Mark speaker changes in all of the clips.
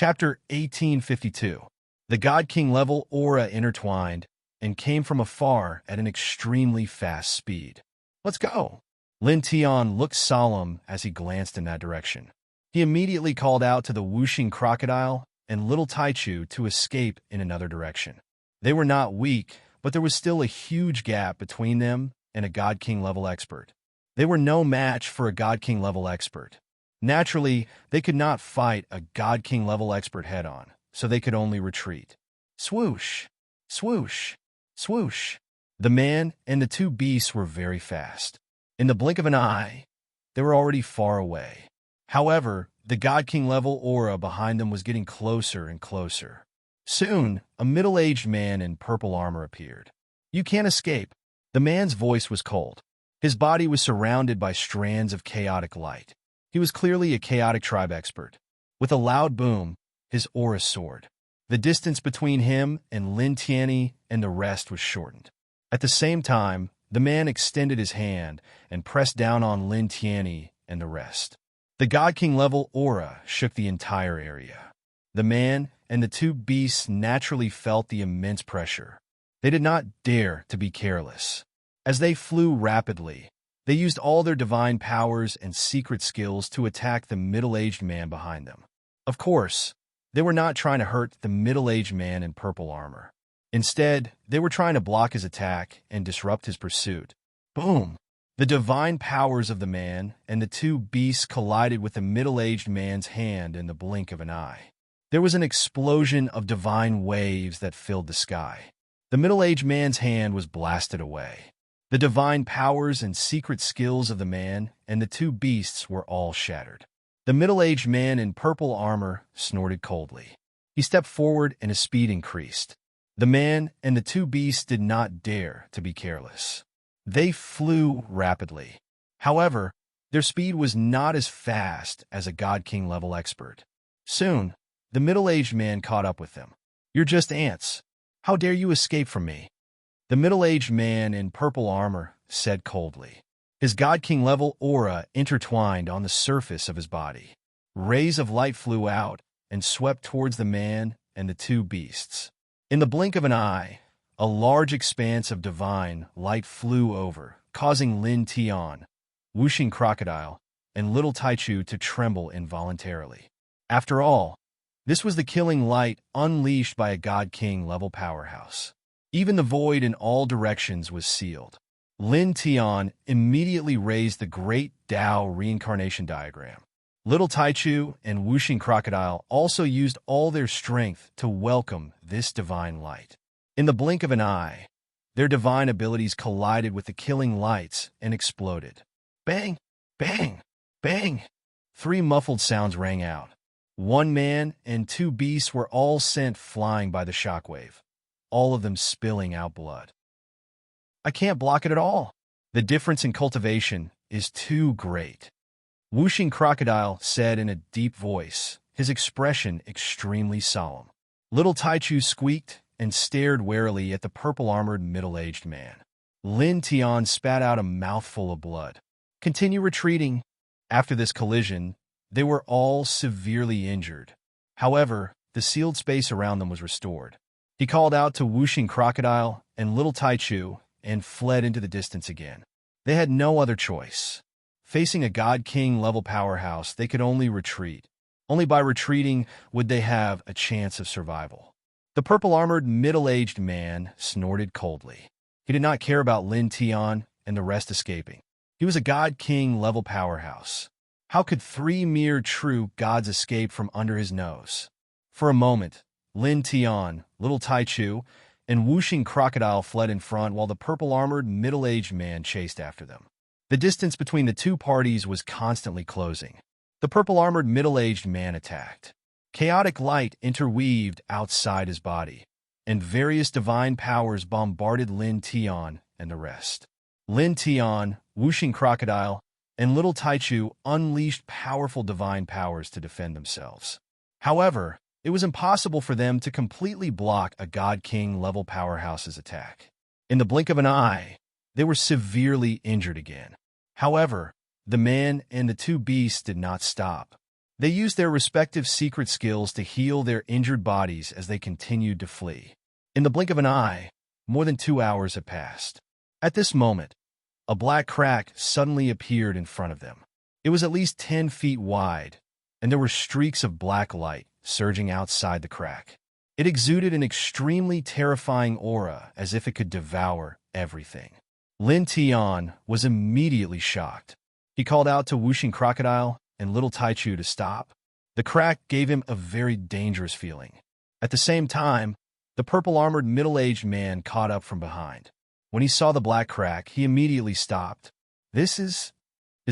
Speaker 1: Chapter 1852. The God King level aura intertwined and came from afar at an extremely fast speed. Let's go. Lin Tian looked solemn as he glanced in that direction. He immediately called out to the whooshing crocodile and little Taichu to escape in another direction. They were not weak, but there was still a huge gap between them and a God King level expert. They were no match for a God King level expert. Naturally, they could not fight a God King level expert head-on, so they could only retreat. Swoosh! Swoosh! Swoosh! The man and the two beasts were very fast. In the blink of an eye, they were already far away. However, the God King level aura behind them was getting closer and closer. Soon, a middle-aged man in purple armor appeared. "You can't escape." The man's voice was cold. His body was surrounded by strands of chaotic light. He was clearly a chaotic tribe expert. With a loud boom, his aura soared. The distance between him and Lin Tianyi and the rest was shortened. At the same time, the man extended his hand and pressed down on Lin Tianyi and the rest. The God King level aura shook the entire area. The man and the two beasts naturally felt the immense pressure. They did not dare to be careless. As they flew rapidly, they used all their divine powers and secret skills to attack the middle-aged man behind them. Of course, they were not trying to hurt the middle-aged man in purple armor. Instead, they were trying to block his attack and disrupt his pursuit. Boom! The divine powers of the man and the two beasts collided with the middle-aged man's hand in the blink of an eye. There was an explosion of divine waves that filled the sky. The middle-aged man's hand was blasted away. The divine powers and secret skills of the man and the two beasts were all shattered. The middle-aged man in purple armor snorted coldly. He stepped forward and his speed increased. The man and the two beasts did not dare to be careless. They flew rapidly. However, their speed was not as fast as a God King level expert. Soon, the middle-aged man caught up with them. "You're just ants. How dare you escape from me?" The middle-aged man in purple armor said coldly. His God King level aura intertwined on the surface of his body. Rays of light flew out and swept towards the man and the two beasts. In the blink of an eye, a large expanse of divine light flew over, causing Lin Tian, whooshing crocodile, and little Taichu to tremble involuntarily. After all, this was the killing light unleashed by a God King level powerhouse. Even the void in all directions was sealed. Lin Tian immediately raised the Great Tao reincarnation diagram. Little Taichu and whooshing crocodile also used all their strength to welcome this divine light. In the blink of an eye, their divine abilities collided with the killing lights and exploded. Bang! Bang! Bang! Three muffled sounds rang out. One man and two beasts were all sent flying by the shockwave, all of them spilling out blood. "I can't block it at all. The difference in cultivation is too great," whooshing crocodile said in a deep voice, his expression extremely solemn. Little Taichu squeaked and stared warily at the purple-armored middle-aged man. Lin Tian spat out a mouthful of blood. "Continue retreating." After this collision, they were all severely injured. However, the sealed space around them was restored. He called out to whooshing crocodile and little Taichu and fled into the distance again. They had no other choice. Facing a God King level powerhouse, they could only retreat. Only by retreating would they have a chance of survival. The purple-armored middle-aged man snorted coldly. He did not care about Lin Tian and the rest escaping. He was a God King level powerhouse. How could three mere true gods escape from under his nose? For a moment, Lin Tian, little Taichu, and whooshing crocodile fled in front while the purple-armored middle-aged man chased after them. The distance between the two parties was constantly closing. The purple-armored middle-aged man attacked. Chaotic light interweaved outside his body, and various divine powers bombarded Lin Tian and the rest. Lin Tian, whooshing crocodile, and little Taichu unleashed powerful divine powers to defend themselves. However, it was impossible for them to completely block a God King level powerhouse's attack. In the blink of an eye, they were severely injured again. However, the man and the two beasts did not stop. They used their respective secret skills to heal their injured bodies as they continued to flee. In the blink of an eye, more than 2 hours had passed. At this moment, a black crack suddenly appeared in front of them. It was at least 10 feet wide, and there were streaks of black light surging outside the crack. It exuded an extremely terrifying aura, as if it could devour everything. Lin Tian was immediately shocked. He called out to Wuxing Crocodile and Little Taichu to stop. The crack gave him a very dangerous feeling. At the same time, the purple-armored middle-aged man caught up from behind. When he saw the black crack, he immediately stopped. His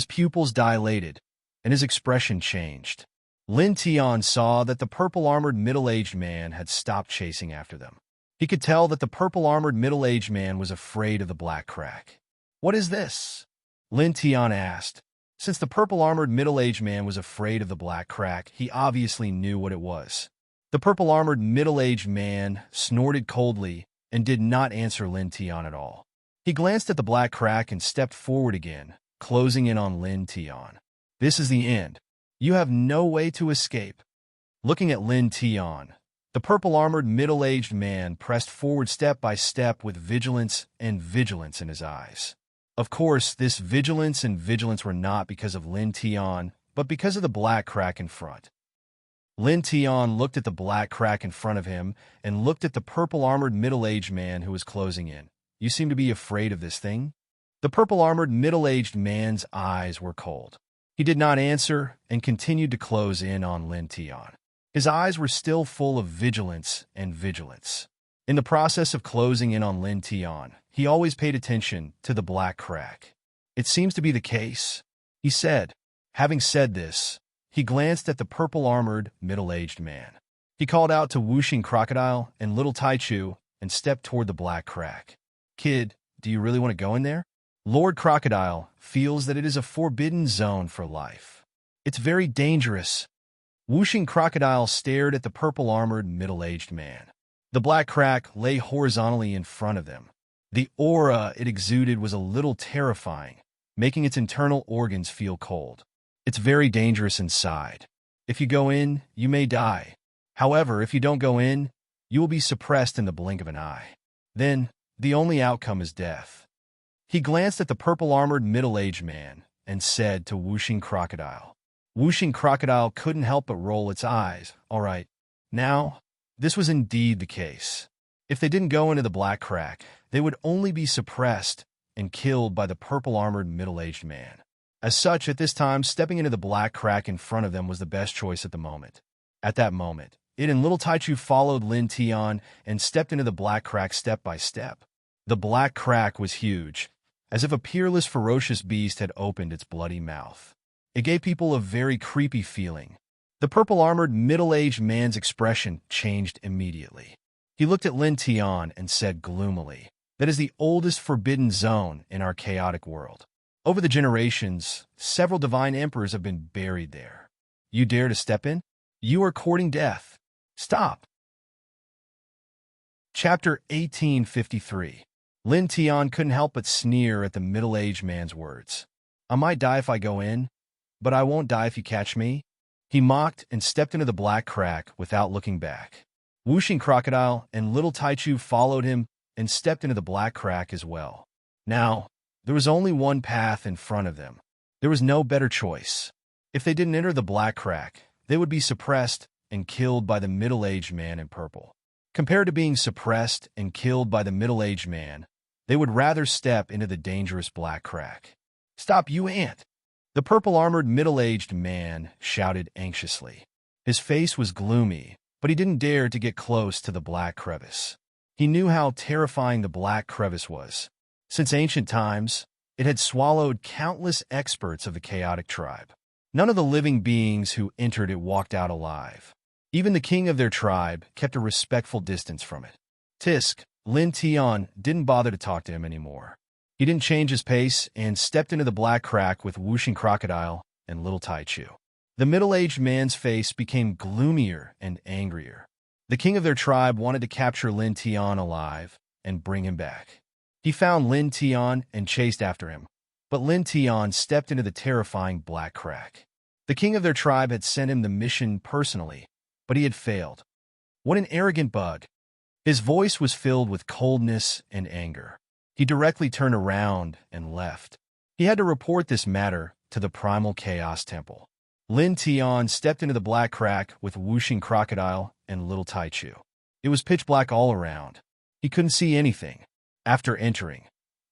Speaker 1: pupils dilated, and his expression changed. Lin Tian saw that the purple-armored middle-aged man had stopped chasing after them. He could tell that the purple-armored middle-aged man was afraid of the black crack. "What is this?" Lin Tian asked. Since the purple-armored middle-aged man was afraid of the black crack, he obviously knew what it was. The purple-armored middle-aged man snorted coldly and did not answer Lin Tian at all. He glanced at the black crack and stepped forward again, closing in on Lin Tian. "This is the end. You have no way to escape." Looking at Lin Tian, the purple-armored middle-aged man pressed forward step by step with vigilance in his eyes. Of course, this vigilance were not because of Lin Tian, but because of the black crack in front. Lin Tian looked at the black crack in front of him and looked at the purple-armored middle-aged man who was closing in. "You seem to be afraid of this thing?" The purple-armored middle-aged man's eyes were cold. He did not answer and continued to close in on Lin Tian. His eyes were still full of vigilance. In the process of closing in on Lin Tian, he always paid attention to the black crack. "It seems to be the case," he said. Having said this, he glanced at the purple-armored middle-aged man. He called out to Wuxing Crocodile and Little Taichu and stepped toward the black crack. "Kid, do you really want to go in there? Lord Crocodile feels that it is a forbidden zone for life. It's very dangerous." Wuxing Crocodile stared at the purple-armored middle-aged man. The black crack lay horizontally in front of them. The aura it exuded was a little terrifying, making its internal organs feel cold. "It's very dangerous inside. If you go in, you may die. However, if you don't go in, you will be suppressed in the blink of an eye. Then, the only outcome is death." He glanced at the purple-armored middle-aged man and said to Wuxing Crocodile. Wuxing Crocodile couldn't help but roll its eyes. All right. Now, this was indeed the case. If they didn't go into the black crack, they would only be suppressed and killed by the purple-armored middle-aged man. As such, at this time, stepping into the black crack in front of them was the best choice at the moment. At that moment, it and Little Taichu followed Lin Tian and stepped into the black crack step by step. The black crack was huge, as if a peerless, ferocious beast had opened its bloody mouth. It gave people a very creepy feeling. The purple-armored middle-aged man's expression changed immediately. He looked at Lin Tian and said gloomily, "That is the oldest forbidden zone in our chaotic world. Over the generations, several divine emperors have been buried there. You dare to step in? You are courting death. Stop." Chapter 1853. Lin Tian couldn't help but sneer at the middle-aged man's words. "I might die if I go in, but I won't die if you catch me." He mocked and stepped into the black crack without looking back. Wuxing Crocodile and Little Taichu followed him and stepped into the black crack as well. Now, there was only one path in front of them. There was no better choice. If they didn't enter the black crack, they would be suppressed and killed by the middle-aged man in purple. Compared to being suppressed and killed by the middle-aged man, they would rather step into the dangerous black crack. "Stop, you ant!" The purple-armored middle-aged man shouted anxiously. His face was gloomy, but he didn't dare to get close to the black crevice. He knew how terrifying the black crevice was. Since ancient times, it had swallowed countless experts of the chaotic tribe. None of the living beings who entered it walked out alive. Even the king of their tribe kept a respectful distance from it. Tisk, Lin Tian didn't bother to talk to him anymore. He didn't change his pace and stepped into the black crack with Wuxing Crocodile and Little Taichu. The middle-aged man's face became gloomier and angrier. The king of their tribe wanted to capture Lin Tian alive and bring him back. He found Lin Tian and chased after him, but Lin Tian stepped into the terrifying black crack. The king of their tribe had sent him the mission personally, but he had failed. What an arrogant bug. His voice was filled with coldness and anger. He directly turned around and left. He had to report this matter to the Primal Chaos Temple. Lin Tian stepped into the black crack with whooshing crocodile and little Taichu. It was pitch black all around. He couldn't see anything. After entering,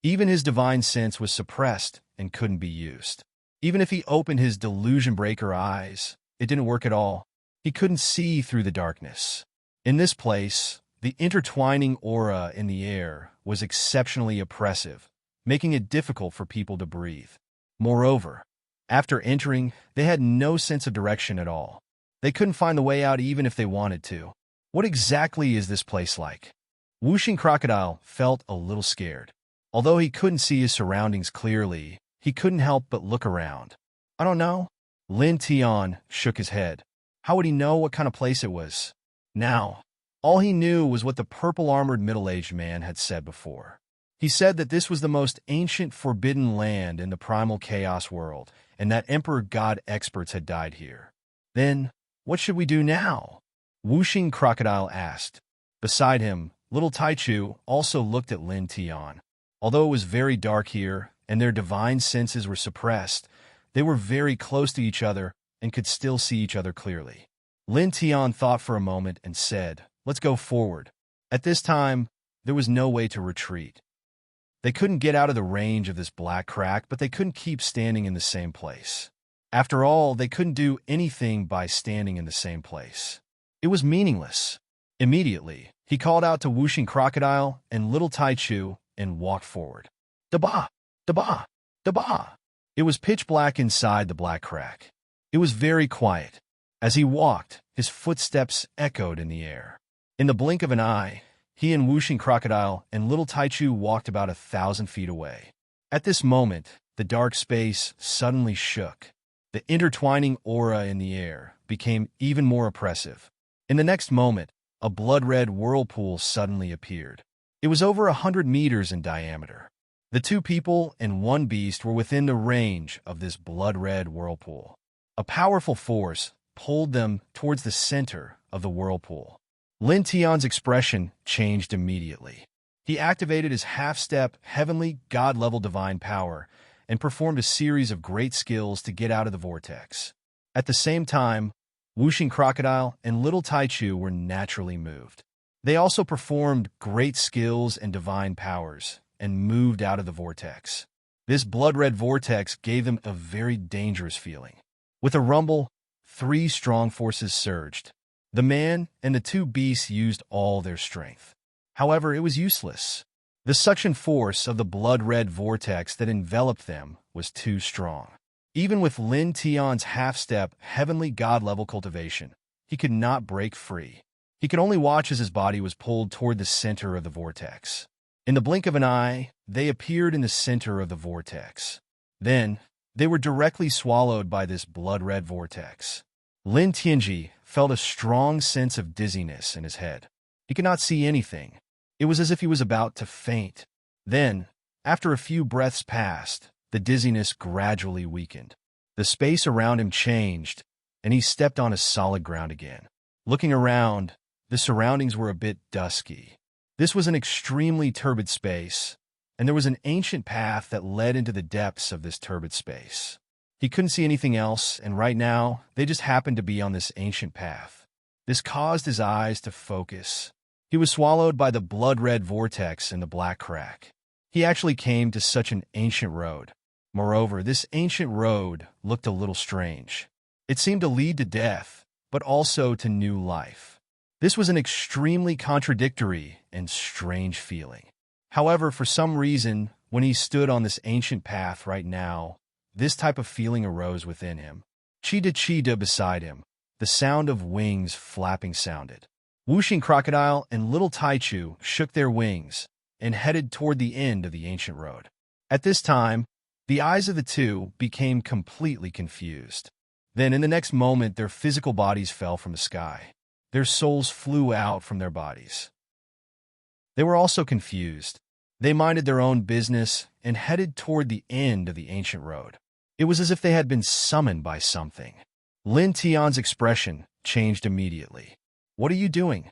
Speaker 1: even his divine sense was suppressed and couldn't be used. Even if he opened his delusion breaker eyes, it didn't work at all. He couldn't see through the darkness. In this place, the intertwining aura in the air was exceptionally oppressive, making it difficult for people to breathe. Moreover, after entering, they had no sense of direction at all. They couldn't find the way out even if they wanted to. What exactly is this place like? Whooshing Crocodile felt a little scared. Although he couldn't see his surroundings clearly, he couldn't help but look around. I don't know. Lin Tian shook his head. How would he know what kind of place it was? Now, all he knew was what the purple-armored middle-aged man had said before. He said that this was the most ancient forbidden land in the primal chaos world, and that Emperor God experts had died here. Then, what should we do now? Whooshing Crocodile asked. Beside him, little Taichu also looked at Lin Tian. Although it was very dark here, and their divine senses were suppressed, they were very close to each other and could still see each other clearly. Lin Tian thought for a moment and said, "Let's go forward." At this time, there was no way to retreat. They couldn't get out of the range of this black crack, but they couldn't keep standing in the same place. After all, they couldn't do anything by standing in the same place. It was meaningless. Immediately, he called out to Whooshing Crocodile and little Taichu and walked forward. Da-ba! Da-ba! Da-ba! It was pitch black inside the black crack. It was very quiet. As he walked, his footsteps echoed in the air. In the blink of an eye, he and Whooshing Crocodile and little Taichu walked about 1,000 feet away. At this moment, the dark space suddenly shook. The intertwining aura in the air became even more oppressive. In the next moment, a blood-red whirlpool suddenly appeared. It was over 100 meters in diameter. The two people and one beast were within the range of this blood-red whirlpool. A powerful force pulled them towards the center of the whirlpool. Lin Tian's expression changed immediately. He activated his half-step, heavenly, god-level divine power and performed a series of great skills to get out of the vortex. At the same time, Whooshing Crocodile and little Taichu were naturally moved. They also performed great skills and divine powers and moved out of the vortex. This blood-red vortex gave them a very dangerous feeling. With a rumble, 3 strong forces surged. The man and the 2 beasts used all their strength. However, it was useless. The suction force of the blood-red vortex that enveloped them was too strong. Even with Lin Tian's half-step, heavenly god-level cultivation, he could not break free. He could only watch as his body was pulled toward the center of the vortex. In the blink of an eye, they appeared in the center of the vortex. Then, they were directly swallowed by this blood-red vortex. Lin Tianji felt a strong sense of dizziness in his head. He could not see anything. It was as if he was about to faint. Then, after a few breaths passed, the dizziness gradually weakened. The space around him changed, and he stepped on a solid ground again. Looking around, the surroundings were a bit dusky. This was an extremely turbid space, and there was an ancient path that led into the depths of this turbid space. He couldn't see anything else, and right now, they just happened to be on this ancient path. This caused his eyes to focus. He was swallowed by the blood-red vortex in the black crack. He actually came to such an ancient road. Moreover, this ancient road looked a little strange. It seemed to lead to death, but also to new life. This was an extremely contradictory and strange feeling. However, for some reason, when he stood on this ancient path right now, this type of feeling arose within him. Cheetah beside him, the sound of wings flapping sounded. Whooshing Crocodile and little Taichu shook their wings and headed toward the end of the ancient road. At this time, the eyes of the two became completely confused. Then, in the next moment, their physical bodies fell from the sky. Their souls flew out from their bodies. They were also confused. They minded their own business and headed toward the end of the ancient road. It was as if they had been summoned by something. Lin Tian's expression changed immediately. "What are you doing?"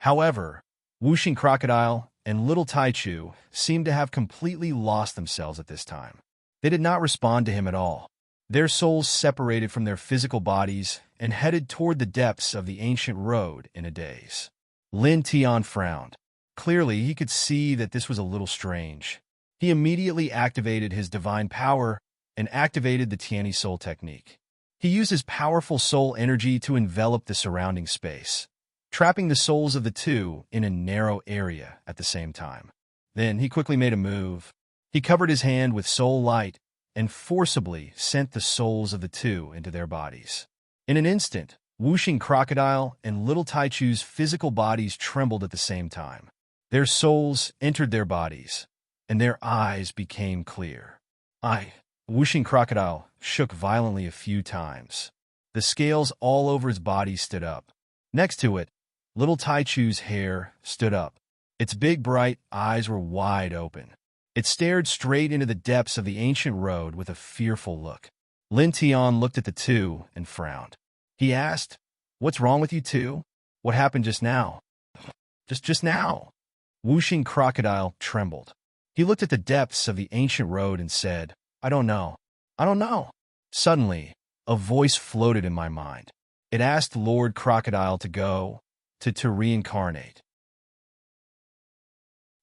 Speaker 1: However, Wuxing Crocodile and Little Taichu seemed to have completely lost themselves at this time. They did not respond to him at all. Their souls separated from their physical bodies and headed toward the depths of the ancient road in a daze. Lin Tian frowned. Clearly, he could see that this was a little strange. He immediately activated his divine power and activated the Tianyi Soul technique. He used his powerful soul energy to envelop the surrounding space, trapping the souls of the two in a narrow area at the same time. Then he quickly made a move. He covered his hand with soul light and forcibly sent the souls of the two into their bodies. In an instant, Wuxing Crocodile and Little Taichu's physical bodies trembled at the same time. Their souls entered their bodies, and their eyes became clear. Wuxing Crocodile shook violently a few times. The scales all over his body stood up. Next to it, Little Taichu's hair stood up. Its big, bright eyes were wide open. It stared straight into the depths of the ancient road with a fearful look. Lin Tian looked at the two and frowned. He asked, "What's wrong with you two? What happened just now?" Just now." Wuxing Crocodile trembled. He looked at the depths of the ancient road and said, I don't know. Suddenly, a voice floated in my mind. It asked Lord Crocodile to go, to reincarnate.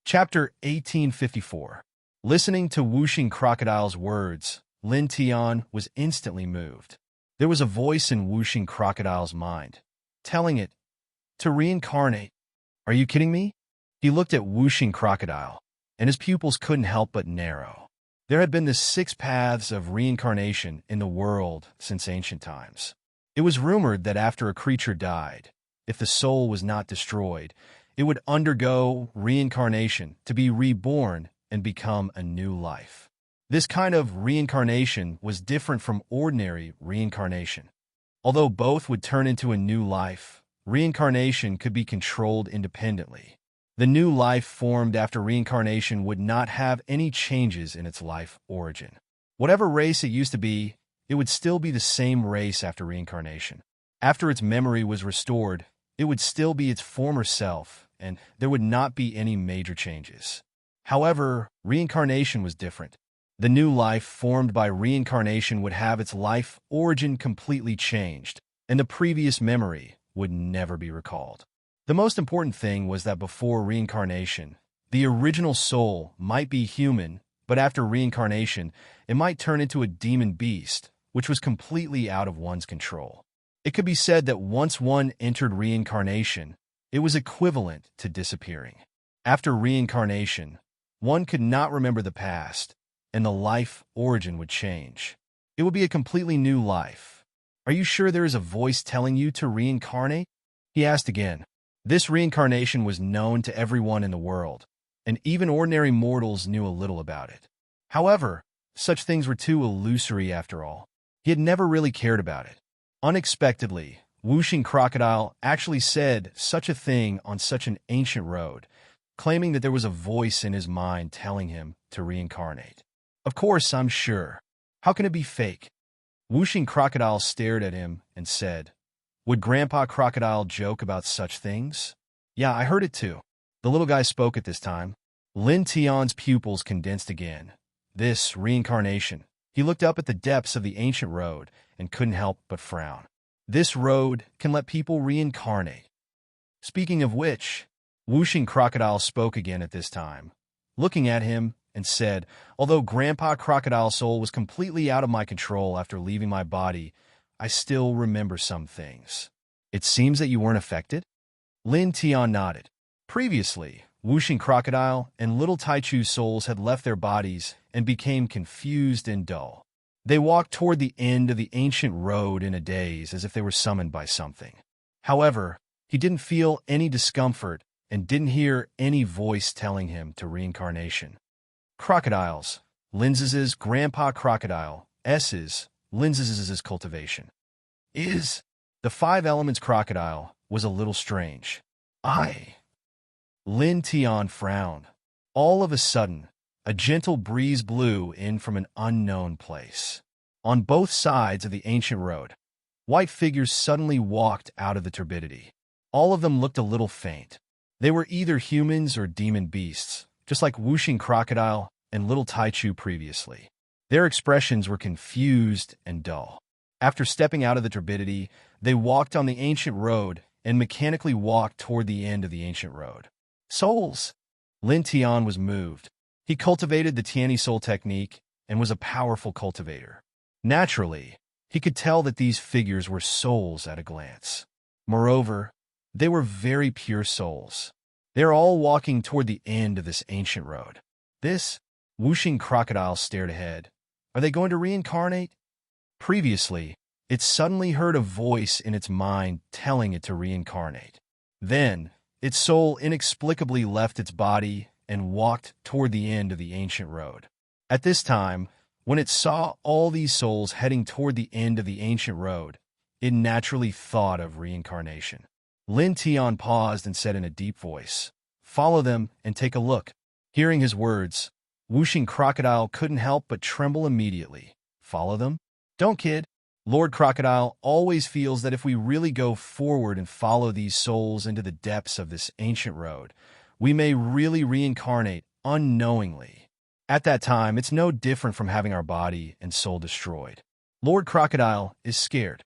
Speaker 1: Chapter 1854. Listening to Wuxing Crocodile's words, Lin Tian was instantly moved. There was a voice in Wuxing Crocodile's mind, telling it, to reincarnate. Are you kidding me? He looked at Wuxing Crocodile, and his pupils couldn't help but narrow. There had been the 6 paths of reincarnation in the world since ancient times. It was rumored that after a creature died, if the soul was not destroyed, it would undergo reincarnation to be reborn and become a new life. This kind of reincarnation was different from ordinary reincarnation. Although both would turn into a new life, reincarnation could be controlled independently. The new life formed after reincarnation would not have any changes in its life origin. Whatever race it used to be, it would still be the same race after reincarnation. After its memory was restored, it would still be its former self, and there would not be any major changes. However, reincarnation was different. The new life formed by reincarnation would have its life origin completely changed, and the previous memory would never be recalled. The most important thing was that before reincarnation, the original soul might be human, but after reincarnation, it might turn into a demon beast, which was completely out of one's control. It could be said that once one entered reincarnation, it was equivalent to disappearing. After reincarnation, one could not remember the past, and the life origin would change. It would be a completely new life. Are you sure there is a voice telling you to reincarnate? He asked again. This reincarnation was known to everyone in the world, and even ordinary mortals knew a little about it. However, such things were too illusory after all. He had never really cared about it. Unexpectedly, Wuxing Crocodile actually said such a thing on such an ancient road, claiming that there was a voice in his mind telling him to reincarnate. Of course, I'm sure. How can it be fake? Wuxing Crocodile stared at him and said, Would Grandpa Crocodile joke about such things? Yeah, I heard it too. The little guy spoke at this time. Lin Tian's pupils condensed again. This reincarnation. He looked up at the depths of the ancient road and couldn't help but frown. This road can let people reincarnate. Speaking of which, Wuxing Crocodile spoke again at this time, looking at him and said, Although Grandpa Crocodile's soul was completely out of my control after leaving my body, I still remember some things. It seems that you weren't affected? Lin Tian nodded. Previously, Wuxing Crocodile and Little Taichu's souls had left their bodies and became confused and dull. They walked toward the end of the ancient road in a daze as if they were summoned by something. However, he didn't feel any discomfort and didn't hear any voice telling him to reincarnation. Crocodiles. Linz's Grandpa Crocodile. S's. Linz's cultivation. The 5 elements crocodile was a little strange. Lin Tian frowned. All of a sudden, a gentle breeze blew in from an unknown place. On both sides of the ancient road, white figures suddenly walked out of the turbidity. All of them looked a little faint. They were either humans or demon beasts, just like whooshing crocodile and little Taichu previously. Their expressions were confused and dull. After stepping out of the turbidity, they walked on the ancient road and mechanically walked toward the end of the ancient road. Souls! Lin Tian was moved. He cultivated the Tianyi soul technique and was a powerful cultivator. Naturally, he could tell that these figures were souls at a glance. Moreover, they were very pure souls. They are all walking toward the end of this ancient road. This whooshing crocodile stared ahead. Are they going to reincarnate? Previously, it suddenly heard a voice in its mind telling it to reincarnate. Then, its soul inexplicably left its body and walked toward the end of the ancient road. At this time, when it saw all these souls heading toward the end of the ancient road, it naturally thought of reincarnation. Lin Tian paused and said in a deep voice, "Follow them and take a look." Hearing his words, whooshing crocodile couldn't help but tremble immediately. Follow them? Don't kid. Lord Crocodile always feels that if we really go forward and follow these souls into the depths of this ancient road, we may really reincarnate unknowingly. At that time, it's no different from having our body and soul destroyed. Lord Crocodile is scared.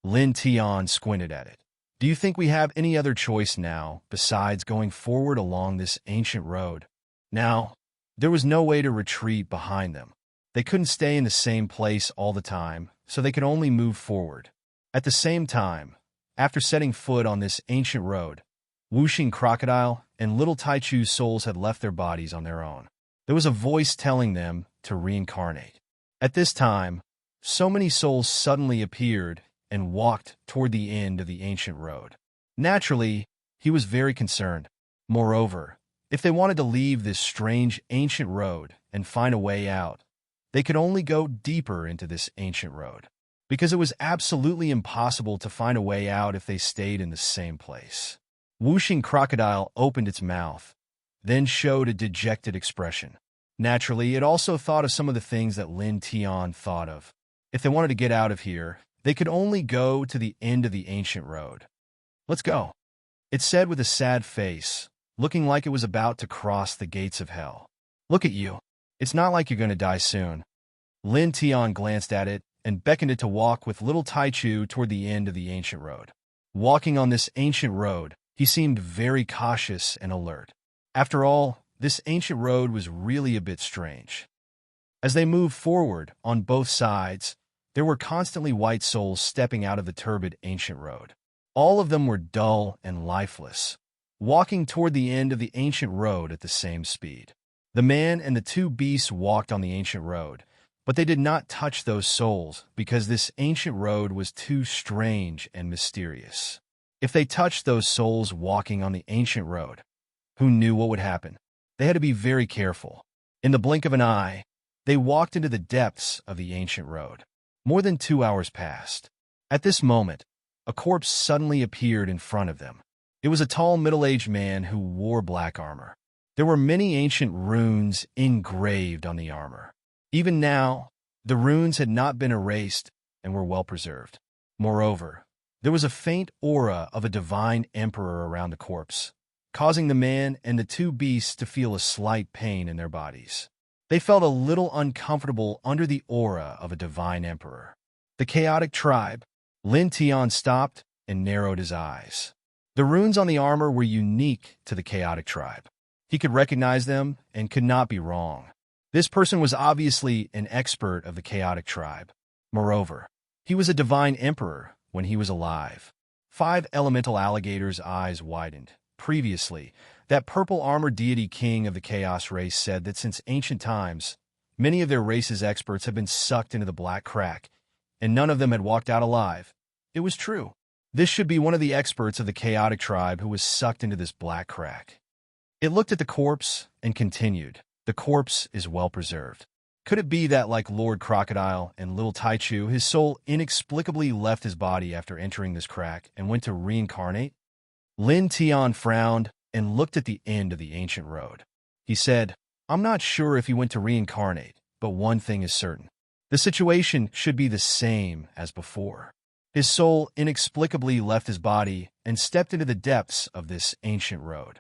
Speaker 1: Lin Tian squinted at it. Do you think we have any other choice now besides going forward along this ancient road? Now, there was no way to retreat behind them. They couldn't stay in the same place all the time, so they could only move forward. At the same time, after setting foot on this ancient road, whooshing crocodile and little Taichu's souls had left their bodies on their own. There was a voice telling them to reincarnate. At this time, so many souls suddenly appeared and walked toward the end of the ancient road. Naturally, he was very concerned. Moreover, if they wanted to leave this strange ancient road and find a way out, they could only go deeper into this ancient road, because it was absolutely impossible to find a way out if they stayed in the same place. Whooshing crocodile opened its mouth, then showed a dejected expression. Naturally, it also thought of some of the things that Lin Tian thought of. If they wanted to get out of here, they could only go to the end of the ancient road. Let's go, it said with a sad face, looking like it was about to cross the gates of hell. Look at you. It's not like you're going to die soon. Lin Tian glanced at it and beckoned it to walk with little Taichu toward the end of the ancient road. Walking on this ancient road, he seemed very cautious and alert. After all, this ancient road was really a bit strange. As they moved forward on both sides, there were constantly white souls stepping out of the turbid ancient road. All of them were dull and lifeless, walking toward the end of the ancient road at the same speed. The man and the two beasts walked on the ancient road, but they did not touch those souls because this ancient road was too strange and mysterious. If they touched those souls walking on the ancient road, who knew what would happen? They had to be very careful. In the blink of an eye, they walked into the depths of the ancient road. More than 2 hours passed. At this moment, a corpse suddenly appeared in front of them. It was a tall middle-aged man who wore black armor. There were many ancient runes engraved on the armor. Even now, the runes had not been erased and were well preserved. Moreover, there was a faint aura of a divine emperor around the corpse, causing the man and the two beasts to feel a slight pain in their bodies. They felt a little uncomfortable under the aura of a divine emperor. The chaotic tribe. Lin Tian stopped and narrowed his eyes. The runes on the armor were unique to the chaotic tribe. He could recognize them and could not be wrong. This person was obviously an expert of the chaotic tribe. Moreover, he was a divine emperor when he was alive. 5 elemental alligators' eyes widened. Previously, that purple-armored deity king of the chaos race said that since ancient times, many of their race's experts have been sucked into the black crack, and none of them had walked out alive. It was true. This should be one of the experts of the chaotic tribe who was sucked into this black crack. It looked at the corpse and continued. The corpse is well preserved. Could it be that, like Lord Crocodile and little Taichu, his soul inexplicably left his body after entering this crack and went to reincarnate? Lin Tian frowned and looked at the end of the ancient road. He said, I'm not sure if he went to reincarnate, but one thing is certain. The situation should be the same as before. His soul inexplicably left his body and stepped into the depths of this ancient road.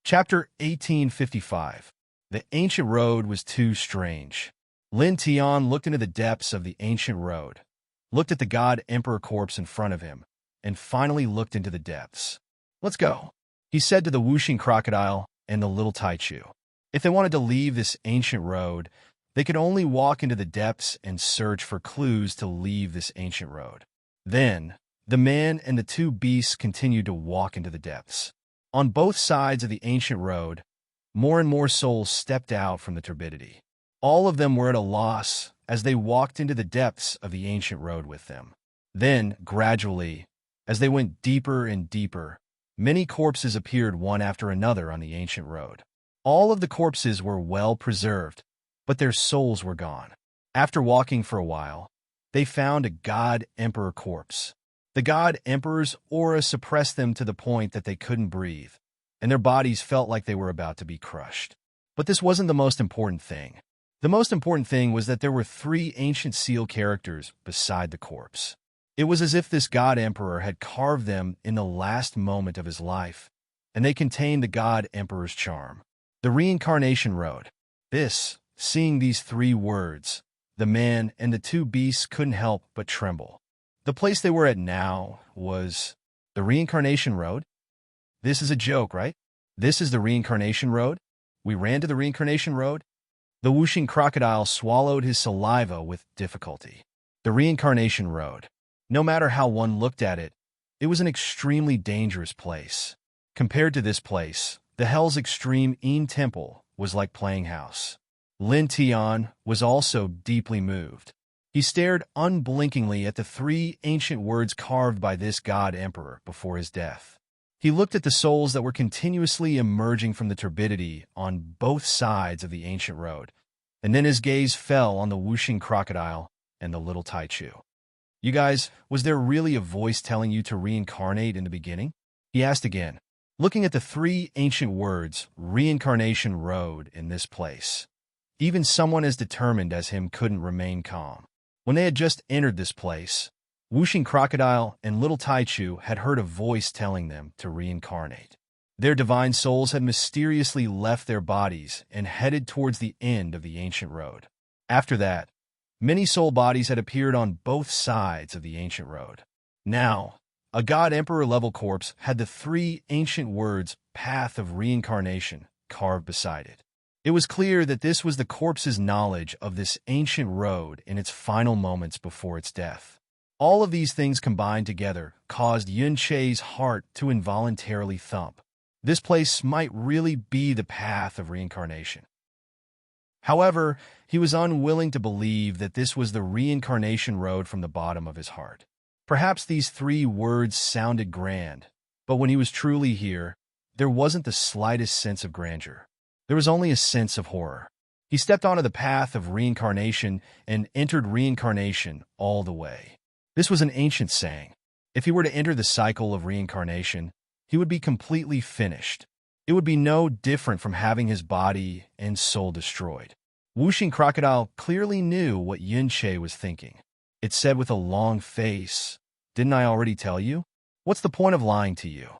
Speaker 1: Chapter 1855. The ancient road was too strange. Lin Tian looked into the depths of the ancient road, looked at the god emperor corpse in front of him, and finally looked into the depths. "Let's go," he said to the whooshing crocodile and the little Taichu. If they wanted to leave this ancient road, they could only walk into the depths and search for clues to leave this ancient road. Then, the man and the two beasts continued to walk into the depths. On both sides of the ancient road, more and more souls stepped out from the turbidity. All of them were at a loss as they walked into the depths of the ancient road with them. Then, gradually, as they went deeper and deeper, many corpses appeared one after another on the ancient road. All of the corpses were well preserved, but their souls were gone. After walking for a while, they found a god emperor corpse. The god emperor's aura suppressed them to the point that they couldn't breathe, and their bodies felt like they were about to be crushed. But this wasn't the most important thing. The most important thing was that there were 3 ancient seal characters beside the corpse. It was as if this god emperor had carved them in the last moment of his life, and they contained the god emperor's charm. The reincarnation road. Seeing these 3 words, the man and the 2 beasts couldn't help but tremble. The place they were at now was the reincarnation road. This is a joke, right? This is the reincarnation road? We ran to the reincarnation road? The whooshing crocodile swallowed his saliva with difficulty. The reincarnation road. No matter how one looked at it, it was an extremely dangerous place. Compared to this place, the Hell's Extreme Een Temple was like playing house. Lin Tian was also deeply moved. He stared unblinkingly at the 3 ancient words carved by this god emperor before his death. He looked at the souls that were continuously emerging from the turbidity on both sides of the ancient road, and then his gaze fell on the whooshing crocodile and the little Taichu. "You guys, was there really a voice telling you to reincarnate in the beginning?" he asked again, looking at the 3 ancient words, reincarnation road, in this place. Even someone as determined as him couldn't remain calm. When they had just entered this place, whooshing crocodile and little Taichu had heard a voice telling them to reincarnate. Their divine souls had mysteriously left their bodies and headed towards the end of the ancient road. After that, many soul bodies had appeared on both sides of the ancient road. Now, a god emperor level corpse had the 3 ancient words path of reincarnation carved beside it. It was clear that this was the corpse's knowledge of this ancient road in its final moments before its death. All of these things combined together caused Yun Che's heart to involuntarily thump. This place might really be the path of reincarnation. However, he was unwilling to believe that this was the reincarnation road from the bottom of his heart. Perhaps these 3 words sounded grand, but when he was truly here, there wasn't the slightest sense of grandeur. There was only a sense of horror. He stepped onto the path of reincarnation and entered reincarnation all the way. This was an ancient saying. If he were to enter the cycle of reincarnation, he would be completely finished. It would be no different from having his body and soul destroyed. Whooshing crocodile clearly knew what Yun Che was thinking. It said with a long face, "Didn't I already tell you? What's the point of lying to you?"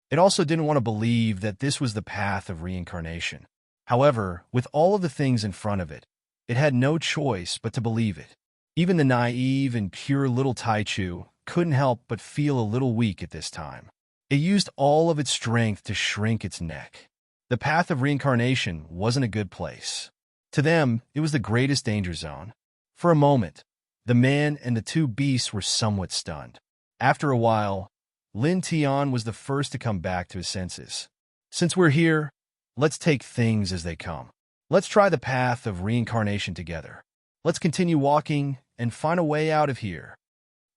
Speaker 1: It also didn't want to believe that this was the path of reincarnation. However, with all of the things in front of it, it had no choice but to believe it. Even the naive and pure little Taichu couldn't help but feel a little weak at this time. It used all of its strength to shrink its neck. The path of reincarnation wasn't a good place. To them, it was the greatest danger zone. For a moment, the man and the 2 beasts were somewhat stunned. After a while, Lin Tian was the first to come back to his senses. "Since we're here, let's take things as they come. Let's try the path of reincarnation together. Let's continue walking and find a way out of here,"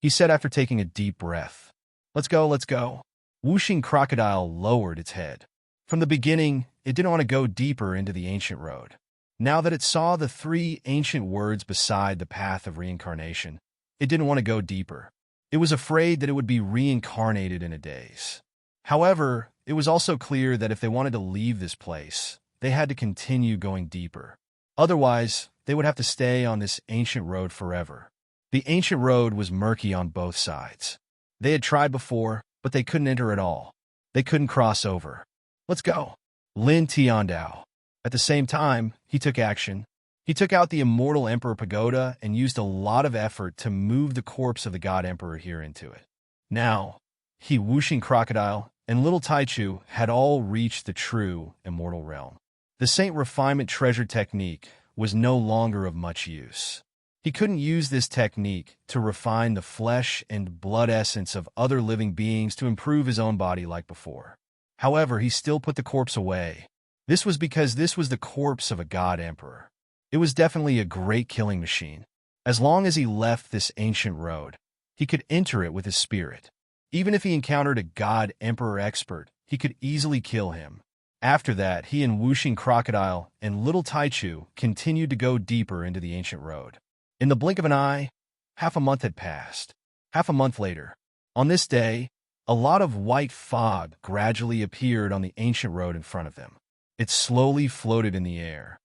Speaker 1: he said after taking a deep breath. "Let's go, let's go." Whooshing crocodile lowered its head. From the beginning, it didn't want to go deeper into the ancient road. Now that it saw the 3 ancient words beside the path of reincarnation, it didn't want to go deeper. It was afraid that it would be reincarnated in a daze. However, it was also clear that if they wanted to leave this place, they had to continue going deeper. Otherwise, they would have to stay on this ancient road forever. The ancient road was murky on both sides. They had tried before, but they couldn't enter at all. They couldn't cross over. Let's go. Lin Tiandao. At the same time, he took action. He took out the immortal Emperor Pagoda and used a lot of effort to move the corpse of the God Emperor here into it. Now, he, Wuxing Crocodile, and Little Taichu had all reached the true immortal realm. The Saint Refinement Treasure technique was no longer of much use. He couldn't use this technique to refine the flesh and blood essence of other living beings to improve his own body like before. However, he still put the corpse away. This was because this was the corpse of a God Emperor. It was definitely a great killing machine. As long as he left this ancient road, he could enter it with his spirit. Even if he encountered a God Emperor expert, he could easily kill him. After that, he and Wuxing Crocodile and Little Taichu continued to go deeper into the ancient road. In the blink of an eye, half a month had passed. Half a month later, on this day, a lot of white fog gradually appeared on the ancient road in front of them. It slowly floated in the air.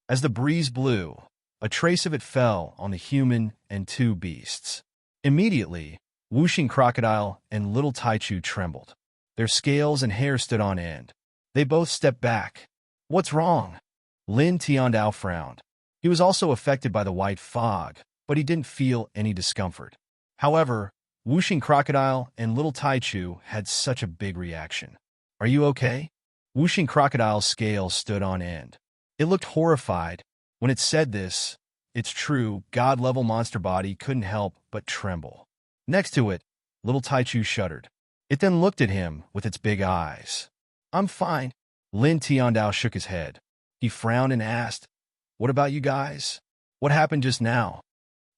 Speaker 1: As the breeze blew, a trace of it fell on the human and two beasts. Immediately, Wuxing Crocodile and Little Taichu trembled. Their scales and hair stood on end. They both stepped back. What's wrong? Lin Tiandao frowned. He was also affected by the white fog, but he didn't feel any discomfort. However, Wuxing Crocodile and Little Taichu had such a big reaction. Are you okay? Wuxing Crocodile's scales stood on end. It looked horrified. When it said this, its true, god-level monster body couldn't help but tremble. Next to it, Little Taichu shuddered. It then looked at him with its big eyes. I'm fine. Lin Tiandao shook his head. He frowned and asked, What about you guys? What happened just now?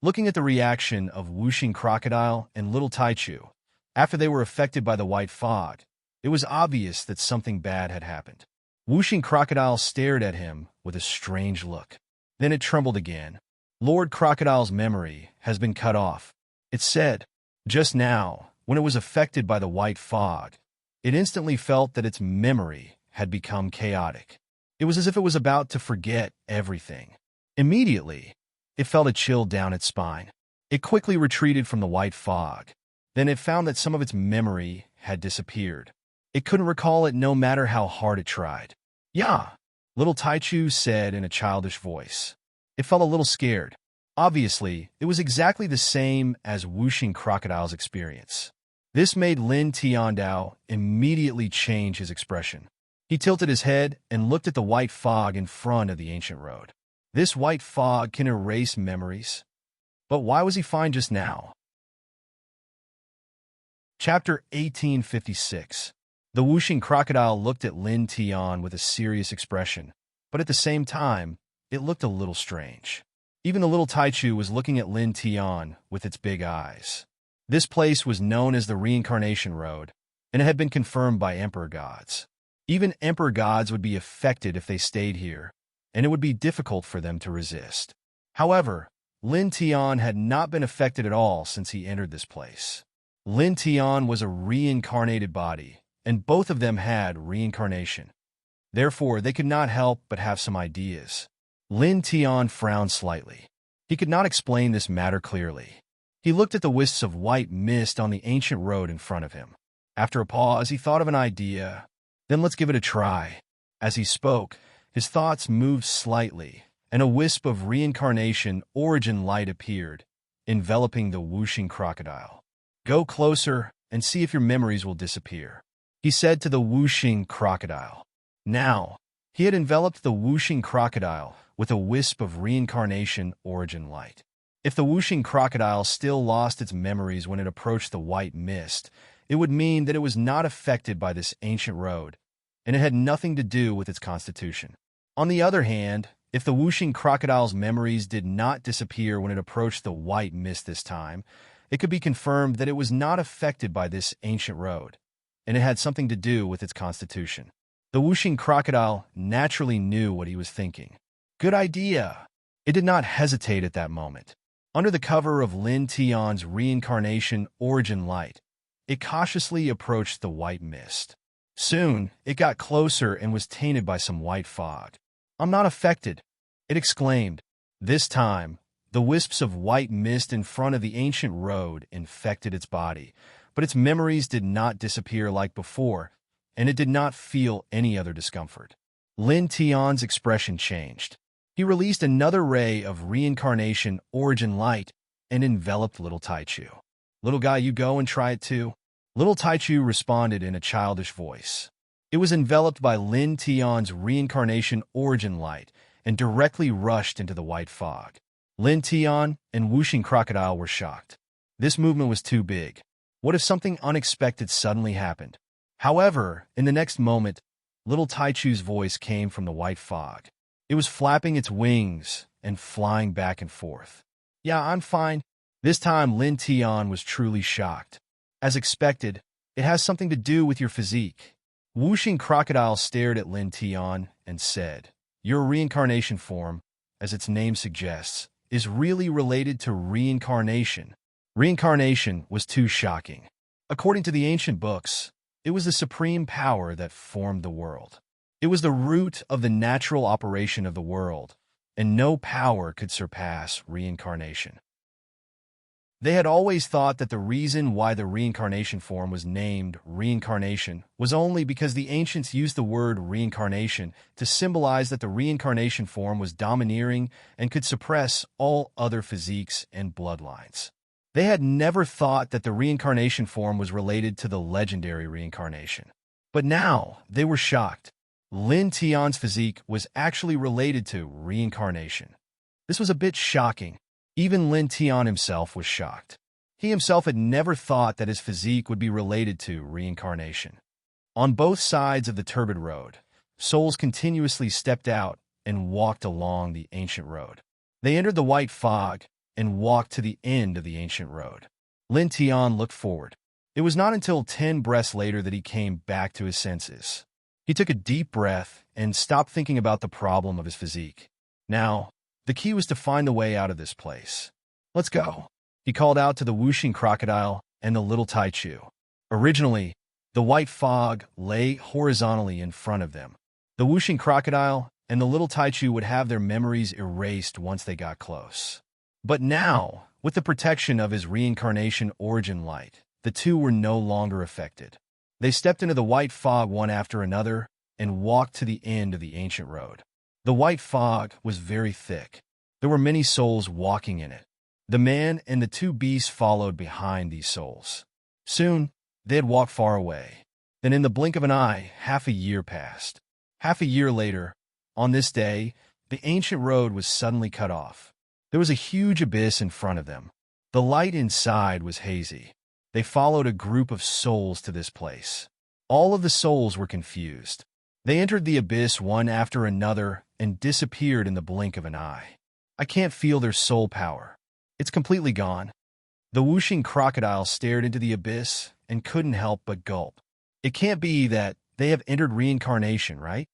Speaker 1: Looking at the reaction of Wuxing Crocodile and Little Taichu, after they were affected by the white fog, it was obvious that something bad had happened. Wuxing Crocodile stared at him with a strange look. Then it trembled again. Lord Crocodile's memory has been cut off. It said, just now, when it was affected by the white fog, it instantly felt that its memory had become chaotic. It was as if it was about to forget everything. Immediately, it felt a chill down its spine. It quickly retreated from the white fog. Then it found that some of its memory had disappeared. It couldn't recall it no matter how hard it tried. Yeah, Little Taichu said in a childish voice. It felt a little scared. Obviously, it was exactly the same as Wuxing Crocodile's experience. This made Lin Tiandao immediately change his expression. He tilted his head and looked at the white fog in front of the ancient road. This white fog can erase memories. But why was he fine just now? Chapter 1856. The Wuxing Crocodile looked at Lin Tian with a serious expression, but at the same time, it looked a little strange. Even the Little Taichu was looking at Lin Tian with its big eyes. This place was known as the Reincarnation Road, and it had been confirmed by Emperor Gods. Even Emperor Gods would be affected if they stayed here, and it would be difficult for them to resist. However, Lin Tian had not been affected at all since he entered this place. Lin Tian was a reincarnated body, and both of them had reincarnation. Therefore, they could not help but have some ideas. Lin Tian frowned slightly. He could not explain this matter clearly. He looked at the wisps of white mist on the ancient road in front of him. After a pause, he thought of an idea. Then let's give it a try. As he spoke, his thoughts moved slightly, and a wisp of reincarnation origin light appeared, enveloping the Wuxing Crocodile. Go closer and see if your memories will disappear, he said to the Wuxing Crocodile. Now, he had enveloped the Wuxing Crocodile with a wisp of reincarnation origin light. If the Wuxing Crocodile still lost its memories when it approached the white mist, it would mean that it was not affected by this ancient road, and it had nothing to do with its constitution. On the other hand, if the Wuxing Crocodile's memories did not disappear when it approached the white mist this time, it could be confirmed that it was not affected by this ancient road, and it had something to do with its constitution. The Wuxing Crocodile naturally knew what he was thinking. Good idea! It did not hesitate at that moment. Under the cover of Lin Tian's reincarnation origin light, it cautiously approached the white mist. Soon, it got closer and was tainted by some white fog. I'm not affected. It exclaimed. This time, the wisps of white mist in front of the ancient road infected its body, but its memories did not disappear like before, and it did not feel any other discomfort. Lin Tian's expression changed. He released another ray of reincarnation origin light and enveloped little Taichu. Little guy, you go and try it too? Little Taichu responded in a childish voice. It was enveloped by Lin Tian's reincarnation origin light and directly rushed into the white fog. Lin Tian and Whooshing Crocodile were shocked. This movement was too big. What if something unexpected suddenly happened? However, in the next moment, little Taichu's voice came from the white fog. It was flapping its wings and flying back and forth. Yeah, I'm fine. This time, Lin Tian was truly shocked. As expected, it has something to do with your physique. Whooshing Crocodile stared at Lin Tian and said, your reincarnation form, as its name suggests, is really related to reincarnation. Reincarnation was too shocking. According to the ancient books, it was the supreme power that formed the world. It was the root of the natural operation of the world, and no power could surpass reincarnation. They had always thought that the reason why the reincarnation form was named reincarnation was only because the ancients used the word reincarnation to symbolize that the reincarnation form was domineering and could suppress all other physiques and bloodlines. They had never thought that the reincarnation form was related to the legendary reincarnation. But now, they were shocked. Lin Tian's physique was actually related to reincarnation. This was a bit shocking. Even Lin Tian himself was shocked. He himself had never thought that his physique would be related to reincarnation. On both sides of the turbid road, souls continuously stepped out and walked along the ancient road. They entered the white fog and walked to the end of the ancient road. Lin Tian looked forward. It was not until 10 breaths later that he came back to his senses. He took a deep breath and stopped thinking about the problem of his physique. Now, the key was to find the way out of this place. Let's go, he called out to the Whooshing Crocodile and the little Taichu. Originally, the white fog lay horizontally in front of them. The Whooshing Crocodile and the little Taichu would have their memories erased once they got close. But now, with the protection of his reincarnation origin light, the two were no longer affected. They stepped into the white fog one after another and walked to the end of the ancient road. The white fog was very thick. There were many souls walking in it. The man and the two beasts followed behind these souls. Soon, they had walked far away. Then in the blink of an eye, half a year passed. Half a year later, on this day, the ancient road was suddenly cut off. There was a huge abyss in front of them. The light inside was hazy. They followed a group of souls to this place. All of the souls were confused. They entered the abyss one after another and disappeared in the blink of an eye. I can't feel their soul power. It's completely gone. The Whooshing Crocodile stared into the abyss and couldn't help but gulp. It can't be that they have entered reincarnation, right?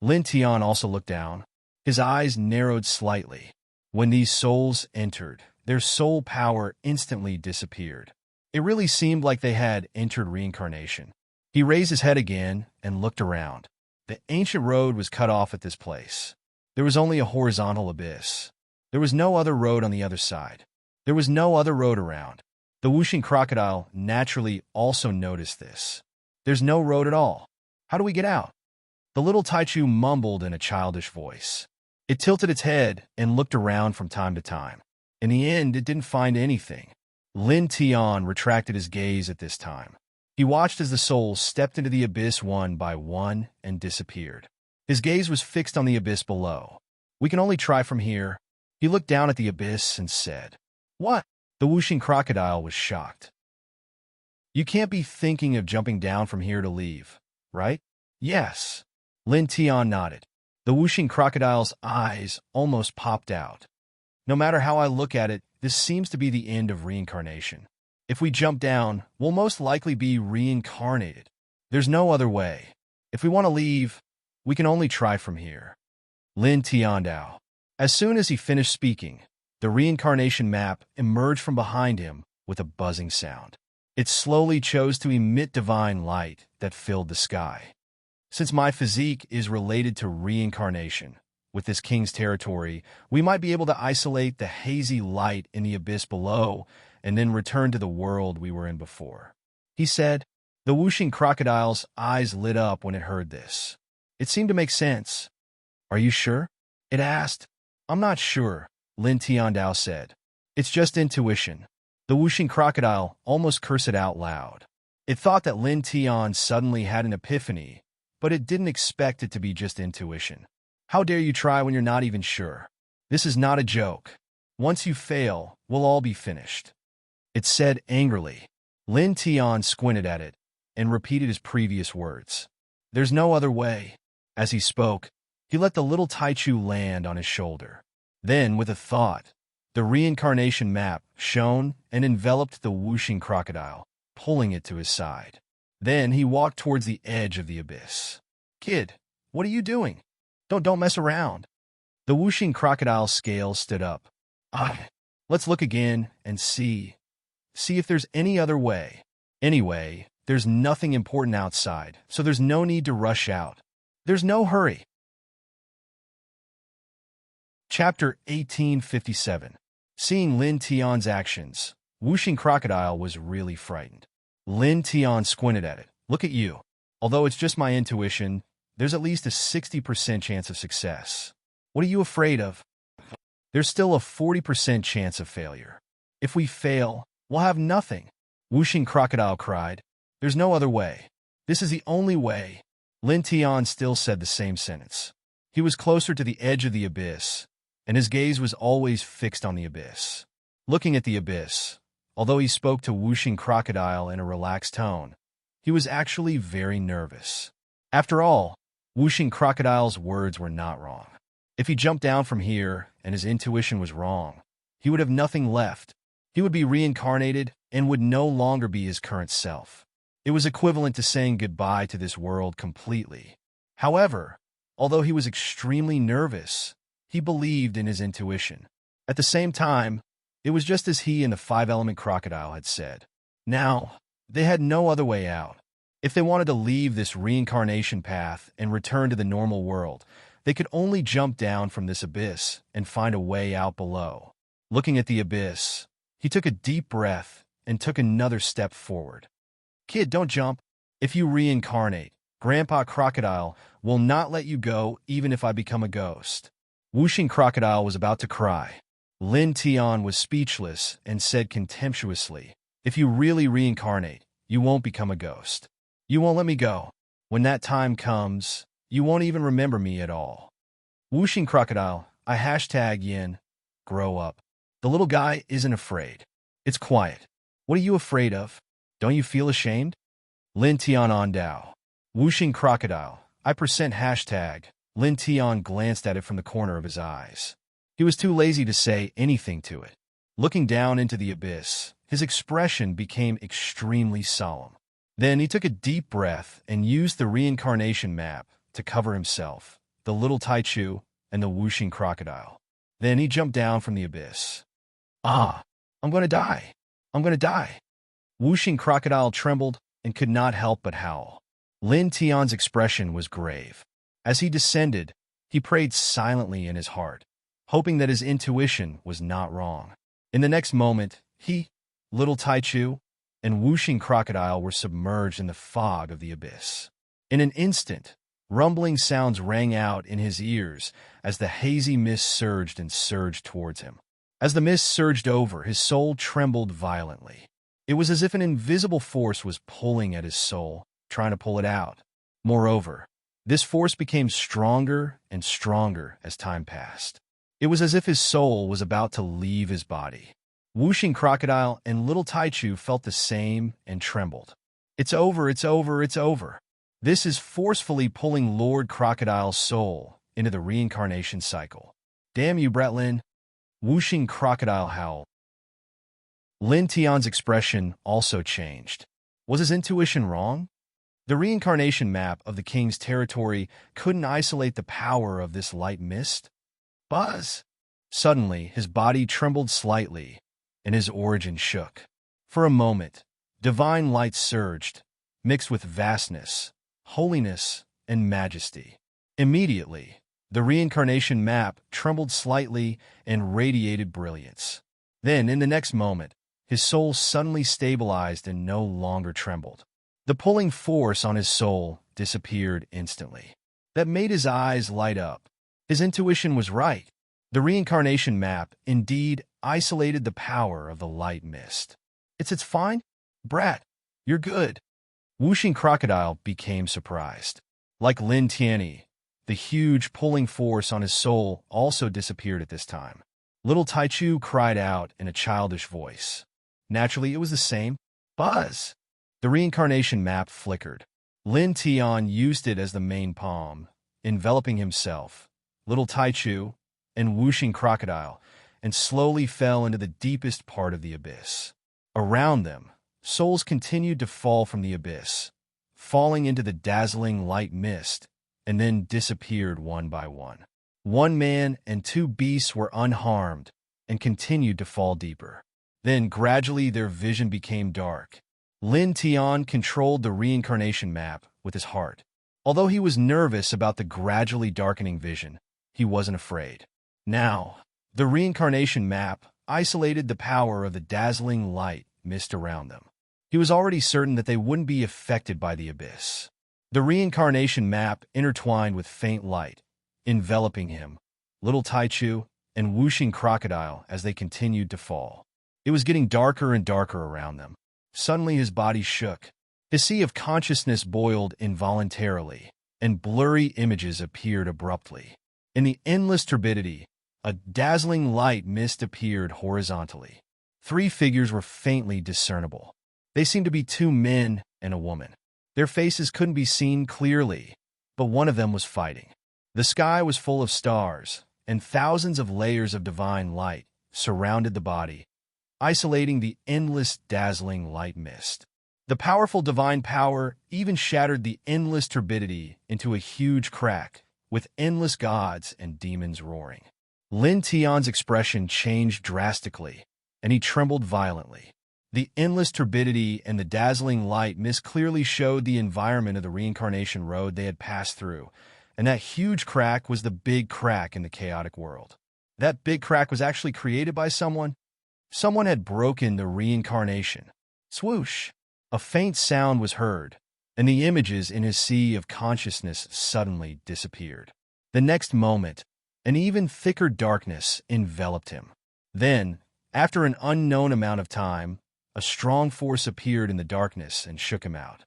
Speaker 1: Lin Tian also looked down. His eyes narrowed slightly. When these souls entered, their soul power instantly disappeared. It really seemed like they had entered reincarnation. He raised his head again and looked around. The ancient road was cut off at this place. There was only a horizontal abyss. There was no other road on the other side. There was no other road around. The Whooshing Crocodile naturally also noticed this. There's no road at all. How do we get out? The little Taichu mumbled in a childish voice. It tilted its head and looked around from time to time. In the end, it didn't find anything. Lin Tian retracted his gaze at this time. He watched as the souls stepped into the abyss one by one and disappeared. His gaze was fixed on the abyss below. We can only try from here. He looked down at the abyss and said, What? The Whooshing Crocodile was shocked. You can't be thinking of jumping down from here to leave, right? Yes. Lin Tian nodded. The Whooshing Crocodile's eyes almost popped out. No matter how I look at it, this seems to be the end of reincarnation. If we jump down, we'll most likely be reincarnated. There's no other way. If we want to leave, we can only try from here. Lin Tiandao. As soon as he finished speaking, the reincarnation map emerged from behind him with a buzzing sound. It slowly chose to emit divine light that filled the sky. Since my physique is related to reincarnation, With this king's territory, we might be able to isolate the hazy light in the abyss below and then return to the world we were in before," he said. The whooshing crocodile's eyes lit up when it heard this. It seemed to make sense. "Are you sure?" it asked. "I'm not sure," Lin Tiandao said. "It's just intuition." The whooshing crocodile almost cursed out loud. It thought that Lin Tian suddenly had an epiphany, but it didn't expect it to be just intuition. "How dare you try when you're not even sure? This is not a joke. Once you fail, we'll all be finished," it said angrily. Lin Tian squinted at it and repeated his previous words. "There's no other way." As he spoke, he let the little Taichu land on his shoulder. Then, with a thought, the reincarnation map shone and enveloped the whooshing crocodile, pulling it to his side. Then he walked towards the edge of the abyss. "Kid, what are you doing? Don't mess around." The whooshing crocodile's scales stood up. Let's look again and see if there's any other way. Anyway, there's nothing important outside, so there's no need to rush out. There's no hurry." Chapter 1857. Seeing Lin Tian's actions, whooshing crocodile was really frightened. Lin Tian squinted at it. "Look at you. Although it's just my intuition, there's at least a 60% chance of success. What are you afraid of?" "There's still a 40% chance of failure. If we fail, we'll have nothing," whooshing crocodile cried. "There's no other way. This is the only way." Lin Tian still said the same sentence. He was closer to the edge of the abyss, and his gaze was always fixed on the abyss. Looking at the abyss, although he spoke to whooshing crocodile in a relaxed tone, he was actually very nervous. After all, whooshing crocodile's words were not wrong. If he jumped down from here and his intuition was wrong, he would have nothing left. He would be reincarnated and would no longer be his current self. It was equivalent to saying goodbye to this world completely. However, although he was extremely nervous, he believed in his intuition. At the same time, it was just as he and the five-element crocodile had said. Now, they had no other way out. If they wanted to leave this reincarnation path and return to the normal world, they could only jump down from this abyss and find a way out below. Looking at the abyss, he took a deep breath and took another step forward. "Kid, don't jump. If you reincarnate, Grandpa Crocodile will not let you go even if I become a ghost." Whooshing Crocodile was about to cry. Lin Tian was speechless and said contemptuously, "If you really reincarnate, you won't become a ghost. You won't let me go. When that time comes, you won't even remember me at all." Whooshing Crocodile, I hashtag yin, grow up. The little guy isn't afraid. It's quiet. What are you afraid of? Don't you feel ashamed? Lin Tian on Dao. Whooshing Crocodile, I percent hashtag. Lin Tian glanced at it from the corner of his eyes. He was too lazy to say anything to it. Looking down into the abyss, his expression became extremely solemn. Then he took a deep breath and used the reincarnation map to cover himself, the little Taichu, and the whooshing crocodile. Then he jumped down from the abyss. I'm going to die. I'm going to die. Whooshing crocodile trembled and could not help but howl. Lin Tian's expression was grave. As he descended, he prayed silently in his heart, hoping that his intuition was not wrong. In the next moment, he, little Taichu, and whooshing crocodile were submerged in the fog of the abyss. In an instant, rumbling sounds rang out in his ears as the hazy mist surged and surged towards him. As the mist surged over, his soul trembled violently. It was as if an invisible force was pulling at his soul, trying to pull it out. Moreover, this force became stronger and stronger as time passed. It was as if his soul was about to leave his body. Whooshing Crocodile and little Taichu felt the same and trembled. It's over, it's over, it's over. This is forcefully pulling Lord Crocodile's soul into the reincarnation cycle. Damn you, Bretlin. Whooshing Crocodile howled. Lin Tian's expression also changed. Was his intuition wrong? The reincarnation map of the king's territory couldn't isolate the power of this light mist. Buzz! Suddenly, his body trembled slightly, and his origin shook. For a moment, divine light surged, mixed with vastness, holiness, and majesty. Immediately, The reincarnation map trembled slightly and radiated brilliance. Then, in the next moment, his soul suddenly stabilized and no longer trembled. The pulling force on his soul disappeared instantly. That made his eyes light up. His intuition was right. The reincarnation map indeed isolated the power of the light mist. It's fine, brat. You're good. Whooshing Crocodile became surprised. Like Lin Tianyi, the huge pulling force on his soul also disappeared at this time. Little Taichu cried out in a childish voice. Naturally, it was the same. Buzz! The reincarnation map flickered. Lin Tian used it as the main palm, enveloping himself, Little Taichu, and Whooshing Crocodile, and slowly fell into the deepest part of the abyss. Around them, souls continued to fall from the abyss, falling into the dazzling light mist, and then disappeared one by one. One man and two beasts were unharmed and continued to fall deeper. Then gradually their vision became dark. Lin Tian controlled the reincarnation map with his heart. Although he was nervous about the gradually darkening vision, he wasn't afraid. Now, the reincarnation map isolated the power of the dazzling light mist around them. He was already certain that they wouldn't be affected by the abyss. The reincarnation map intertwined with faint light, enveloping him, Little Taichu, and Whooshing Crocodile as they continued to fall. It was getting darker and darker around them. Suddenly his body shook. His sea of consciousness boiled involuntarily, and blurry images appeared abruptly. In the endless turbidity, a dazzling light mist appeared horizontally. Three figures were faintly discernible. They seemed to be two men and a woman. Their faces couldn't be seen clearly, but one of them was fighting. The sky was full of stars, and thousands of layers of divine light surrounded the body, isolating the endless dazzling light mist. The powerful divine power even shattered the endless turbidity into a huge crack, with endless gods and demons roaring. Lin Tian's expression changed drastically, and he trembled violently. The endless turbidity and the dazzling light mist clearly showed the environment of the reincarnation road they had passed through, and that huge crack was the big crack in the chaotic world. That big crack was actually created by someone. Someone had broken the reincarnation. Swoosh! A faint sound was heard, and the images in his sea of consciousness suddenly disappeared. The next moment, an even thicker darkness enveloped him. Then, after an unknown amount of time, a strong force appeared in the darkness and shook him out.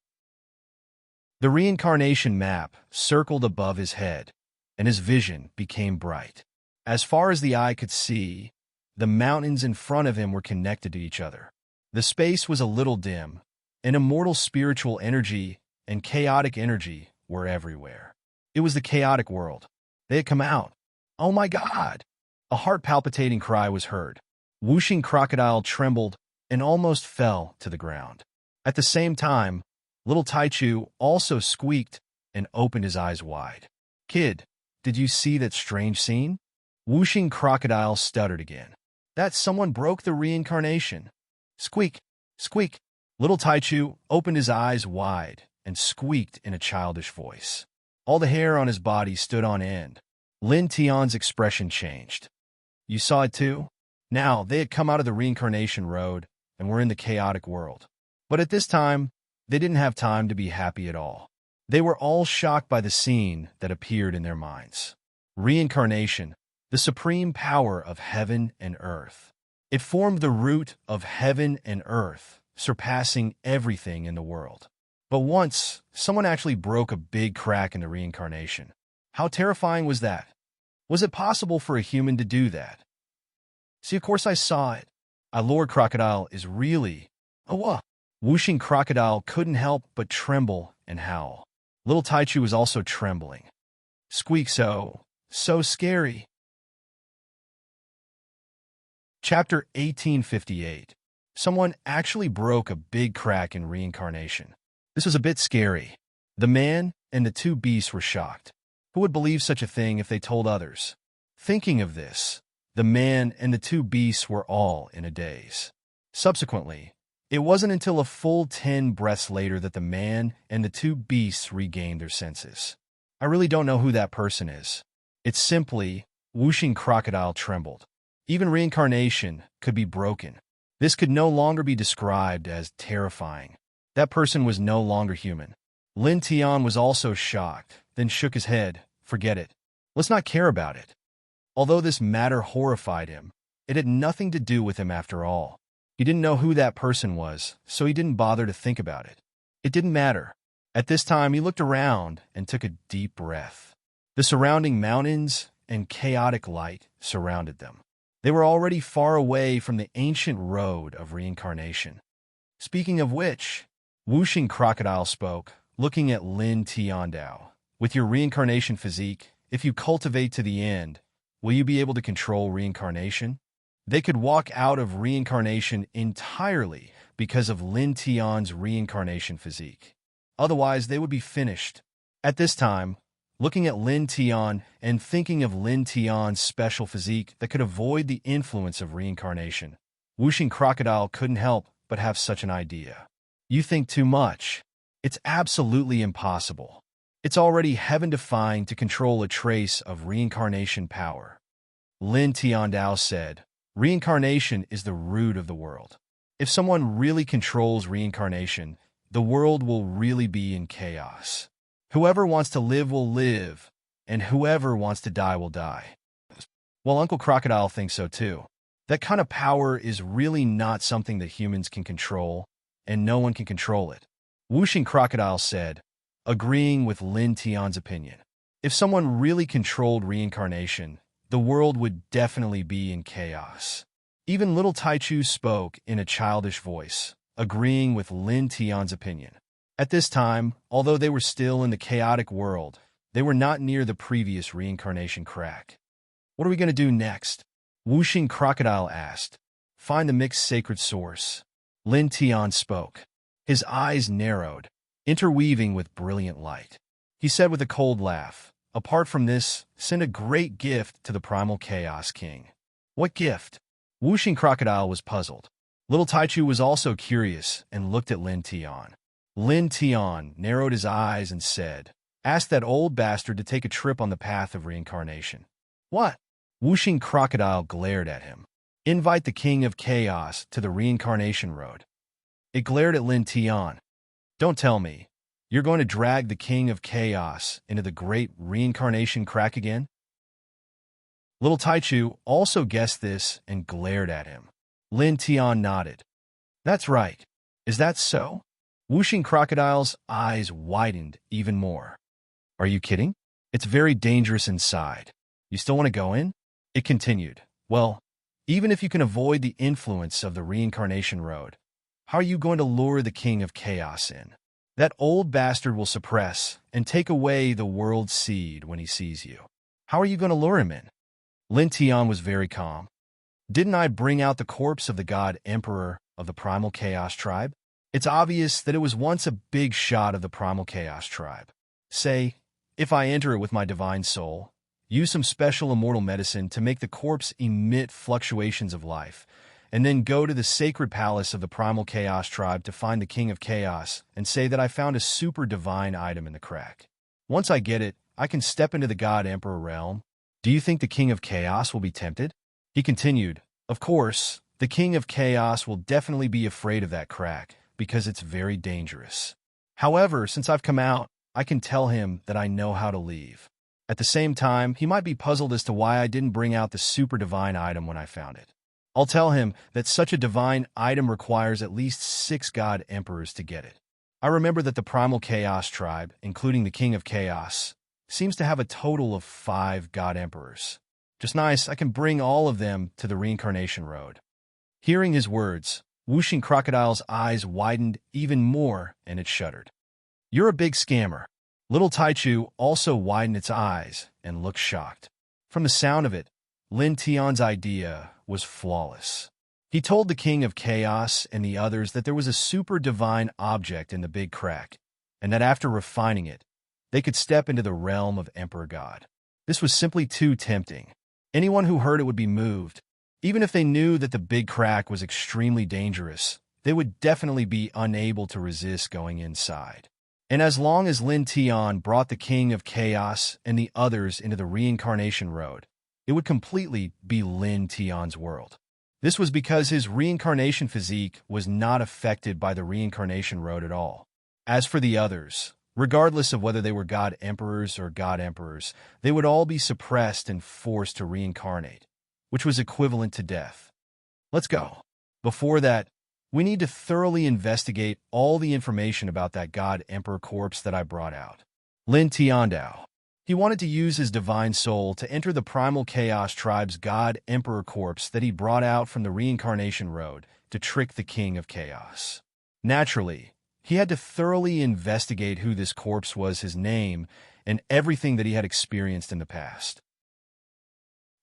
Speaker 1: The reincarnation map circled above his head, and his vision became bright. As far as the eye could see, the mountains in front of him were connected to each other. The space was a little dim, and immortal spiritual energy and chaotic energy were everywhere. It was the chaotic world. They had come out. Oh my God! A heart-palpitating cry was heard. Whooshing Crocodile trembled and almost fell to the ground. At the same time, Little Taichu also squeaked and opened his eyes wide. Kid, did you see that strange scene? Whooshing Crocodile stuttered again. That someone broke the reincarnation. Squeak, squeak. Little Taichu opened his eyes wide and squeaked in a childish voice. All the hair on his body stood on end. Lin Tian's expression changed. You saw it too? Now, they had come out of the reincarnation road and were in the chaotic world. But at this time, they didn't have time to be happy at all. They were all shocked by the scene that appeared in their minds. Reincarnation, the supreme power of heaven and earth. It formed the root of heaven and earth, surpassing everything in the world. But once, someone actually broke a big crack in the reincarnation. How terrifying was that? Was it possible for a human to do that? See, of course I saw it. Lord Crocodile is really... Whooshing Crocodile couldn't help but tremble and howl. Little Taichu was also trembling. Squeak so scary. Chapter 1858. Someone actually broke a big crack in reincarnation. This was a bit scary. The man and the two beasts were shocked. Who would believe such a thing if they told others? Thinking of this, the man and the two beasts were all in a daze. Subsequently, it wasn't until a full 10 breaths later that the man and the two beasts regained their senses. I really don't know who that person is. It's simply, whooshing crocodile trembled. Even reincarnation could be broken. This could no longer be described as terrifying. That person was no longer human. Lin Tian was also shocked, then shook his head. Forget it. Let's not care about it. Although this matter horrified him, it had nothing to do with him after all. He didn't know who that person was, so he didn't bother to think about it. It didn't matter. At this time, he looked around and took a deep breath. The surrounding mountains and chaotic light surrounded them. They were already far away from the ancient road of reincarnation. Speaking of which, whooshing crocodile spoke, looking at Lin Tiandao. With your reincarnation physique, if you cultivate to the end, will you be able to control reincarnation? They could walk out of reincarnation entirely because of Lin Tian's reincarnation physique. Otherwise, they would be finished. At this time, looking at Lin Tian and thinking of Lin Tian's special physique that could avoid the influence of reincarnation, whooshing crocodile couldn't help but have such an idea. You think too much. It's absolutely impossible. It's already heaven-defying to control a trace of reincarnation power. Lin Tiandao said, reincarnation is the root of the world. If someone really controls reincarnation, the world will really be in chaos. Whoever wants to live will live, and whoever wants to die will die. Well, Uncle Crocodile thinks so too. That kind of power is really not something that humans can control, and no one can control it. Whooshing Crocodile said, agreeing with Lin Tian's opinion. If someone really controlled reincarnation, the world would definitely be in chaos. Even little Taichu spoke in a childish voice, agreeing with Lin Tian's opinion. At this time, although they were still in the chaotic world, they were not near the previous reincarnation crack. What are we going to do next? Whooshing Crocodile asked. Find the mixed sacred source. Lin Tian spoke. His eyes narrowed, interweaving with brilliant light. He said with a cold laugh, apart from this, send a great gift to the primal chaos king. What gift? Whooshing Crocodile was puzzled. Little Taichu was also curious and looked at Lin Tian. Lin Tian narrowed his eyes and said, ask that old bastard to take a trip on the path of reincarnation. What? Whooshing Crocodile glared at him. Invite the king of chaos to the reincarnation road. It glared at Lin Tian. Don't tell me, you're going to drag the king of chaos into the great reincarnation crack again? Little Taichu also guessed this and glared at him. Lin Tian nodded. That's right. Is that so? Whooshing Crocodile's eyes widened even more. Are you kidding? It's very dangerous inside. You still want to go in? It continued. Well, even if you can avoid the influence of the reincarnation road, how are you going to lure the king of chaos in? That old bastard will suppress and take away the world's seed when he sees you. How are you going to lure him in? Lin Tian was very calm. Didn't I bring out the corpse of the god emperor of the primal chaos tribe? It's obvious that it was once a big shot of the primal chaos tribe. Say, if I enter it with my divine soul, use some special immortal medicine to make the corpse emit fluctuations of life, and then go to the sacred palace of the primal chaos tribe to find the king of chaos and say that I found a super divine item in the crack. Once I get it, I can step into the god emperor realm. Do you think the king of chaos will be tempted? He continued, of course, the king of chaos will definitely be afraid of that crack, because it's very dangerous. However, since I've come out, I can tell him that I know how to leave. At the same time, he might be puzzled as to why I didn't bring out the super divine item when I found it. I'll tell him that such a divine item requires at least 6 god emperors to get it. I remember that the primal chaos tribe, including the king of chaos, seems to have a total of 5 god emperors. Just nice, I can bring all of them to the reincarnation road. Hearing his words, Whooshing Crocodile's eyes widened even more, and it shuddered. You're a big scammer. Little Taichu also widened its eyes and looked shocked. From the sound of it, Lin Tian's idea was flawless. He told the king of chaos and the others that there was a super divine object in the big crack, and that after refining it, they could step into the realm of Emperor God. This was simply too tempting. Anyone who heard it would be moved. Even if they knew that the big crack was extremely dangerous, they would definitely be unable to resist going inside. And as long as Lin Tian brought the King of Chaos and the others into the reincarnation road, it would completely be Lin Tian's world. This was because his reincarnation physique was not affected by the reincarnation road at all. As for the others, regardless of whether they were God Emperors or God Emperors, they would all be suppressed and forced to reincarnate, which was equivalent to death. Let's go. Before that, we need to thoroughly investigate all the information about that God Emperor corpse that I brought out. Lin Tiandao. He wanted to use his divine soul to enter the primal chaos tribe's God Emperor corpse that he brought out from the reincarnation road to trick the King of Chaos. Naturally, he had to thoroughly investigate who this corpse was, his name, and everything that he had experienced in the past.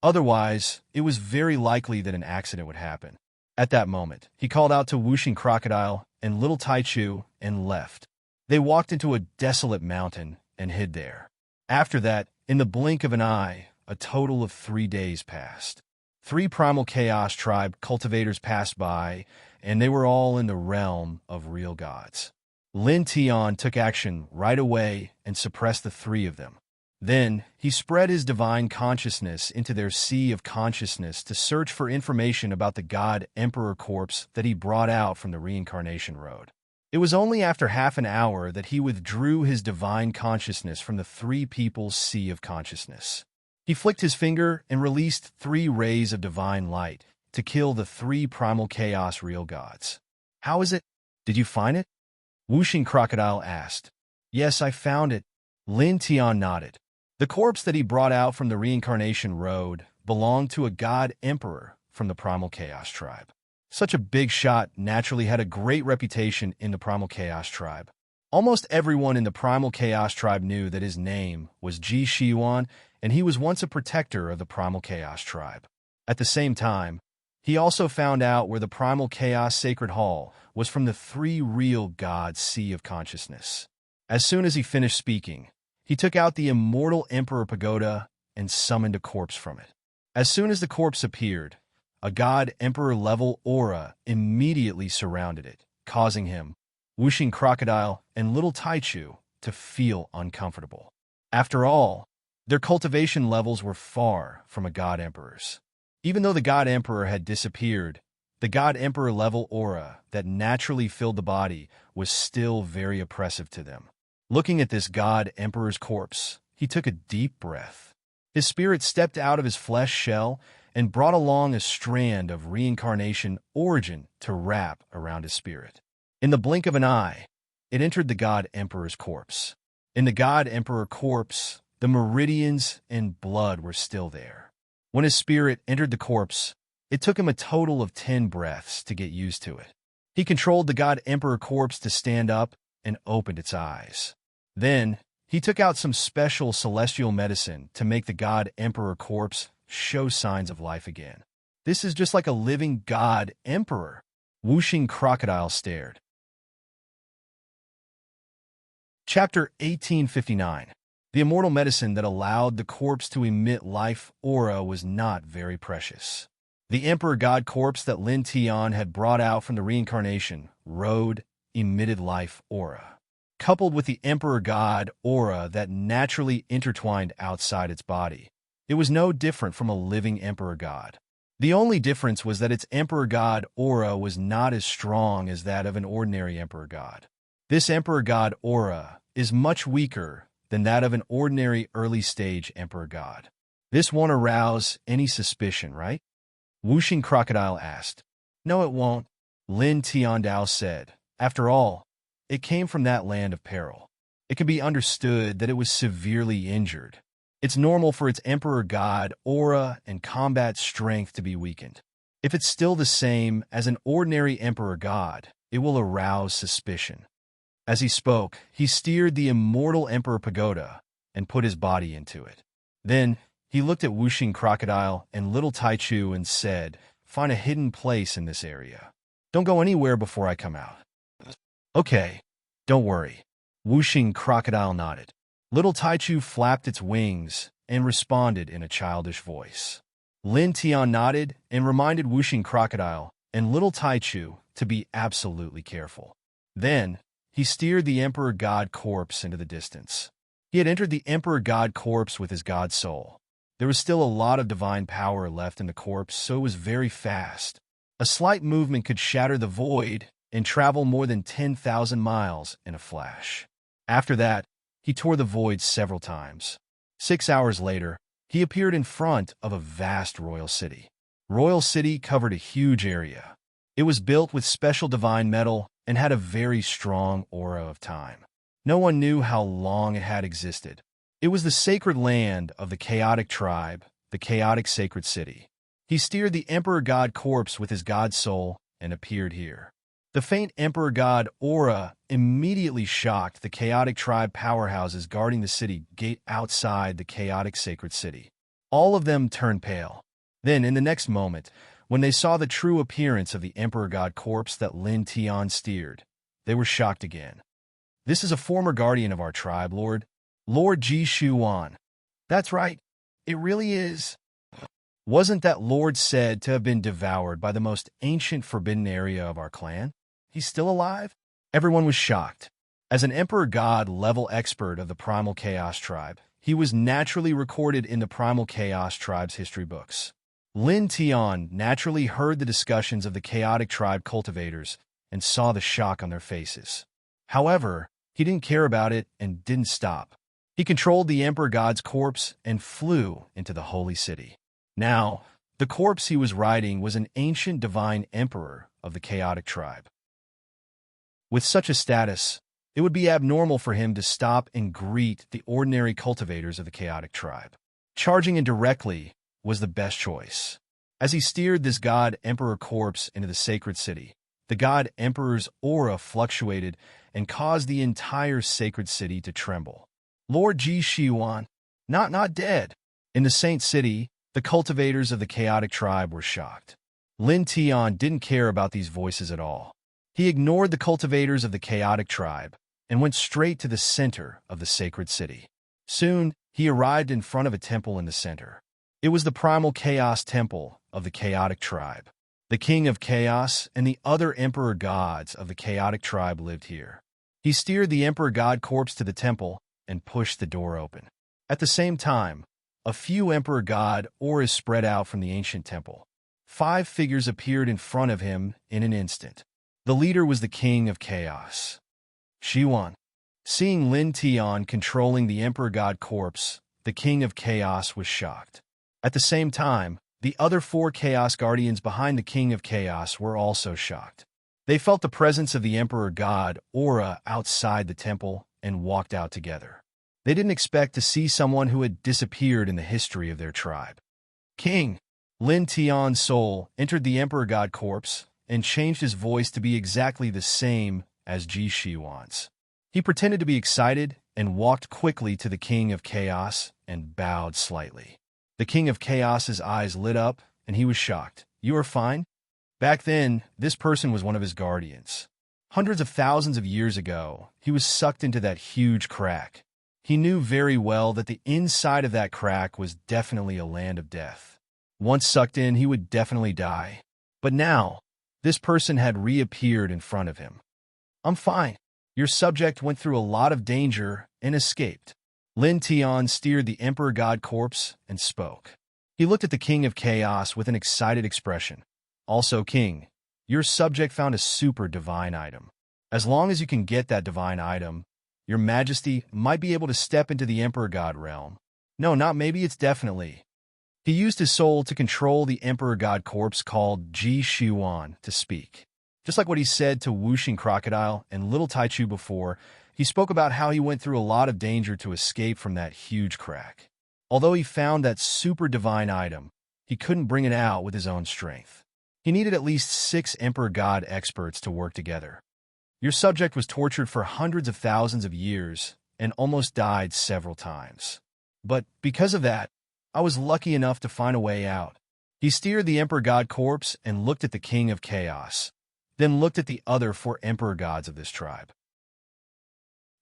Speaker 1: Otherwise, it was very likely that an accident would happen. At that moment, he called out to Wuxing Crocodile and Little Taichu and left. They walked into a desolate mountain and hid there. After that, in the blink of an eye, a total of 3 days passed. 3 primal chaos tribe cultivators passed by, and they were all in the realm of real gods. Lin Tian took action right away and suppressed the 3 of them. Then, he spread his divine consciousness into their sea of consciousness to search for information about the God Emperor corpse that he brought out from the reincarnation road. It was only after half an hour that he withdrew his divine consciousness from the 3 people's sea of consciousness. He flicked his finger and released 3 rays of divine light to kill the 3 primal chaos real gods. How is it? Did you find it? Wuxing Crocodile asked. Yes, I found it. Lin Tian nodded. The corpse that he brought out from the reincarnation road belonged to a God Emperor from the primal chaos tribe. Such a big shot naturally had a great reputation in the primal chaos tribe. Almost everyone in the primal chaos tribe knew that his name was Ji Shiyuan, and he was once a protector of the primal chaos tribe. At the same time, he also found out where the primal chaos sacred hall was from the 3 real gods' sea of consciousness. As soon as he finished speaking, he took out the immortal Emperor Pagoda and summoned a corpse from it. As soon as the corpse appeared, a God Emperor-level aura immediately surrounded it, causing him, Wuxing Crocodile, and Little Taichu to feel uncomfortable. After all, their cultivation levels were far from a God Emperor's. Even though the God Emperor had disappeared, the God Emperor-level aura that naturally filled the body was still very oppressive to them. Looking at this God Emperor's corpse, he took a deep breath. His spirit stepped out of his flesh shell and brought along a strand of reincarnation origin to wrap around his spirit. In the blink of an eye, it entered the God Emperor's corpse. In the God Emperor corpse, the meridians and blood were still there. When his spirit entered the corpse, it took him a total of 10 breaths to get used to it. He controlled the God Emperor corpse to stand up and opened its eyes. Then, he took out some special celestial medicine to make the God Emperor corpse show signs of life again. This is just like a living God Emperor. Wuxing Crocodile stared. Chapter 1859. The immortal medicine that allowed the corpse to emit life aura was not very precious. The Emperor God corpse that Lin Tian had brought out from the reincarnation road emitted life aura, coupled with the Emperor God aura that naturally intertwined outside its body. It was no different from a living Emperor God. The only difference was that its Emperor God aura was not as strong as that of an ordinary Emperor God. This Emperor God aura is much weaker than that of an ordinary early-stage Emperor God. This won't arouse any suspicion, right? Wuxing Crocodile asked. No, it won't, Lin Tiandao said. After all, it came from that land of peril. It can be understood that it was severely injured. It's normal for its Emperor God aura and combat strength to be weakened. If it's still the same as an ordinary Emperor God, it will arouse suspicion. As he spoke, he steered the immortal Emperor Pagoda and put his body into it. Then, he looked at Wuxing Crocodile and Little Taichu and said, "Find a hidden place in this area. Don't go anywhere before I come out." Okay, don't worry. Wuxing Crocodile nodded. Little Taichu flapped its wings and responded in a childish voice. Lin Tian nodded and reminded Wuxing Crocodile and Little Taichu to be absolutely careful. Then, he steered the Emperor God corpse into the distance. He had entered the Emperor God corpse with his god soul. There was still a lot of divine power left in the corpse, so it was very fast. A slight movement could shatter the void and travel more than 10,000 miles in a flash. After that, he tore the void several times. 6 hours later, he appeared in front of a vast royal city. Royal City covered a huge area. It was built with special divine metal and had a very strong aura of time. No one knew how long it had existed. It was the sacred land of the chaotic tribe, the chaotic sacred city. He steered the Emperor God corpse with his god soul and appeared here. The faint Emperor God aura immediately shocked the chaotic tribe powerhouses guarding the city gate outside the chaotic sacred city. All of them turned pale. Then, in the next moment, when they saw the true appearance of the Emperor God corpse that Lin Tian steered, they were shocked again. "This is a former guardian of our tribe, Lord Ji Shuan." "That's right. It really is." "Wasn't that lord said to have been devoured by the most ancient forbidden area of our clan? He's still alive?" Everyone was shocked. As an Emperor God level expert of the Primal Chaos tribe, he was naturally recorded in the Primal Chaos tribe's history books. Lin Tian naturally heard the discussions of the chaotic tribe cultivators and saw the shock on their faces. However, he didn't care about it and didn't stop. He controlled the Emperor God's corpse and flew into the holy city. Now, the corpse he was riding was an ancient divine emperor of the chaotic tribe. With such a status, it would be abnormal for him to stop and greet the ordinary cultivators of the chaotic tribe. Charging in directly was the best choice. As he steered this god emperor corpse into the sacred city, the god emperor's aura fluctuated and caused the entire sacred city to tremble. "Lord Ji Shiwan, not dead." In the saint city, the cultivators of the chaotic tribe were shocked. Lin Tian didn't care about these voices at all. He ignored the cultivators of the chaotic tribe and went straight to the center of the sacred city. Soon, he arrived in front of a temple in the center. It was the primal chaos temple of the chaotic tribe. The king of chaos and the other emperor gods of the chaotic tribe lived here. He steered the emperor god corpse to the temple and pushed the door open. At the same time, a few emperor god auras spread out from the ancient temple. 5 figures appeared in front of him in an instant. The leader was the king of chaos, Shiwan. Seeing Lin Tian controlling the emperor god corpse, the king of chaos was shocked. At the same time, the other 4 chaos guardians behind the king of chaos were also shocked. They felt the presence of the emperor god aura outside the temple and walked out together. They didn't expect to see someone who had disappeared in the history of their tribe. King Lin Tian's soul entered the emperor god corpse and changed his voice to be exactly the same as Ji Shiwan's. He pretended to be excited and walked quickly to the king of chaos and bowed slightly. The king of chaos's eyes lit up and he was shocked. "You are fine?" Back then, this person was one of his guardians. Hundreds of thousands of years ago, he was sucked into that huge crack. He knew very well that the inside of that crack was definitely a land of death. Once sucked in, he would definitely die. But now, this person had reappeared in front of him. "I'm fine. Your subject went through a lot of danger and escaped." Lin Tian steered the Emperor God corpse and spoke. He looked at the King of Chaos with an excited expression. "Also, King, your subject found a super divine item. As long as you can get that divine item, your Majesty might be able to step into the Emperor God realm. No, not maybe, it's definitely." He used his soul to control the Emperor God corpse called Ji Shiwan to speak. Just like what he said to Wuxing Crocodile and Little Taichu before, he spoke about how he went through a lot of danger to escape from that huge crack. Although he found that super divine item, he couldn't bring it out with his own strength. He needed at least 6 Emperor God experts to work together. Your subject was tortured for hundreds of thousands of years and almost died several times. But because of that, I was lucky enough to find a way out. He steered the Emperor God corpse and looked at the King of Chaos, then looked at the other 4 Emperor Gods of this tribe.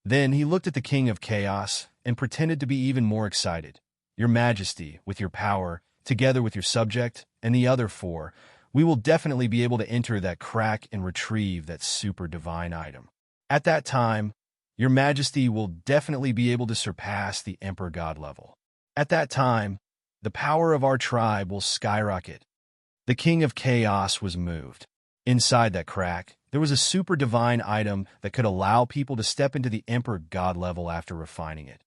Speaker 1: Then he looked at the King of Chaos and pretended to be even more excited. "Your Majesty, with your power, together with your subject and the other 4, we will definitely be able to enter that crack and retrieve that super divine item." At that time, your majesty will definitely be able to surpass the emperor god level. At that time, the power of our tribe will skyrocket. The king of chaos was moved. Inside that crack, there was a super divine item that could allow people to step into the emperor god level after refining it.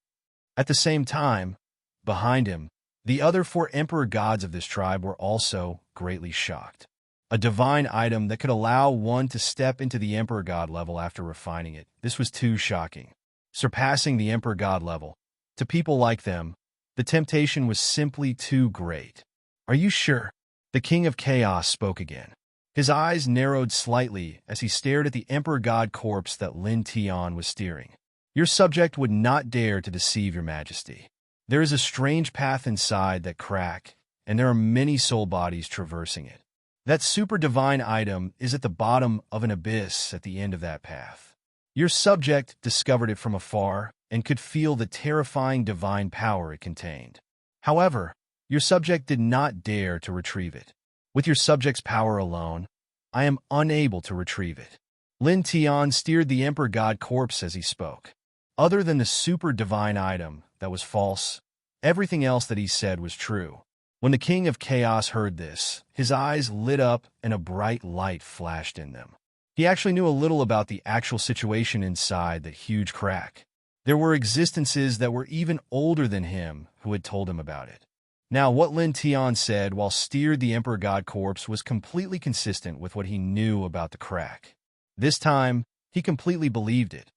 Speaker 1: At the same time, behind him, the other 4 emperor gods of this tribe were also greatly shocked. A divine item that could allow one to step into the emperor god level after refining it. This was too shocking. Surpassing the emperor god level. To people like them, the temptation was simply too great. Are you sure? The king of chaos spoke again. His eyes narrowed slightly as he stared at the emperor god corpse that Lin Tian was steering. Your subject would not dare to deceive your majesty. There is a strange path inside that crack, and there are many soul bodies traversing it. That super divine item is at the bottom of an abyss at the end of that path. Your subject discovered it from afar and could feel the terrifying divine power it contained. However, your subject did not dare to retrieve it. With your subject's power alone, I am unable to retrieve it. Lin Tian steered the emperor god corpse as he spoke. Other than the super divine item that was false, everything else that he said was true. When the king of chaos heard this, his eyes lit up and a bright light flashed in them. He actually knew a little about the actual situation inside the huge crack. There were existences that were even older than him who had told him about it. Now, what Lin Tian said while steered the emperor god corpse was completely consistent with what he knew about the crack. This time, he completely believed it.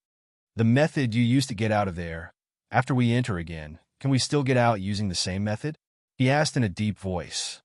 Speaker 1: The method you used to get out of there, after we enter again, can we still get out using the same method? He asked in a deep voice.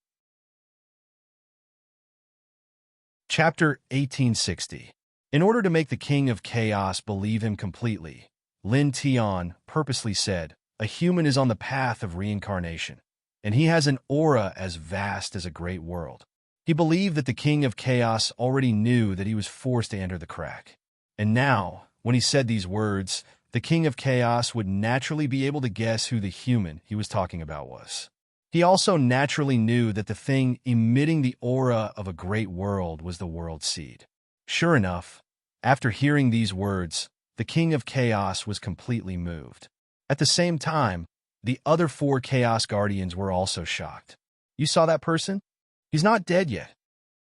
Speaker 1: Chapter 1860. In order to make the king of chaos believe him completely, Lin Tian purposely said, a human is on the path of reincarnation, and he has an aura as vast as a great world. He believed that the king of chaos already knew that he was forced to enter the crack. And now, when he said these words, the king of chaos would naturally be able to guess who the human he was talking about was. He also naturally knew that the thing emitting the aura of a great world was the world seed. Sure enough, after hearing these words, the king of chaos was completely moved. At the same time, the other 4 chaos guardians were also shocked. You saw that person? He's not dead yet.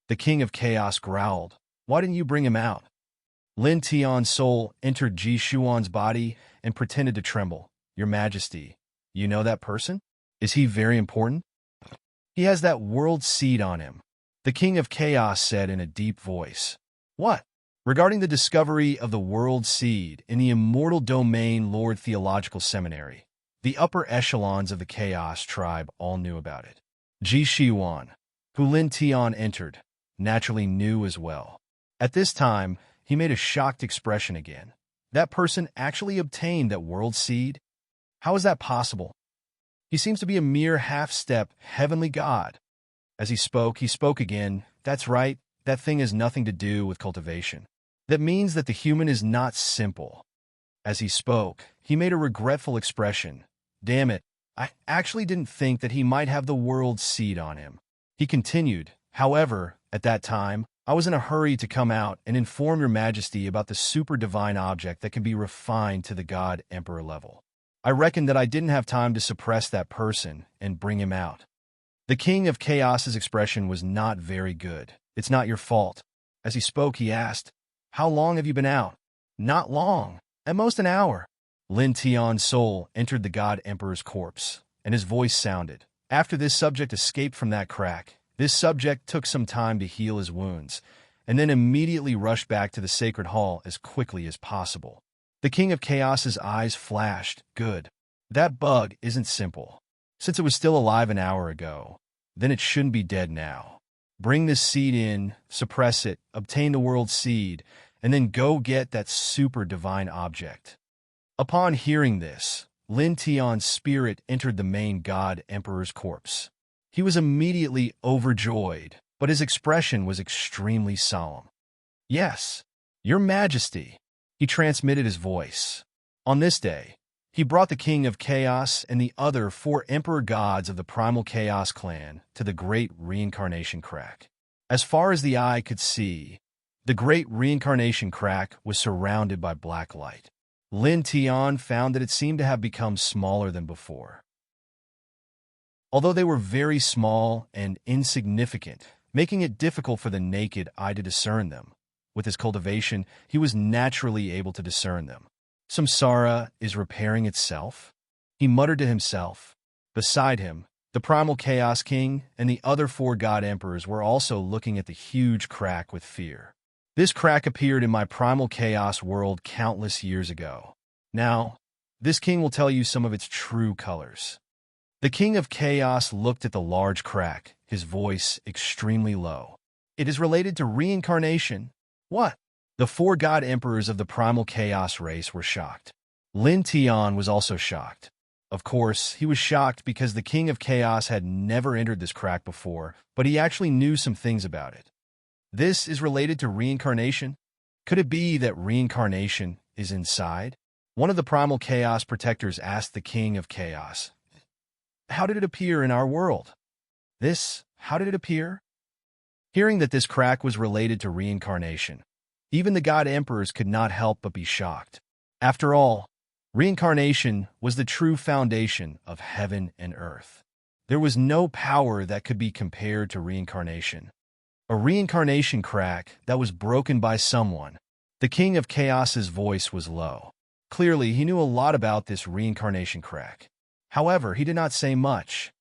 Speaker 1: The king of chaos growled. Why didn't you bring him out? Lin Tian's soul entered Ji Shuan's body and pretended to tremble. Your majesty, you know that person? Is he very important? He has that world seed on him. The king of chaos said in a deep voice. What? Regarding the discovery of the world seed in the immortal domain Lord Theological Seminary, the upper echelons of the chaos tribe all knew about it. Ji Shuan, who Lin Tian entered, naturally knew as well. At this time, he made a shocked expression again. That person actually obtained that world seed? How is that possible? He seems to be a mere half-step heavenly god. As he spoke again. That's right, that thing has nothing to do with cultivation. That means that the human is not simple. As he spoke, he made a regretful expression. Damn it, I actually didn't think that he might have the world seed on him. He continued, however, at that time, I was in a hurry to come out and inform your majesty about the super divine object that can be refined to the god emperor level. I reckoned that I didn't have time to suppress that person and bring him out. The king of chaos's expression was not very good. It's not your fault. As he spoke, he asked, how long have you been out? Not long. At most an hour. Lin Tian's soul entered the god emperor's corpse, and his voice sounded. After this subject escaped from that crack, this subject took some time to heal his wounds, and then immediately rushed back to the sacred hall as quickly as possible. The king of chaos's eyes flashed. Good. That bug isn't simple. Since it was still alive an hour ago, then it shouldn't be dead now. Bring this seed in, suppress it, obtain the world seed, and then go get that super divine object. Upon hearing this, Lin Tian's spirit entered the main god emperor's corpse. He was immediately overjoyed, but his expression was extremely solemn. Yes, your majesty. He transmitted his voice. On this day, he brought the king of chaos and the other 4 emperor gods of the primal chaos clan to the great reincarnation crack. As far as the eye could see, The great reincarnation crack was surrounded by black light. Lin Tian found that it seemed to have become smaller than before. Although they were very small and insignificant, making it difficult for the naked eye to discern them. With his cultivation, he was naturally able to discern them. Samsara is repairing itself, he muttered to himself. Beside him, the primal Chaos King and the other 4 God Emperors were also looking at the huge crack with fear. This crack appeared in my primal chaos world countless years ago. Now, this king will tell you some of its true colors. The King of Chaos looked at the large crack, his voice extremely low. It is related to reincarnation. What? The 4 God Emperors of the primal chaos race were shocked. Lin Tian was also shocked. Of course, he was shocked because the King of Chaos had never entered this crack before, but he actually knew some things about it. This is related to reincarnation? Could it be that reincarnation is inside? One of the primal chaos protectors asked the King of Chaos, "How did it appear in our world?" How did it appear? Hearing that this crack was related to reincarnation, even the God Emperors could not help but be shocked. After all, reincarnation was the true foundation of heaven and earth. There was no power that could be compared to reincarnation. A reincarnation crack that was broken by someone. The King of Chaos's voice was low. Clearly, he knew a lot about this reincarnation crack. However, he did not say much.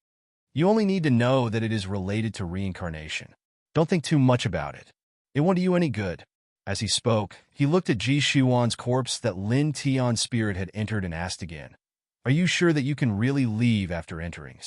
Speaker 1: You only need to know that it is related to reincarnation. Don't think too much about it. It won't do you any good. As he spoke, he looked at Ji Shuan's corpse that Lin Tian's spirit had entered and asked again, "Are you sure that you can really leave after entering?"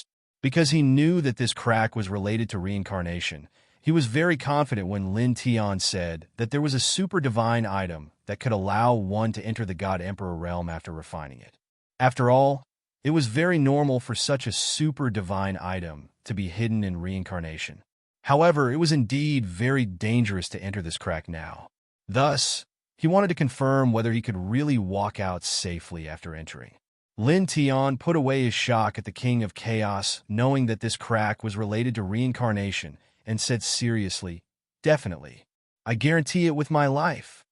Speaker 1: Because he knew that this crack was related to reincarnation, he was very confident when Lin Tian said that there was a super divine item that could allow one to enter the God Emperor realm after refining it. After all, it was very normal for such a super divine item to be hidden in reincarnation. However, it was indeed very dangerous to enter this crack now. Thus, he wanted to confirm whether he could really walk out safely after entering. Lin Tian put away his shock at the King of Chaos, knowing that this crack was related to reincarnation, and said seriously, "Definitely. I guarantee it with my life."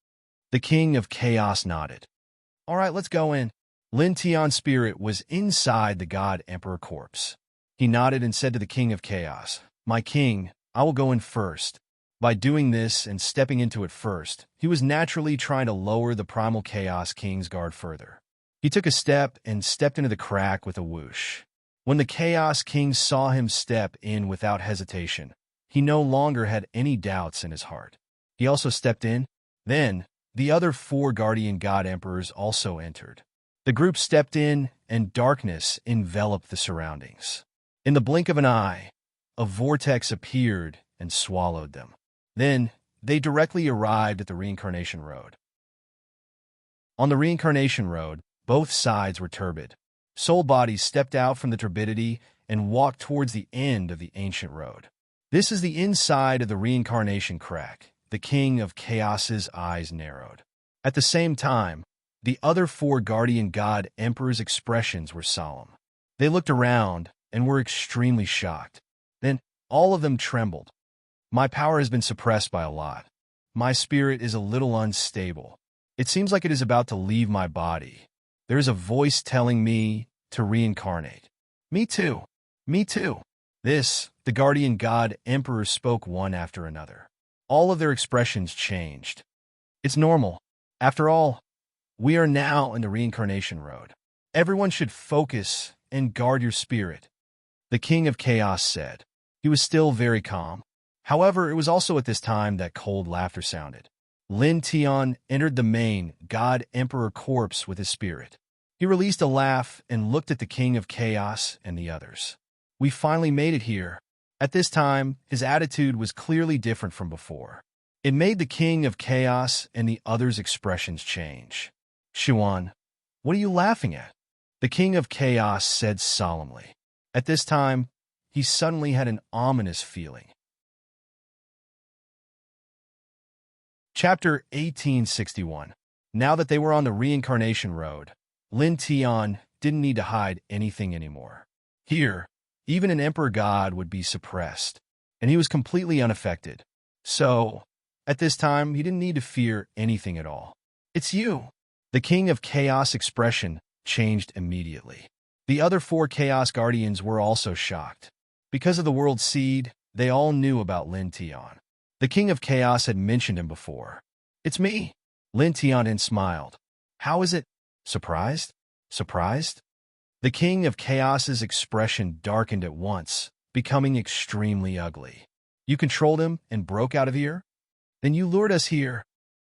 Speaker 1: The King of Chaos nodded. "All right, let's go in." Lin Tian's spirit was inside the God Emperor corpse. He nodded and said to the King of Chaos, "My king, I will go in first." By doing this and stepping into it first, he was naturally trying to lower the primal Chaos King's guard further. He took a step and stepped into the crack with a whoosh. When the Chaos King saw him step in without hesitation, he no longer had any doubts in his heart. He also stepped in. Then, the other 4 Guardian God Emperors also entered. The group stepped in, and darkness enveloped the surroundings. In the blink of an eye, a vortex appeared and swallowed them. Then, they directly arrived at the Reincarnation Road. On the Reincarnation Road, both sides were turbid. Soul bodies stepped out from the turbidity and walked towards the end of the ancient road. This is the inside of the reincarnation crack. The King of Chaos's eyes narrowed. At the same time, the other 4 Guardian God Emperors' expressions were solemn. They looked around and were extremely shocked. Then, all of them trembled. "My power has been suppressed by a lot. My spirit is a little unstable. It seems like it is about to leave my body. There is a voice telling me to reincarnate." "Me too. Me too." The Guardian God Emperors spoke one after another. All of their expressions changed. It's normal. After all, we are now in the reincarnation road. Everyone should focus and guard your spirit, the King of Chaos said. He was still very calm. However, it was also at this time that cold laughter sounded. Lin Tian entered the main God Emperor corpse with his spirit. He released a laugh and looked at the King of Chaos and the others. "We finally made it here." At this time, his attitude was clearly different from before. It made the King of Chaos and the others' expressions change. "Xuan, what are you laughing at?" The King of Chaos said solemnly. At this time, he suddenly had an ominous feeling. Chapter 1861. Now that they were on the reincarnation road, Lin Tian didn't need to hide anything anymore. Here, even an emperor god would be suppressed, and he was completely unaffected. So, At this time, he didn't need to fear anything at all. It's you. The King of Chaos expression changed immediately. The other 4 Chaos Guardians were also shocked. Because of the World Seed, they all knew about Lin Tian. The King of Chaos had mentioned him before. It's me. Lin Tian smiled. How is it? Surprised? Surprised? The King of Chaos's expression darkened at once, becoming extremely ugly. You controlled him and broke out of here? Then you lured us here,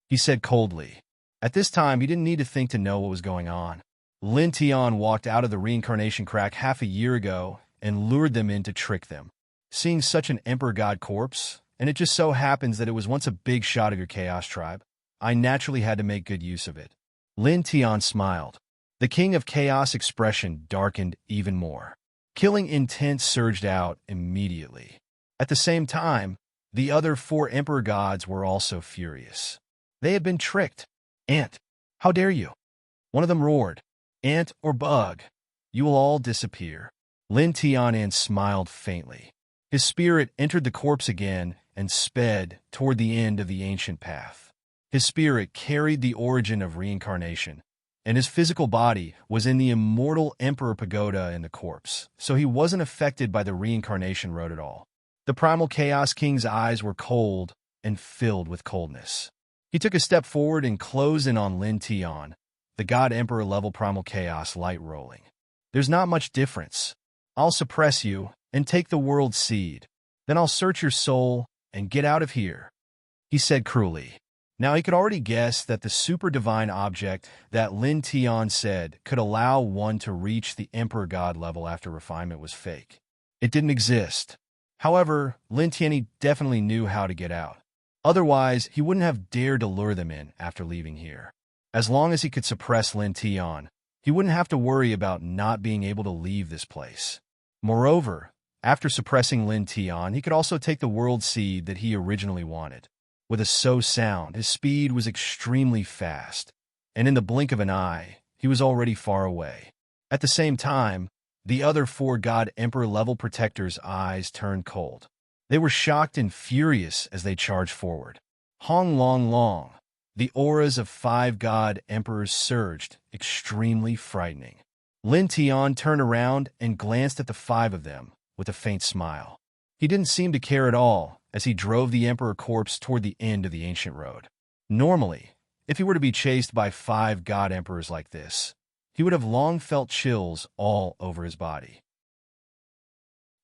Speaker 1: he said coldly. At this time, he didn't need to think to know what was going on. Lin Tian walked out of the reincarnation crack half a year ago and lured them in to trick them. Seeing such an Emperor God corpse, and it just so happens that it was once a big shot of your Chaos tribe, I naturally had to make good use of it. Lin Tian smiled. The King of Chaos expression darkened even more. Killing intent surged out immediately. At the same time, the other 4 Emperor Gods were also furious. They had been tricked. Ant, how dare you? One of them roared. Ant or bug, you will all disappear. Lin Tian smiled faintly. His spirit entered the corpse again and sped toward the end of the ancient path. His spirit carried the origin of reincarnation, and his physical body was in the immortal Emperor Pagoda in the corpse, so he wasn't affected by the reincarnation road at all. The Primal Chaos King's eyes were cold and filled with coldness. He took a step forward and closed in on Lin Tian, the God Emperor level Primal Chaos light rolling. There's not much difference. I'll suppress you and take the World Seed. Then I'll search your soul and get out of here, he said cruelly. Now he could already guess that the super divine object that Lin Tian said could allow one to reach the Emperor God level after refinement was fake. It didn't exist. However, Lin Tian definitely knew how to get out. Otherwise, he wouldn't have dared to lure them in after leaving here. As long as he could suppress Lin Tian, he wouldn't have to worry about not being able to leave this place. Moreover, after suppressing Lin Tian, he could also take the World Seed that he originally wanted. With a sound, his speed was extremely fast, and in the blink of an eye, he was already far away. At the same time, the other 4 God Emperor level protectors' eyes turned cold. They were shocked and furious as they charged forward. Hong Long Long. The auras of 5 God Emperors surged, extremely frightening. Lin Tian turned around and glanced at the 5 of them with a faint smile. He didn't seem to care at all as he drove the Emperor corpse toward the end of the ancient road. Normally, if he were to be chased by 5 God Emperors like this, he would have long felt chills all over his body.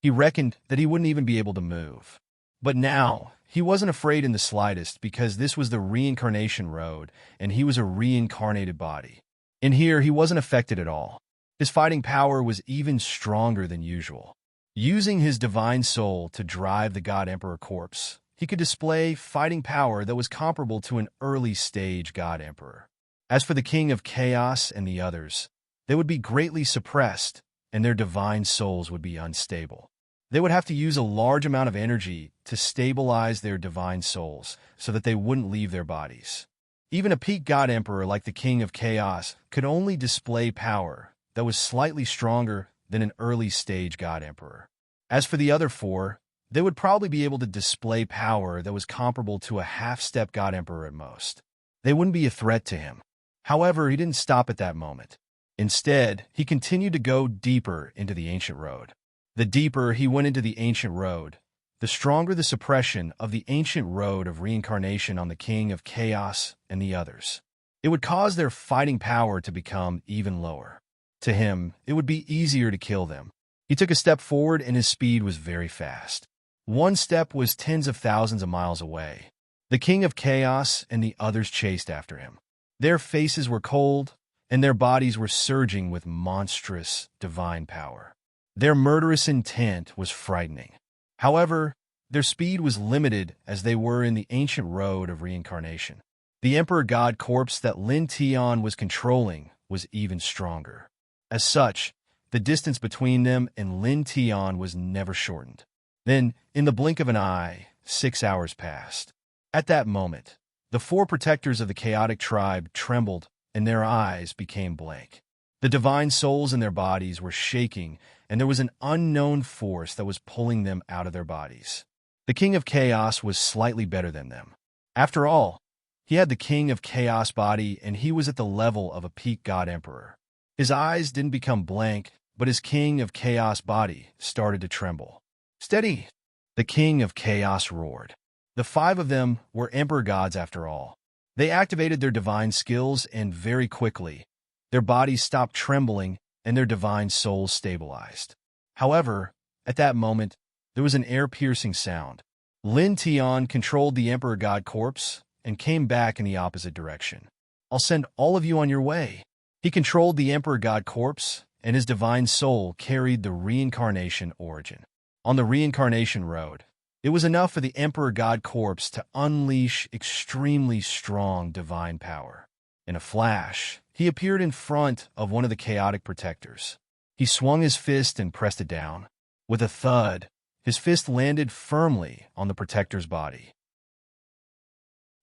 Speaker 1: He reckoned that he wouldn't even be able to move. But now, he wasn't afraid in the slightest because this was the reincarnation road and he was a reincarnated body. In here, he wasn't affected at all. His fighting power was even stronger than usual. Using his divine soul to drive the God Emperor corpse, he could display fighting power that was comparable to an early-stage God Emperor. As for the King of Chaos and the others, they would be greatly suppressed, and their divine souls would be unstable. They would have to use a large amount of energy to stabilize their divine souls so that they wouldn't leave their bodies. Even a peak God Emperor like the King of Chaos could only display power that was slightly stronger than an early-stage God Emperor. As for the other 4, they would probably be able to display power that was comparable to a half-step God Emperor at most. They wouldn't be a threat to him. However, he didn't stop at that moment. Instead, he continued to go deeper into the ancient road. The deeper he went into the ancient road, the stronger the suppression of the ancient road of reincarnation on the King of Chaos and the others. It would cause their fighting power to become even lower. To him, it would be easier to kill them. He took a step forward and his speed was very fast. One step was tens of thousands of miles away. The King of Chaos and the others chased after him. Their faces were cold, and their bodies were surging with monstrous divine power. Their murderous intent was frightening. However, their speed was limited as they were in the ancient road of reincarnation. The Emperor God corpse that Lin Tian was controlling was even stronger. As such, the distance between them and Lin Tian was never shortened. Then, in the blink of an eye, 6 hours passed. At that moment, the 4 protectors of the chaotic tribe trembled and their eyes became blank. The divine souls in their bodies were shaking, and there was an unknown force that was pulling them out of their bodies. The King of Chaos was slightly better than them. After all, he had the King of Chaos body, and he was at the level of a peak God Emperor. His eyes didn't become blank, but his King of Chaos body started to tremble. "Steady!" the King of Chaos roared. The 5 of them were Emperor gods after all. They activated their divine skills, and very quickly, their bodies stopped trembling and their divine souls stabilized. However, at that moment, there was an air-piercing sound. Lin Tian controlled the Emperor God corpse and came back in the opposite direction. "I'll send all of you on your way." He controlled the Emperor God corpse, and his divine soul carried the reincarnation origin. On the reincarnation road, it was enough for the Emperor God corpse to unleash extremely strong divine power. In a flash, he appeared in front of one of the chaotic protectors. He swung his fist and pressed it down. With a thud, his fist landed firmly on the protector's body.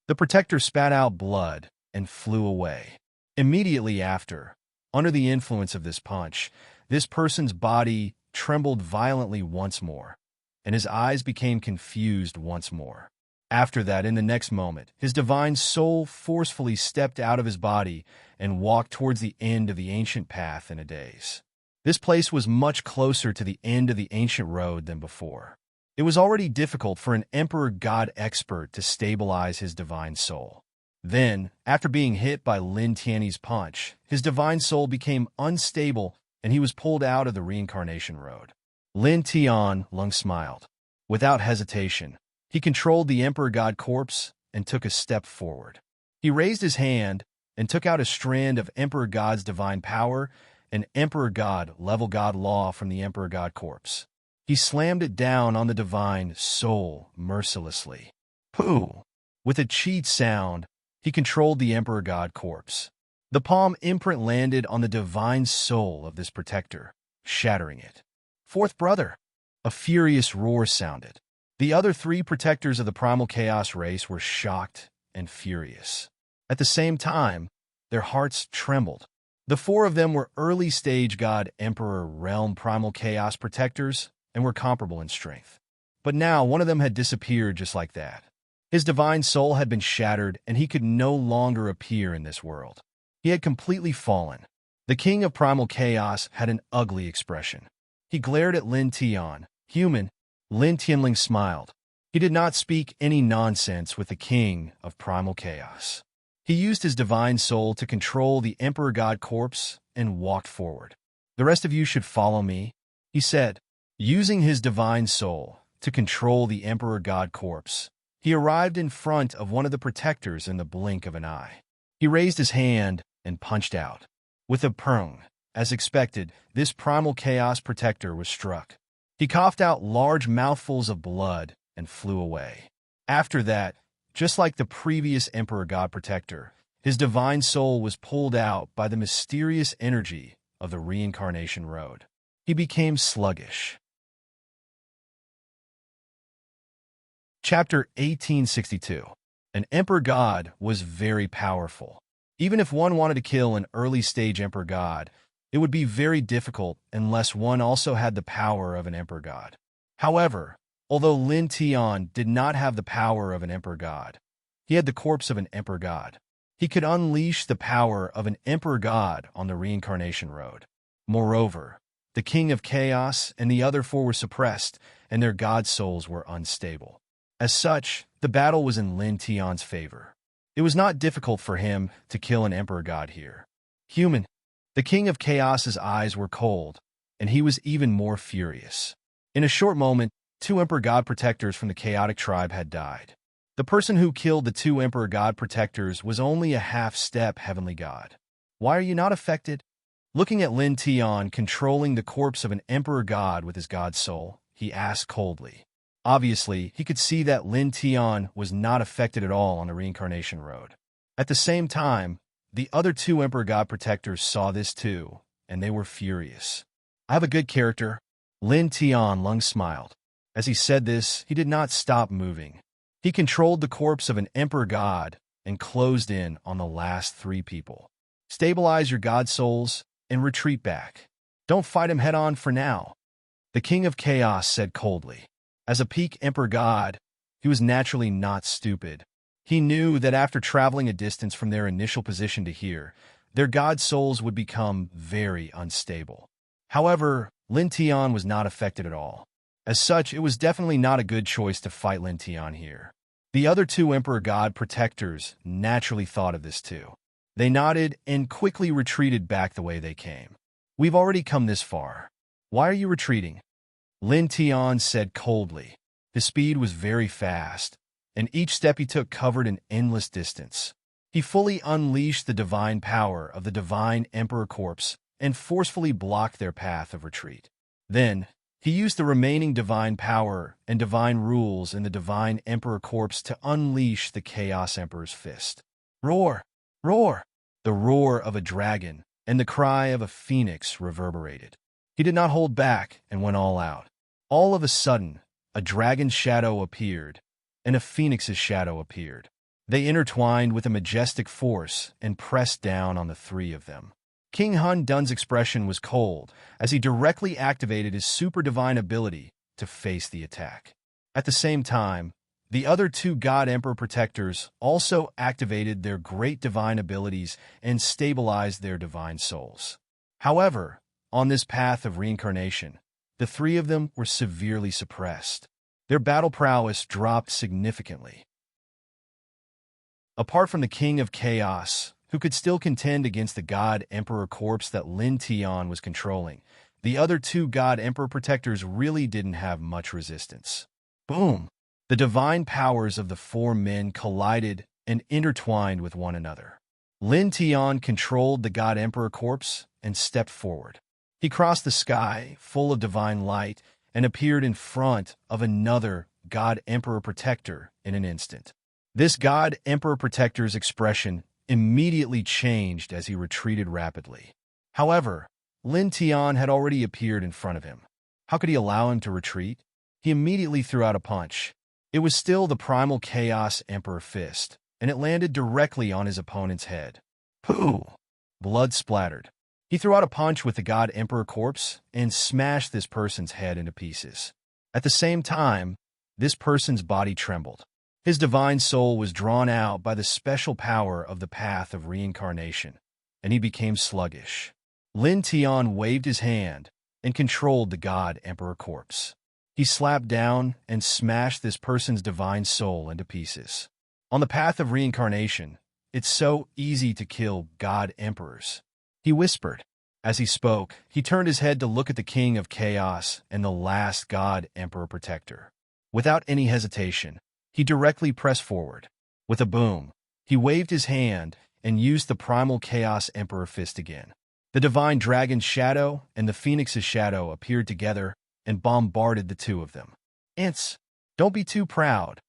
Speaker 1: The protector spat out blood and flew away. Immediately after, under the influence of this punch, this person's body trembled violently once more, and his eyes became confused once more. After that, in the next moment, his divine soul forcefully stepped out of his body and walked towards the end of the ancient path in a daze. This place was much closer to the end of the ancient road than before. It was already difficult for an Emperor God expert to stabilize his divine soul. Then, after being hit by Lin Tian's punch, his divine soul became unstable and he was pulled out of the reincarnation road. Lin Tian smiled. Without hesitation, he controlled the Emperor God corpse and took a step forward. He raised his hand and took out a strand of Emperor God's divine power and Emperor God level God law from the Emperor God corpse. He slammed it down on the divine soul mercilessly. Pooh! With a cheat sound, he controlled the Emperor God corpse. The palm imprint landed on the divine soul of this protector, shattering it. "Fourth brother!" A furious roar sounded. The other 3 protectors of the primal chaos race were shocked and furious. At the same time, their hearts trembled. The 4 of them were early-stage God Emperor Realm primal chaos protectors and were comparable in strength. But now one of them had disappeared just like that. His divine soul had been shattered, and he could no longer appear in this world. He had completely fallen. The King of Primal Chaos had an ugly expression. He glared at Lin Tian. "Human." Lin Tianling smiled. He did not speak any nonsense with the King of Primal Chaos. He used his divine soul to control the Emperor God corpse and walked forward. "The rest of you should follow me," he said. Using his divine soul to control the Emperor God corpse, he arrived in front of one of the protectors in the blink of an eye. He raised his hand and punched out. With a prung, as expected, this primal chaos protector was struck. He coughed out large mouthfuls of blood and flew away. After that, just like the previous Emperor God protector, his divine soul was pulled out by the mysterious energy of the reincarnation road. He became sluggish. Chapter 1862. An Emperor God was very powerful. Even if one wanted to kill an early-stage Emperor God, it would be very difficult unless one also had the power of an Emperor God. However, although Lin Tian did not have the power of an Emperor God, he had the corpse of an Emperor God. He could unleash the power of an Emperor God on the reincarnation road. Moreover, the King of Chaos and the other 4 were suppressed, and their god souls were unstable. As such, the battle was in Lin Tian's favor. It was not difficult for him to kill an Emperor God here. "Human." The King of Chaos's eyes were cold, and he was even more furious. In a short moment, 2 Emperor God protectors from the chaotic tribe had died. The person who killed the 2 Emperor God protectors was only a half-step heavenly god. "Why are you not affected?" Looking at Lin Tian controlling the corpse of an Emperor God with his god soul, he asked coldly. Obviously, he could see that Lin Tian was not affected at all on the reincarnation road. At the same time, the other 2 Emperor God protectors saw this too, and they were furious. "I have a good character." Lin Tian smiled. As he said this, he did not stop moving. He controlled the corpse of an Emperor God and closed in on the last 3 people. "Stabilize your god souls and retreat back. Don't fight him head-on for now," the King of Chaos said coldly. As a peak Emperor God, he was naturally not stupid. He knew that after traveling a distance from their initial position to here, their god souls would become very unstable. However, Lin Tian was not affected at all. As such, it was definitely not a good choice to fight Lin Tian here. The other two Emperor God protectors naturally thought of this too. They nodded and quickly retreated back the way they came. We've already come this far. Why are you retreating? Lin Tian said coldly. His speed was very fast, and each step he took covered an endless distance. He fully unleashed the divine power of the divine Emperor Corpse and forcefully blocked their path of retreat. Then, he used the remaining divine power and divine rules in the divine Emperor Corpse to unleash the Chaos Emperor's fist. Roar! Roar! The roar of a dragon and the cry of a phoenix reverberated. He did not hold back and went all out. All of a sudden, a dragon's shadow appeared, and a phoenix's shadow appeared. They intertwined with a majestic force and pressed down on the three of them. King Hun Dun's expression was cold as he directly activated his super divine ability to face the attack. At the same time, the other two God Emperor protectors also activated their great divine abilities and stabilized their divine souls. However, on this path of reincarnation, the three of them were severely suppressed. Their battle prowess dropped significantly. Apart from the King of Chaos, who could still contend against the God Emperor Corpse that Lin Tian was controlling, the other two God Emperor protectors really didn't have much resistance. Boom! The divine powers of the four men collided and intertwined with one another. Lin Tian controlled the God Emperor Corpse and stepped forward. He crossed the sky, full of divine light, and appeared in front of another God Emperor Protector in an instant. This God Emperor Protector's expression immediately changed as he retreated rapidly. However, Lin Tian had already appeared in front of him. How could he allow him to retreat? He immediately threw out a punch. It was still the primal Chaos Emperor fist, and it landed directly on his opponent's head. Pooh! Blood splattered. He threw out a punch with the God Emperor Corpse and smashed this person's head into pieces. At the same time, this person's body trembled. His divine soul was drawn out by the special power of the path of reincarnation, and he became sluggish. Lin Tian waved his hand and controlled the God Emperor Corpse. He slapped down and smashed this person's divine soul into pieces. On the path of reincarnation, it's so easy to kill God Emperors, he whispered. As he spoke, he turned his head to look at the King of Chaos and the last God Emperor Protector. Without any hesitation, he directly pressed forward. With a boom, he waved his hand and used the primal Chaos Emperor fist again. The divine dragon's shadow and the phoenix's shadow appeared together and bombarded the two of them. Ants, don't be too proud.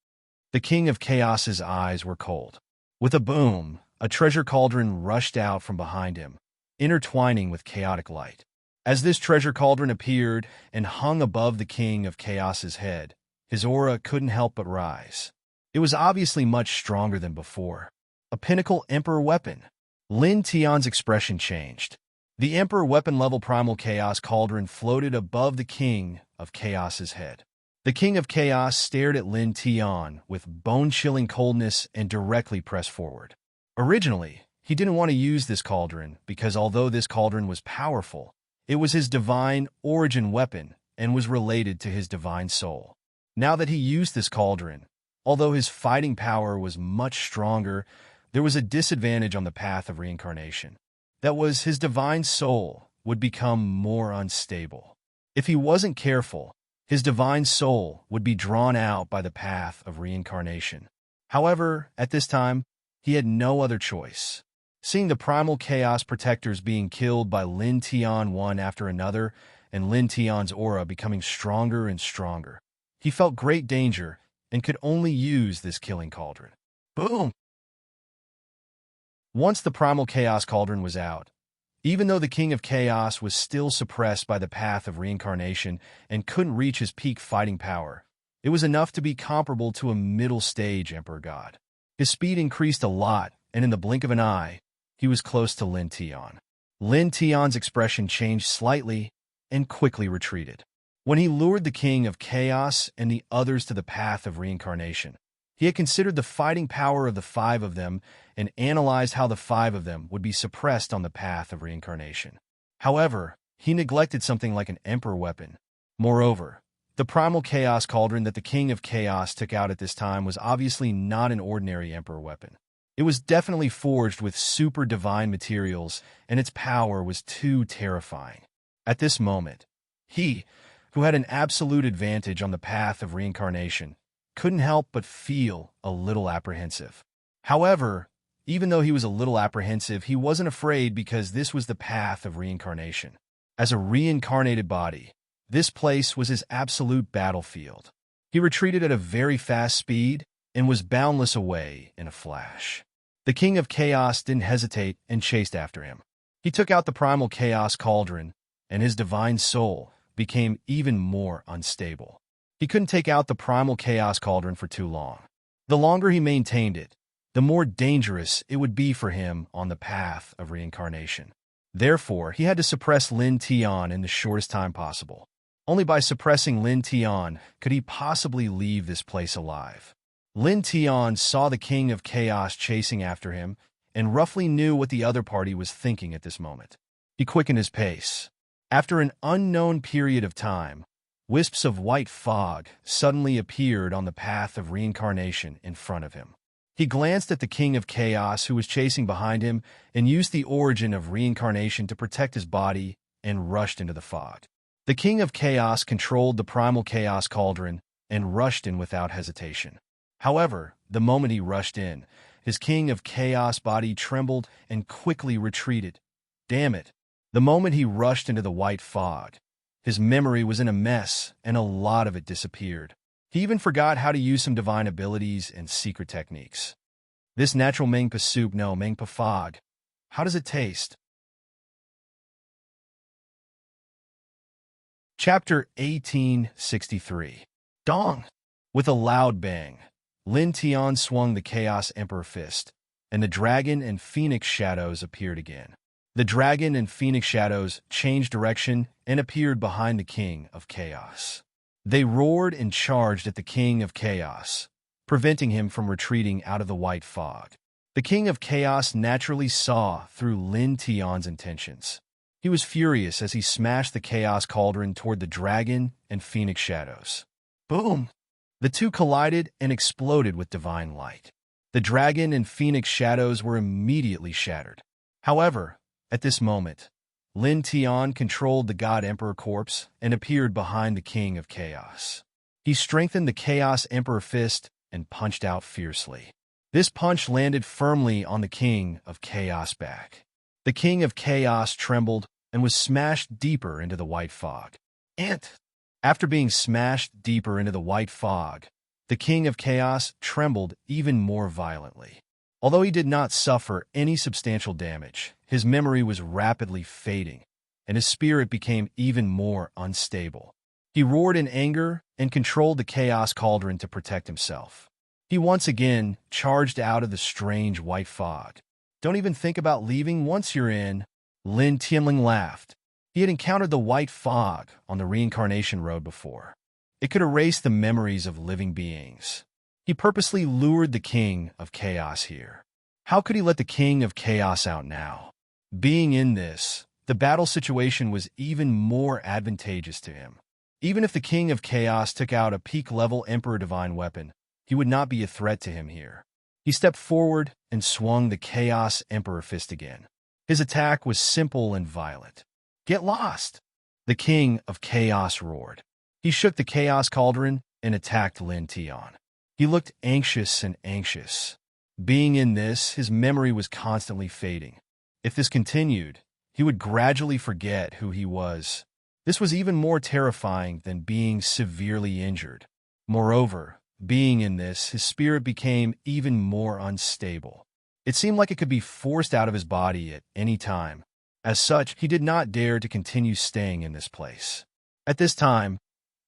Speaker 1: The King of Chaos's eyes were cold. With a boom, a treasure cauldron rushed out from behind him, intertwining with chaotic light. As this treasure cauldron appeared and hung above the King of Chaos's head, his aura couldn't help but rise. It was obviously much stronger than before. A pinnacle Emperor weapon. Lin Tian's expression changed. The Emperor weapon-level primal Chaos cauldron floated above the King of Chaos's head. The King of Chaos stared at Lin Tian with bone-chilling coldness and directly pressed forward. Originally, he didn't want to use this cauldron because although this cauldron was powerful, it was his divine origin weapon and was related to his divine soul. Now that he used this cauldron, although his fighting power was much stronger, there was a disadvantage on the path of reincarnation. That was, his divine soul would become more unstable. If he wasn't careful, his divine soul would be drawn out by the path of reincarnation. However, at this time, he had no other choice. Seeing the primal Chaos Protectors being killed by Lin Tian one after another, and Lin Tian's aura becoming stronger and stronger, he felt great danger and could only use this killing cauldron. Boom! Once the primal Chaos cauldron was out, even though the King of Chaos was still suppressed by the path of reincarnation and couldn't reach his peak fighting power, it was enough to be comparable to a middle-stage Emperor God. His speed increased a lot, and in the blink of an eye, he was close to Lin Tian. Lin Tian's expression changed slightly and quickly retreated. When he lured the King of Chaos and the others to the path of reincarnation, He had considered the fighting power of the five of them and analyzed how the five of them would be suppressed on the path of reincarnation. However, he neglected something like an emperor weapon. Moreover, the primal chaos cauldron that the King of Chaos took out at this time was obviously not an ordinary emperor weapon. It was definitely forged with super divine materials, and its power was too terrifying. At this moment, he, who had an absolute advantage on the path of reincarnation, couldn't help but feel a little apprehensive. However, even though he was a little apprehensive, he wasn't afraid because this was the path of reincarnation. As a reincarnated body, this place was his absolute battlefield. He retreated at a very fast speed and was boundless away in a flash. The King of Chaos didn't hesitate and chased after him. He took out the primal chaos cauldron, and his divine soul became even more unstable. He couldn't take out the primal chaos cauldron for too long. The longer he maintained it, the more dangerous it would be for him on the path of reincarnation. Therefore, he had to suppress Lin Tian in the shortest time possible. Only by suppressing Lin Tian could he possibly leave this place alive. Lin Tian saw the King of Chaos chasing after him and roughly knew what the other party was thinking at this moment. He quickened his pace. After an unknown period of time, wisps of white fog suddenly appeared on the path of reincarnation in front of him. He glanced at the King of Chaos who was chasing behind him and used the origin of reincarnation to protect his body and rushed into the fog. The King of Chaos controlled the primal chaos cauldron and rushed in without hesitation. However, the moment he rushed in, his King of Chaos body trembled and quickly retreated. Damn it! The moment he rushed into the white fog, his memory was in a mess, and a lot of it disappeared. He even forgot how to use some divine abilities and secret techniques. This natural Mengpa soup, no Mengpa fog. How does it taste? Chapter 1863. Dong! With a loud bang, Lin Tian swung the Chaos Emperor fist, and the dragon and phoenix shadows appeared again. The dragon and phoenix shadows changed direction and appeared behind the King of Chaos. They roared and charged at the King of Chaos, preventing him from retreating out of the white fog. The King of Chaos naturally saw through Lin Tian's intentions. He was furious as he smashed the Chaos Cauldron toward the dragon and phoenix shadows. Boom! The two collided and exploded with divine light. The dragon and phoenix shadows were immediately shattered. However, at this moment, Lin Tian controlled the God Emperor corpse and appeared behind the King of Chaos. He strengthened the Chaos Emperor fist and punched out fiercely. This punch landed firmly on the King of Chaos back. The King of Chaos trembled and was smashed deeper into the white fog. After being smashed deeper into the white fog, the King of Chaos trembled even more violently. Although he did not suffer any substantial damage, his memory was rapidly fading, and his spirit became even more unstable. He roared in anger and controlled the Chaos Cauldron to protect himself. He once again charged out of the strange white fog. Don't even think about leaving once you're in. Lin Tianling laughed. He had encountered the white fog on the reincarnation road before. It could erase the memories of living beings. He purposely lured the King of Chaos here. How could he let the King of Chaos out now? Being in this, the battle situation was even more advantageous to him. Even if the King of Chaos took out a peak-level Emperor Divine weapon, he would not be a threat to him here. He stepped forward and swung the Chaos Emperor fist again. His attack was simple and violent. Get lost! The King of Chaos roared. He shook the Chaos Cauldron and attacked Lin Tian. He looked anxious and anxious. Being in this, his memory was constantly fading. If this continued, he would gradually forget who he was. This was even more terrifying than being severely injured. Moreover, being in this, his spirit became even more unstable. It seemed like it could be forced out of his body at any time. As such, he did not dare to continue staying in this place. At this time,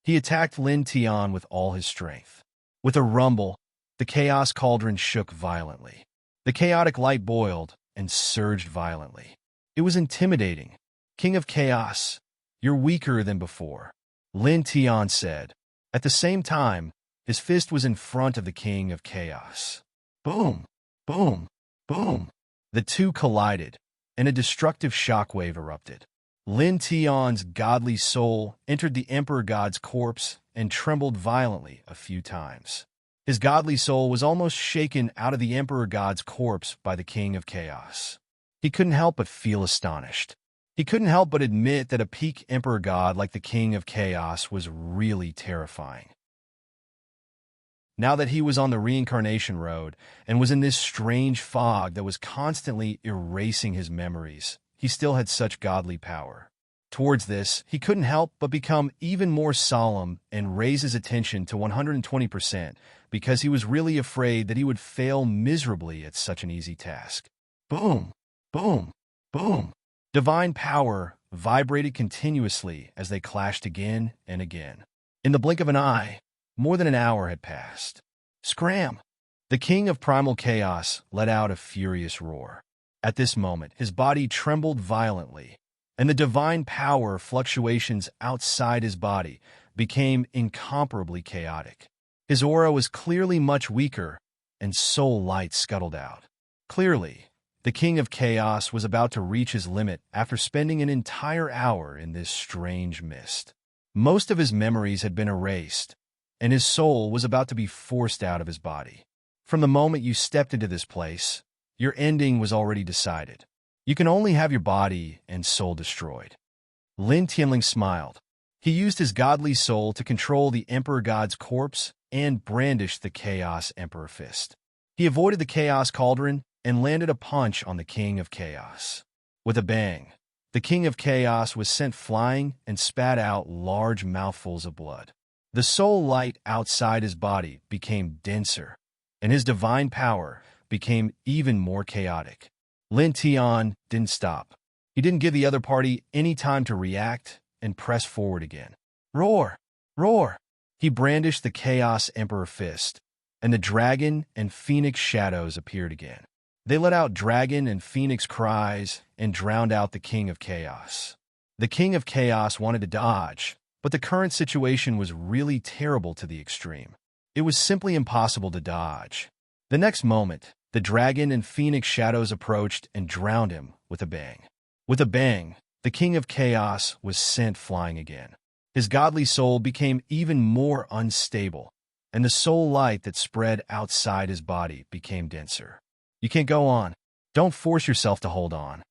Speaker 1: he attacked Lin Tian with all his strength. With a rumble, the Chaos Cauldron shook violently. The chaotic light boiled and surged violently. It was intimidating. King of Chaos, you're weaker than before, Lin Tian said. At the same time, His fist was in front of the King of Chaos. Boom! Boom! Boom! The two collided, and a destructive shockwave erupted. Lin Tian's godly soul entered the Emperor God's corpse and trembled violently a few times. His godly soul was almost shaken out of the Emperor God's corpse by the King of Chaos. He couldn't help but feel astonished. He couldn't help but admit that a peak Emperor God like the King of Chaos was really terrifying. Now that he was on the reincarnation road and was in this strange fog that was constantly erasing his memories, he still had such godly power. Towards this, he couldn't help but become even more solemn and raise his attention to 120% because he was really afraid that he would fail miserably at such an easy task. Boom! Boom! Boom! Divine power vibrated continuously as they clashed again and again. In the blink of an eye, more than an hour had passed. Scram! The King of Primal Chaos let out a furious roar. At this moment, his body trembled violently, and the divine power fluctuations outside his body became incomparably chaotic. His aura was clearly much weaker, and soul light scuttled out. Clearly, the King of Chaos was about to reach his limit after spending an entire hour in this strange mist. Most of his memories had been erased, and his soul was about to be forced out of his body. From the moment you stepped into this place, your ending was already decided. You can only have your body and soul destroyed. Lin Tianling smiled. He used his godly soul to control the Emperor God's corpse and brandished the Chaos Emperor fist. He avoided the Chaos Cauldron and landed a punch on the King of Chaos. With a bang, the King of Chaos was sent flying and spat out large mouthfuls of blood. The soul light outside his body became denser, and his divine power became even more chaotic. Lin Tian didn't stop. He didn't give the other party any time to react and press forward again. Roar! Roar! He brandished the Chaos Emperor fist, and the dragon and phoenix shadows appeared again. They let out dragon and phoenix cries and drowned out the King of Chaos. The King of Chaos wanted to dodge, but the current situation was really terrible to the extreme. It was simply impossible to dodge. The next moment, the dragon and phoenix shadows approached and drowned him with a bang. With a bang, the King of Chaos was sent flying again. His godly soul became even more unstable, and the soul light that spread outside his body became denser. You can't go on. Don't force yourself to hold on,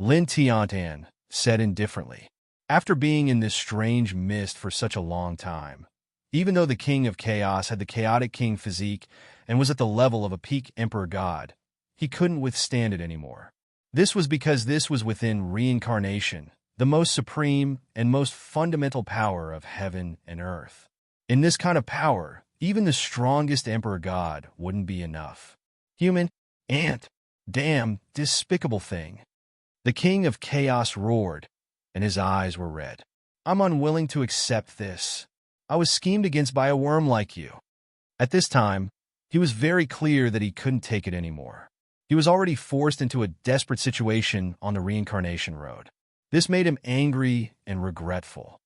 Speaker 1: Lin Tian said indifferently. After being in this strange mist for such a long time, even though the King of Chaos had the chaotic king physique and was at the level of a peak Emperor God, he couldn't withstand it anymore. This was because this was within reincarnation, the most supreme and most fundamental power of heaven and earth. In this kind of power, even the strongest Emperor God wouldn't be enough. Human, ant, damn, despicable thing. The King of Chaos roared, and his eyes were red. I'm unwilling to accept this. I was schemed against by a worm like you. At this time, he was very clear that he couldn't take it anymore. He was already forced into a desperate situation on the reincarnation road. This made him angry and regretful.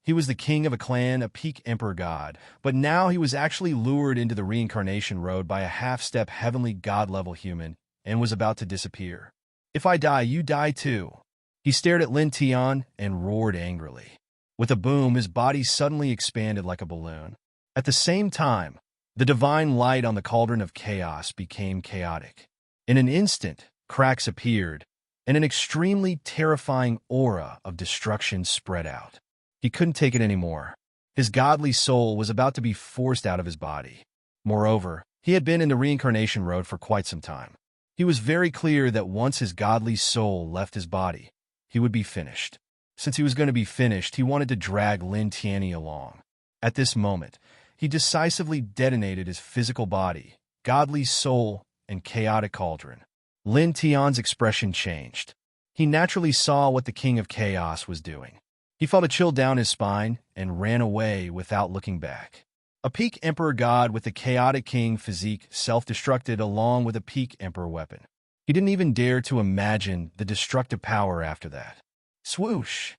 Speaker 1: He was the king of a clan, a peak emperor god, but now he was actually lured into the reincarnation road by a half-step heavenly god-level human and was about to disappear. If I die, you die too. He stared at Lin Tian and roared angrily. With a boom, his body suddenly expanded like a balloon. At the same time, the divine light on the cauldron of chaos became chaotic. In an instant, cracks appeared, and an extremely terrifying aura of destruction spread out. He couldn't take it anymore. His godly soul was about to be forced out of his body. Moreover, he had been in the reincarnation road for quite some time. He was very clear that once his godly soul left his body, he would be finished. Since he was going to be finished, he wanted to drag Lin Tian along. At this moment, he decisively detonated his physical body, godly soul, and chaotic cauldron. Lin Tian's expression changed. He naturally saw what the King of Chaos was doing. He felt a chill down his spine and ran away without looking back. A peak emperor god with a chaotic king physique self-destructed along with a peak emperor weapon. He didn't even dare to imagine the destructive power after that. Swoosh!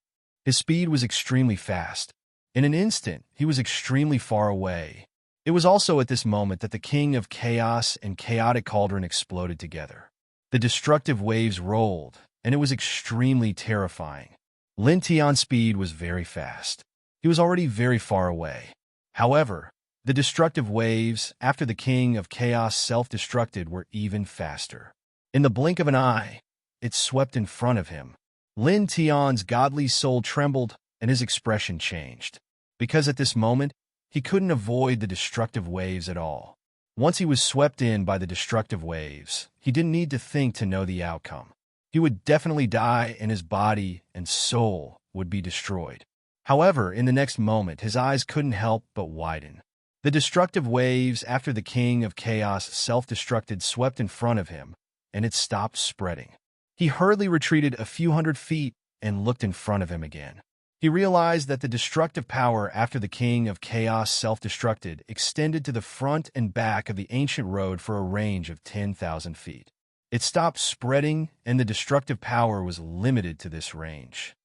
Speaker 1: His speed was extremely fast, In an instant, he was extremely far away. It was also at this moment that the King of Chaos and Chaotic Cauldron exploded together. The destructive waves rolled, and it was extremely terrifying. Lin Tian's speed was very fast. He was already very far away. However, the destructive waves, after the King of Chaos self-destructed, were even faster. In the blink of an eye, it swept in front of him. Lin Tian's godly soul trembled, and his expression changed. Because at this moment, he couldn't avoid the destructive waves at all. Once he was swept in by the destructive waves, he didn't need to think to know the outcome. He would definitely die, and his body and soul would be destroyed. However, in the next moment, his eyes couldn't help but widen. The destructive waves, after the King of Chaos self-destructed, swept in front of him, and it stopped spreading. He hurriedly retreated a few hundred feet and looked in front of him again. He realized that the destructive power after the King of Chaos self-destructed extended to the front and back of the ancient road for a range of 10,000 feet. It stopped spreading, and the destructive power was limited to this range.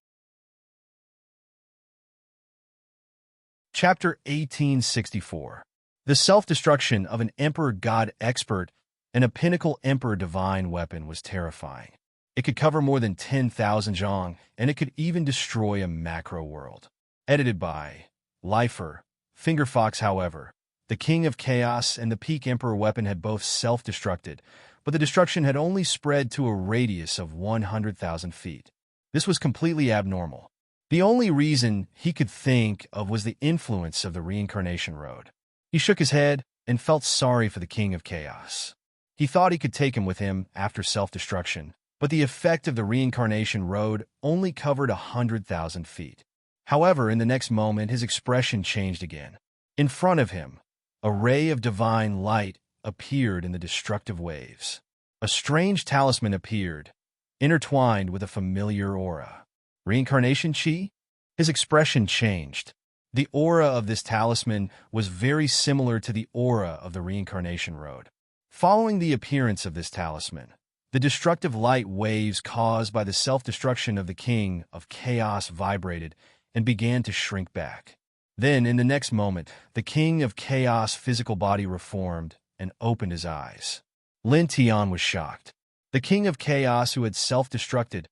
Speaker 1: Chapter 1864. The self-destruction of an Emperor God expert and a pinnacle Emperor divine weapon was terrifying. It could cover more than 10,000 zhong, and it could even destroy a macro world. Edited by Lifer, Fingerfox. However, the King of Chaos and the Peak Emperor weapon had both self-destructed, but the destruction had only spread to a radius of 100,000 feet. This was completely abnormal. The only reason he could think of was the influence of the reincarnation road. He shook his head and felt sorry for the King of Chaos. He thought he could take him with him after self-destruction, but the effect of the reincarnation road only covered 100,000 feet. However, in the next moment, his expression changed again. In front of him, a ray of divine light appeared in the destructive waves. A strange talisman appeared, intertwined with a familiar aura. Reincarnation chi? His expression changed. The aura of this talisman was very similar to the aura of the reincarnation road. Following the appearance of this talisman, the destructive light waves caused by the self-destruction of the King of Chaos vibrated and began to shrink back. Then, in the next moment, the King of Chaos' physical body reformed and opened his eyes. Lin Tian was shocked. The King of Chaos, who had self-destructed,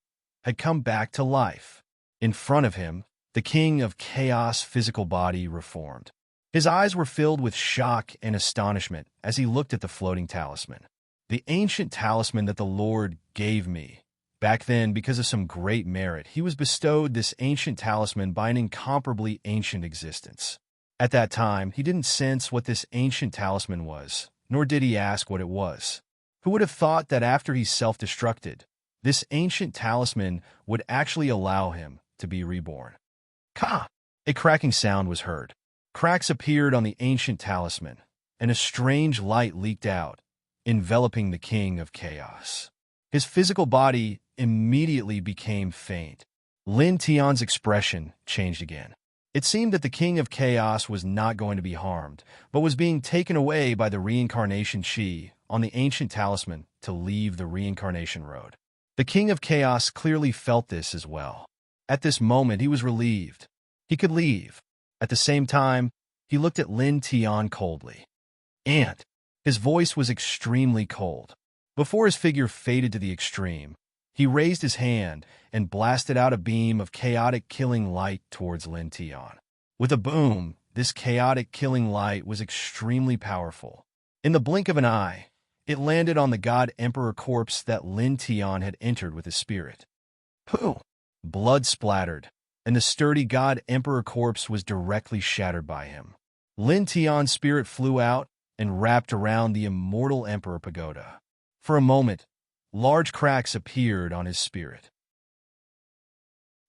Speaker 1: had come back to life. In front of him, the King of Chaos' physical body reformed. His eyes were filled with shock and astonishment as he looked at the floating talisman. The ancient talisman that the Lord gave me. Back then, because of some great merit, he was bestowed this ancient talisman by an incomparably ancient existence. At that time, he didn't sense what this ancient talisman was, nor did he ask what it was. Who would have thought that after he self-destructed, this ancient talisman would actually allow him to be reborn? Ka! A cracking sound was heard. Cracks appeared on the ancient talisman, and a strange light leaked out, enveloping the King of Chaos. His physical body immediately became faint. Lin Tian's expression changed again. It seemed that the King of Chaos was not going to be harmed, but was being taken away by the reincarnation chi on the ancient talisman to leave the reincarnation road. The King of Chaos clearly felt this as well. At this moment, he was relieved. He could leave. At the same time, he looked at Lin Tian coldly. And his voice was extremely cold. Before his figure faded to the extreme, he raised his hand and blasted out a beam of chaotic killing light towards Lin Tian. With a boom, this chaotic killing light was extremely powerful. In the blink of an eye, it landed on the God Emperor corpse that Lin Tian had entered with his spirit. Pooh! Blood splattered, and the sturdy God Emperor corpse was directly shattered by him. Lin Tian's spirit flew out and wrapped around the immortal Emperor pagoda. For a moment, large cracks appeared on his spirit.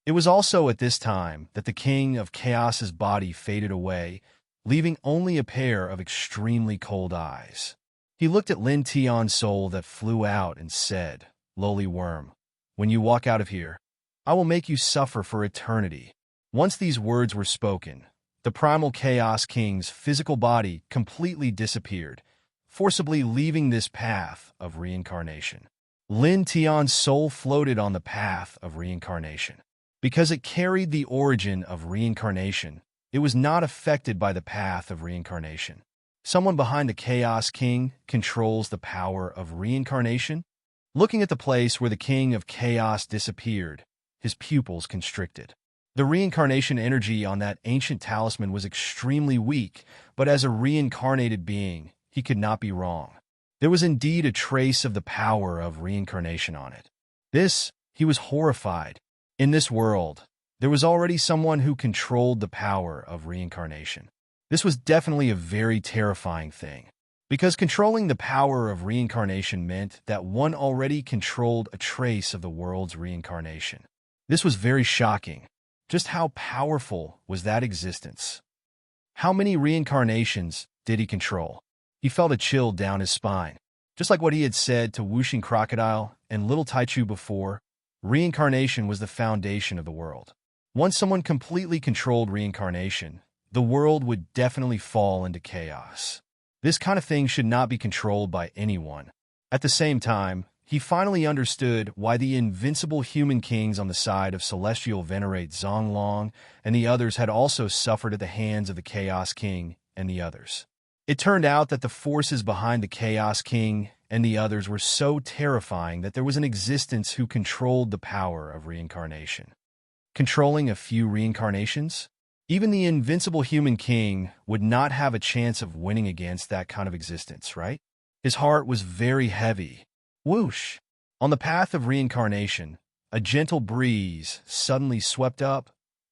Speaker 1: It was also at this time that the King of Chaos's body faded away, leaving only a pair of extremely cold eyes. He looked at Lin Tian's soul that flew out and said, "Lowly worm, when you walk out of here, I will make you suffer for eternity." Once these words were spoken, the primal Chaos King's physical body completely disappeared, forcibly leaving this path of reincarnation. Lin Tian's soul floated on the path of reincarnation. Because it carried the origin of reincarnation, it was not affected by the path of reincarnation. Someone behind the Chaos King controls the power of reincarnation. Looking at the place where the King of Chaos disappeared, his pupils constricted. The reincarnation energy on that ancient talisman was extremely weak, but as a reincarnated being, he could not be wrong. There was indeed a trace of the power of reincarnation on it. He was horrified. In this world, there was already someone who controlled the power of reincarnation. This was definitely a very terrifying thing, because controlling the power of reincarnation meant that one already controlled a trace of the world's reincarnation. This was very shocking. Just how powerful was that existence? How many reincarnations did he control? He felt a chill down his spine. Just like what he had said to Whooshing Crocodile and Little Taichu before, reincarnation was the foundation of the world. Once someone completely controlled reincarnation, the world would definitely fall into chaos. This kind of thing should not be controlled by anyone. At the same time, he finally understood why the invincible human kings on the side of Celestial Venerate Zonglong and the others had also suffered at the hands of the Chaos King and the others. It turned out that the forces behind the Chaos King and the others were so terrifying that there was an existence who controlled the power of reincarnation. Controlling a few reincarnations? Even the invincible human king would not have a chance of winning against that kind of existence, right? His heart was very heavy. Whoosh! On the path of reincarnation, a gentle breeze suddenly swept up,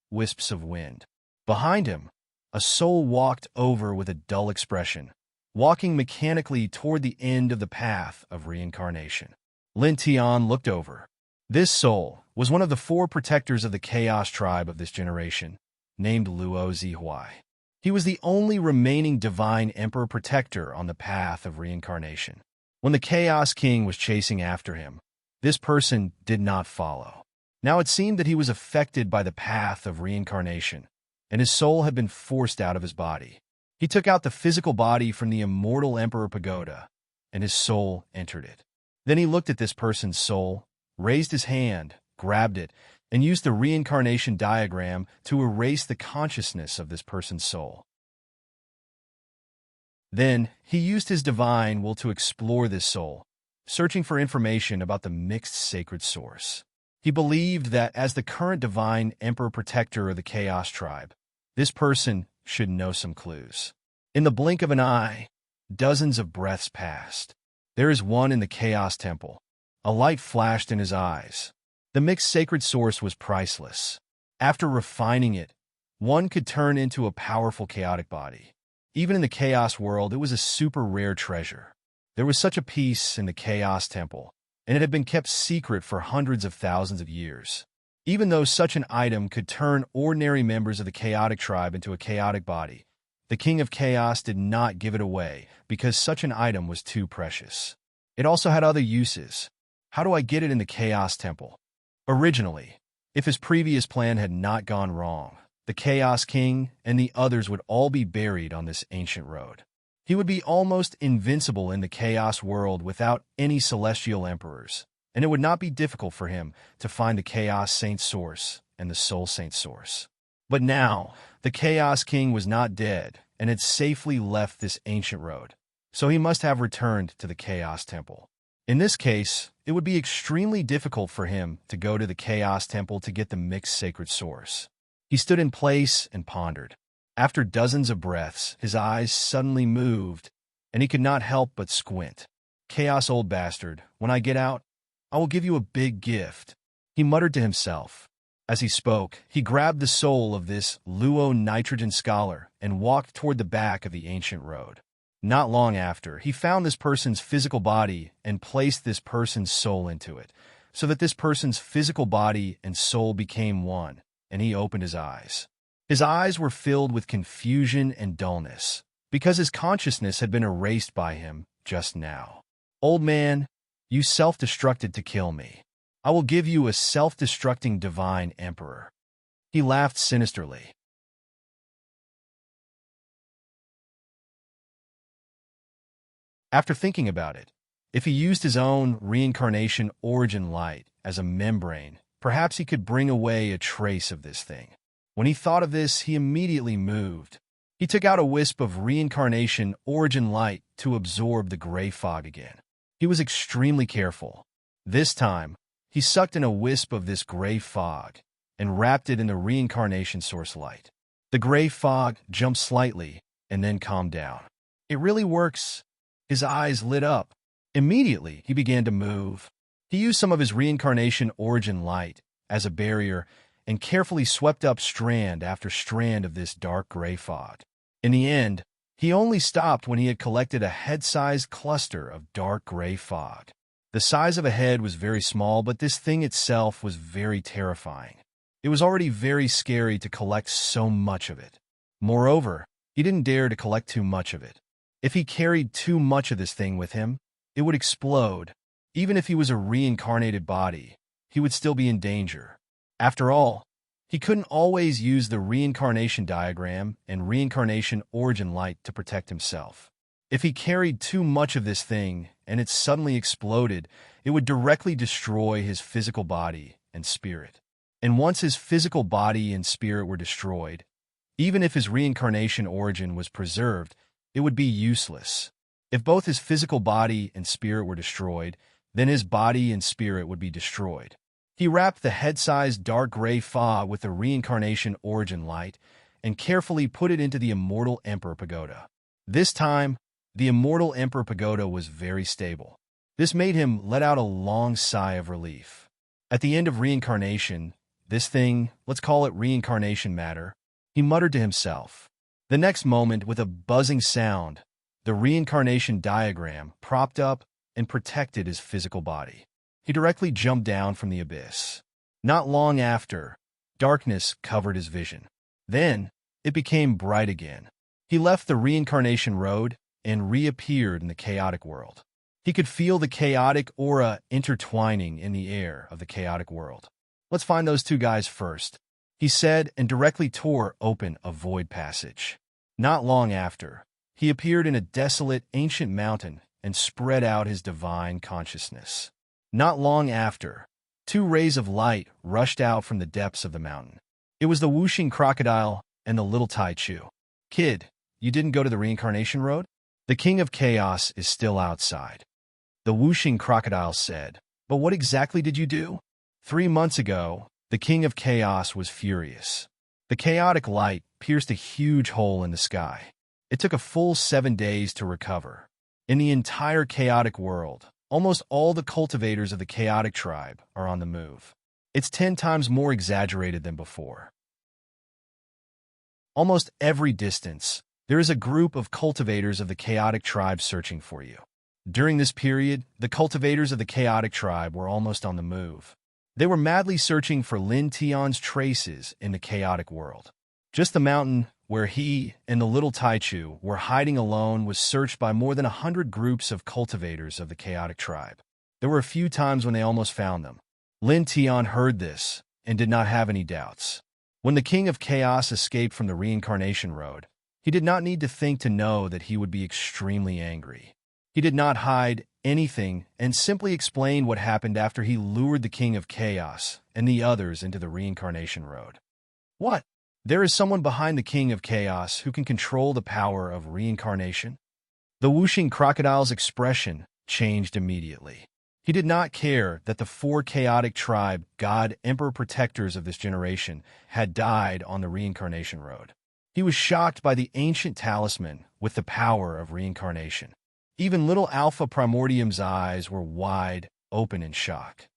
Speaker 1: wisps of wind. Behind him, a soul walked over with a dull expression, walking mechanically toward the end of the path of reincarnation. Lin Tian looked over. This soul was one of the 4 protectors of the Chaos tribe of this generation, named Luo Zihuai. He was the only remaining divine emperor protector on the path of reincarnation. When the Chaos King was chasing after him, this person did not follow. Now it seemed that he was affected by the path of reincarnation, and his soul had been forced out of his body. He took out the physical body from the immortal Emperor Pagoda, and his soul entered it. Then he looked at this person's soul, raised his hand, grabbed it, and used the reincarnation diagram to erase the consciousness of this person's soul. Then, he used his divine will to explore this soul, searching for information about the mixed sacred source. He believed that as the current divine emperor protector of the Chaos tribe, this person should know some clues. In the blink of an eye, dozens of breaths passed. There is one in the Chaos Temple. A light flashed in his eyes. The mixed sacred source was priceless. After refining it, one could turn into a powerful chaotic body. Even in the Chaos world, it was a super rare treasure. There was such a piece in the Chaos Temple, and it had been kept secret for hundreds of thousands of years. Even though such an item could turn ordinary members of the chaotic tribe into a chaotic body, the King of Chaos did not give it away because such an item was too precious. It also had other uses. How do I get it in the Chaos Temple? Originally, if his previous plan had not gone wrong, the Chaos King and the others would all be buried on this ancient road. He would be almost invincible in the Chaos world without any celestial emperors, and it would not be difficult for him to find the Chaos Saint source and the Soul Saint source. But now, the Chaos King was not dead and had safely left this ancient road, so he must have returned to the Chaos Temple. In this case, it would be extremely difficult for him to go to the Chaos Temple to get the mixed sacred source. He stood in place and pondered. After dozens of breaths, his eyes suddenly moved, and he could not help but squint. "Chaos, old bastard, when I get out, I will give you a big gift," he muttered to himself. As he spoke, he grabbed the soul of this Luo nitrogen scholar and walked toward the back of the ancient road. Not long after, he found this person's physical body and placed this person's soul into it, so that this person's physical body and soul became one, and he opened his eyes. His eyes were filled with confusion and dullness, because his consciousness had been erased by him just now. "Old man, you self-destructed to kill me. I will give you a self-destructing divine emperor." He laughed sinisterly. After thinking about it, if he used his own reincarnation origin light as a membrane, perhaps he could bring away a trace of this thing. When he thought of this, he immediately moved. He took out a wisp of reincarnation origin light to absorb the gray fog again. He was extremely careful. This time, he sucked in a wisp of this gray fog and wrapped it in the reincarnation source light. The gray fog jumped slightly and then calmed down. It really works. His eyes lit up. Immediately, he began to move. He used some of his reincarnation origin light as a barrier and carefully swept up strand after strand of this dark gray fog. In the end, he only stopped when he had collected a head-sized cluster of dark gray fog. The size of a head was very small, but this thing itself was very terrifying. It was already very scary to collect so much of it. Moreover, he didn't dare to collect too much of it. If he carried too much of this thing with him, it would explode. Even if he was a reincarnated body, he would still be in danger. After all, he couldn't always use the reincarnation diagram and reincarnation origin light to protect himself. If he carried too much of this thing and it suddenly exploded, it would directly destroy his physical body and spirit. And once his physical body and spirit were destroyed, even if his reincarnation origin was preserved, it would be useless. If both his physical body and spirit were destroyed, then his body and spirit would be destroyed. He wrapped the head-sized dark gray fog with the reincarnation origin light and carefully put it into the Immortal Emperor Pagoda. This time, the Immortal Emperor Pagoda was very stable. This made him let out a long sigh of relief. At the end of reincarnation, this thing, let's call it reincarnation matter, he muttered to himself. The next moment, with a buzzing sound, the reincarnation diagram propped up and protected his physical body. He directly jumped down from the abyss. Not long after, darkness covered his vision. Then, it became bright again. He left the reincarnation road and reappeared in the chaotic world. He could feel the chaotic aura intertwining in the air of the chaotic world. Let's find those two guys first, he said, and directly tore open a void passage. Not long after, he appeared in a desolate ancient mountain and spread out his divine consciousness. Not long after, two rays of light rushed out from the depths of the mountain. It was the whooshing crocodile and the little Tai Chu. Kid, you didn't go to the reincarnation road? The king of chaos is still outside. The whooshing crocodile said, but what exactly did you do? 3 months ago, the king of chaos was furious. The chaotic light pierced a huge hole in the sky. It took a full 7 days to recover. In the entire chaotic world, almost all the cultivators of the chaotic tribe are on the move. It's 10 times more exaggerated than before. Almost every distance, there is a group of cultivators of the chaotic tribe searching for you. During this period, the cultivators of the chaotic tribe were almost on the move. They were madly searching for Lin Tian's traces in the chaotic world. Just the mountain where he and the little Tai Chu were hiding alone was searched by more than 100 groups of cultivators of the chaotic tribe. There were a few times when they almost found them. Lin Tian heard this and did not have any doubts. When the king of chaos escaped from the reincarnation road, he did not need to think to know that he would be extremely angry. He did not hide anything and simply explained what happened after he lured the king of chaos and the others into the reincarnation road. What? There is someone behind the king of chaos who can control the power of reincarnation? The whooshing crocodile's expression changed immediately. He did not care that the 4 chaotic tribe god emperor protectors of this generation had died on the reincarnation road. He was shocked by the ancient talisman with the power of reincarnation. Even little Alpha Primordium's eyes were wide open in shock.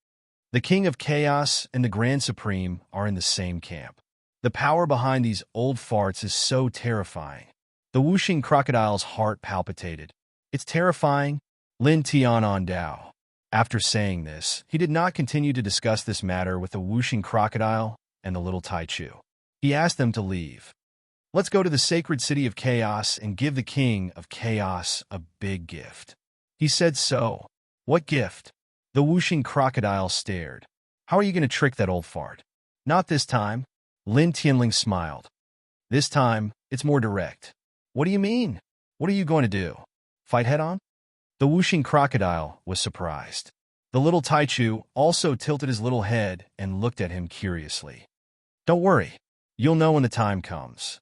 Speaker 1: The king of chaos and the grand supreme are in the same camp. The power behind these old farts is so terrifying. The whooshing crocodile's heart palpitated. It's terrifying, Lin Tian on Dao. After saying this, he did not continue to discuss this matter with the whooshing crocodile and the little Tai Chu. He asked them to leave. Let's go to the sacred city of chaos and give the king of chaos a big gift. He said so. What gift? The whooshing crocodile stared. How are you going to trick that old fart? Not this time. Lin Tianling smiled. This time, it's more direct. What do you mean? What are you going to do? Fight head-on? The whooshing crocodile was surprised. The little Tai Chu also tilted his little head and looked at him curiously. Don't worry. You'll know when the time comes.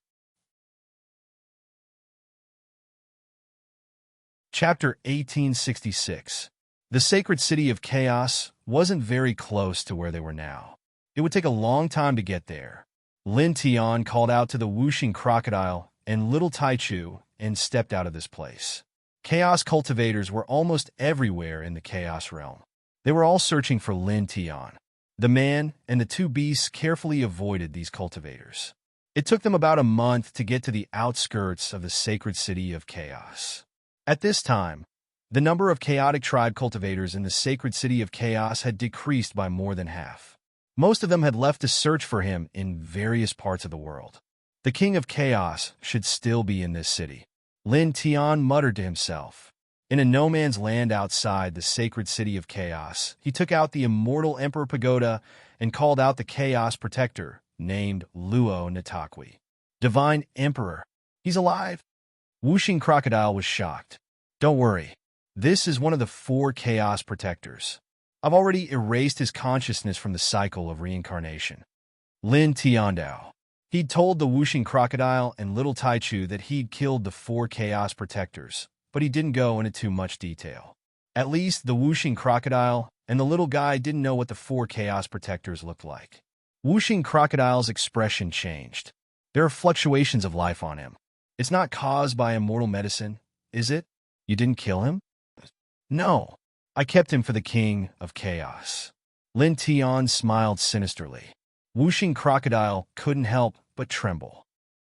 Speaker 1: Chapter 1866. The sacred city of Chaos wasn't very close to where they were now. It would take a long time to get there. Lin Tian called out to the whooshing crocodile and little Taichu and stepped out of this place. Chaos cultivators were almost everywhere in the Chaos realm. They were all searching for Lin Tian. The man and the two beasts carefully avoided these cultivators. It took them about a month to get to the outskirts of the sacred city of Chaos. At this time, the number of chaotic tribe cultivators in the sacred city of Chaos had decreased by more than half. Most of them had left to search for him in various parts of the world. The king of Chaos should still be in this city. Lin Tian muttered to himself. In a no-man's land outside the sacred city of Chaos, he took out the immortal Emperor Pagoda and called out the Chaos Protector, named Luo Nitakwi. Divine Emperor. He's alive? Whooshing Crocodile was shocked. Don't worry. This is one of the 4 Chaos Protectors. I've already erased his consciousness from the cycle of reincarnation. Lin Tiandao. He'd told the Whooshing Crocodile and little Taichu that he'd killed the 4 Chaos Protectors, but he didn't go into too much detail. At least the Whooshing Crocodile and the little guy didn't know what the 4 Chaos Protectors looked like. Whooshing Crocodile's expression changed. There are fluctuations of life on him. It's not caused by immortal medicine, is it? You didn't kill him? No. I kept him for the king of chaos. Lin Tian smiled sinisterly. Whooshing Crocodile couldn't help but tremble.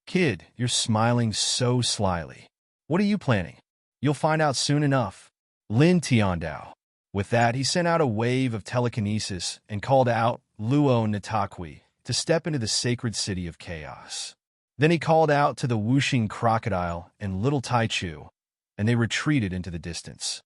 Speaker 1: Kid, you're smiling so slyly. What are you planning? You'll find out soon enough. Lin Tiandao. With that, he sent out a wave of telekinesis and called out Luo Nitakwi to step into the sacred city of chaos. Then he called out to the Whooshing Crocodile and little Taichu, and they retreated into the distance.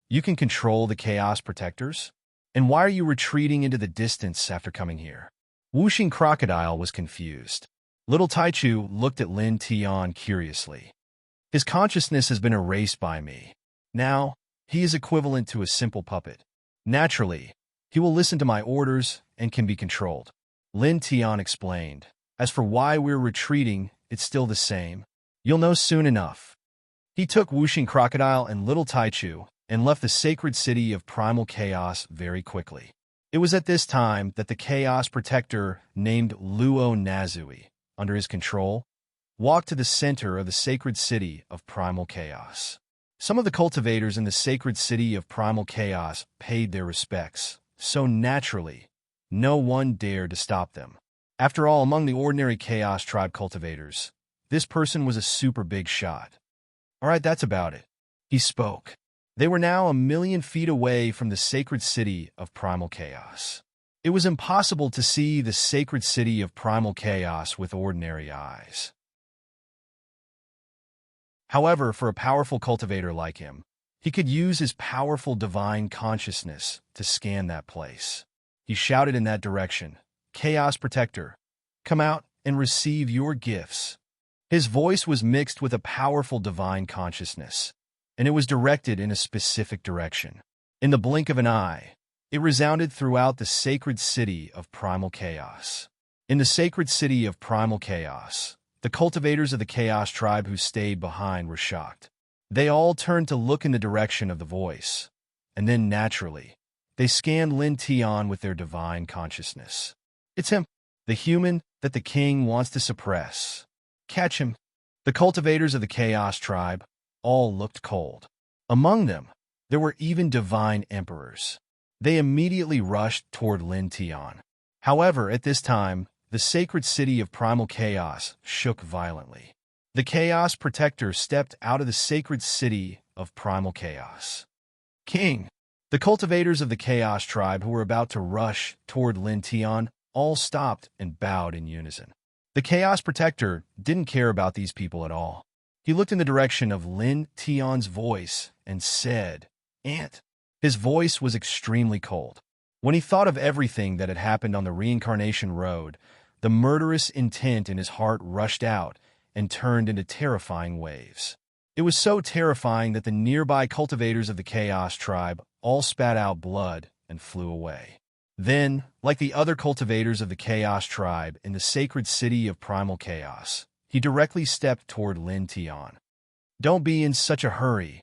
Speaker 1: You can control the Chaos Protectors? And why are you retreating into the distance after coming here? Whooshing Crocodile was confused. Little Taichu looked at Lin Tian curiously. His consciousness has been erased by me. Now, he is equivalent to a simple puppet. Naturally, he will listen to my orders and can be controlled. Lin Tian explained. As for why we're retreating, it's still the same. You'll know soon enough. He took Whooshing Crocodile and little Taichu and left the sacred city of primal chaos very quickly. It was at this time that the Chaos Protector, named Luo Nazui, under his control, walked to the center of the sacred city of primal chaos. Some of the cultivators in the sacred city of primal chaos paid their respects, so naturally, no one dared to stop them. After all, among the ordinary chaos tribe cultivators, this person was a super big shot. All right, that's about it. He spoke. They were now 1,000,000 feet away from the sacred city of primal chaos. It was impossible to see the sacred city of primal chaos with ordinary eyes. However, for a powerful cultivator like him, he could use his powerful divine consciousness to scan that place. He shouted in that direction, Chaos Protector, come out and receive your gifts. His voice was mixed with a powerful divine consciousness, and it was directed in a specific direction. In the blink of an eye, it resounded throughout the sacred city of primal chaos. In the sacred city of primal chaos, the cultivators of the chaos tribe who stayed behind were shocked. They all turned to look in the direction of the voice, and then naturally, they scanned Lin Tian with their divine consciousness. It's him, the human that the king wants to suppress. Catch him. The cultivators of the chaos tribe all looked cold. Among them, there were even divine emperors. They immediately rushed toward Lin Tian. However, at this time, the sacred city of primal chaos shook violently. The Chaos Protector stepped out of the sacred city of primal chaos. King! The cultivators of the chaos tribe who were about to rush toward Lin Tian all stopped and bowed in unison. The Chaos Protector didn't care about these people at all. He looked in the direction of Lin Tian's voice and said, Ant. His voice was extremely cold. When he thought of everything that had happened on the reincarnation road, the murderous intent in his heart rushed out and turned into terrifying waves. It was so terrifying that the nearby cultivators of the Chaos tribe all spat out blood and flew away. Then, like the other cultivators of the Chaos tribe in the sacred city of primal chaos, he directly stepped toward Lin Tian. Don't be in such a hurry,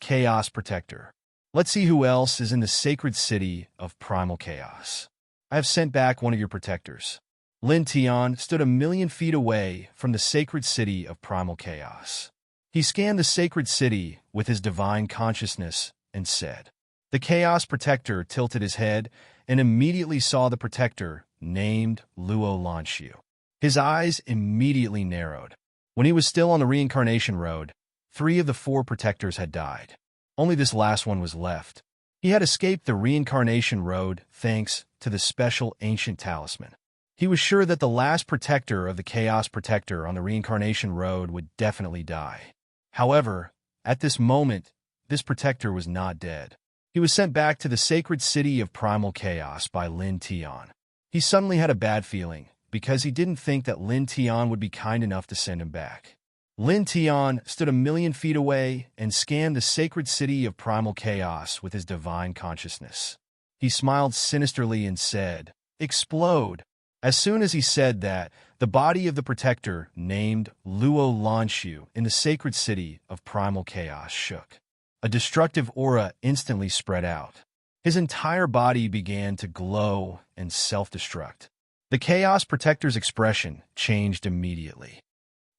Speaker 1: Chaos Protector. Let's see who else is in the sacred city of primal chaos. I have sent back one of your protectors. Lin Tian stood 1,000,000 feet away from the sacred city of primal chaos. He scanned the sacred city with his divine consciousness and said. The Chaos Protector tilted his head and immediately saw the protector named Luo Lanxiu. His eyes immediately narrowed. When he was still on the reincarnation road, 3 of the 4 protectors had died. Only this last one was left. He had escaped the reincarnation road thanks to the special ancient talisman. He was sure that the last protector of the Chaos Protector on the reincarnation road would definitely die. However, at this moment, this protector was not dead. He was sent back to the sacred city of primal chaos by Lin Tian. He suddenly had a bad feeling, because he didn't think that Lin Tian would be kind enough to send him back. Lin Tian stood 1,000,000 feet away and scanned the sacred city of primal chaos with his divine consciousness. He smiled sinisterly and said, "Explode!" As soon as he said that, the body of the protector named Luo Lanxiu in the sacred city of primal chaos shook. A destructive aura instantly spread out. His entire body began to glow and self-destruct. The Chaos Protector's expression changed immediately.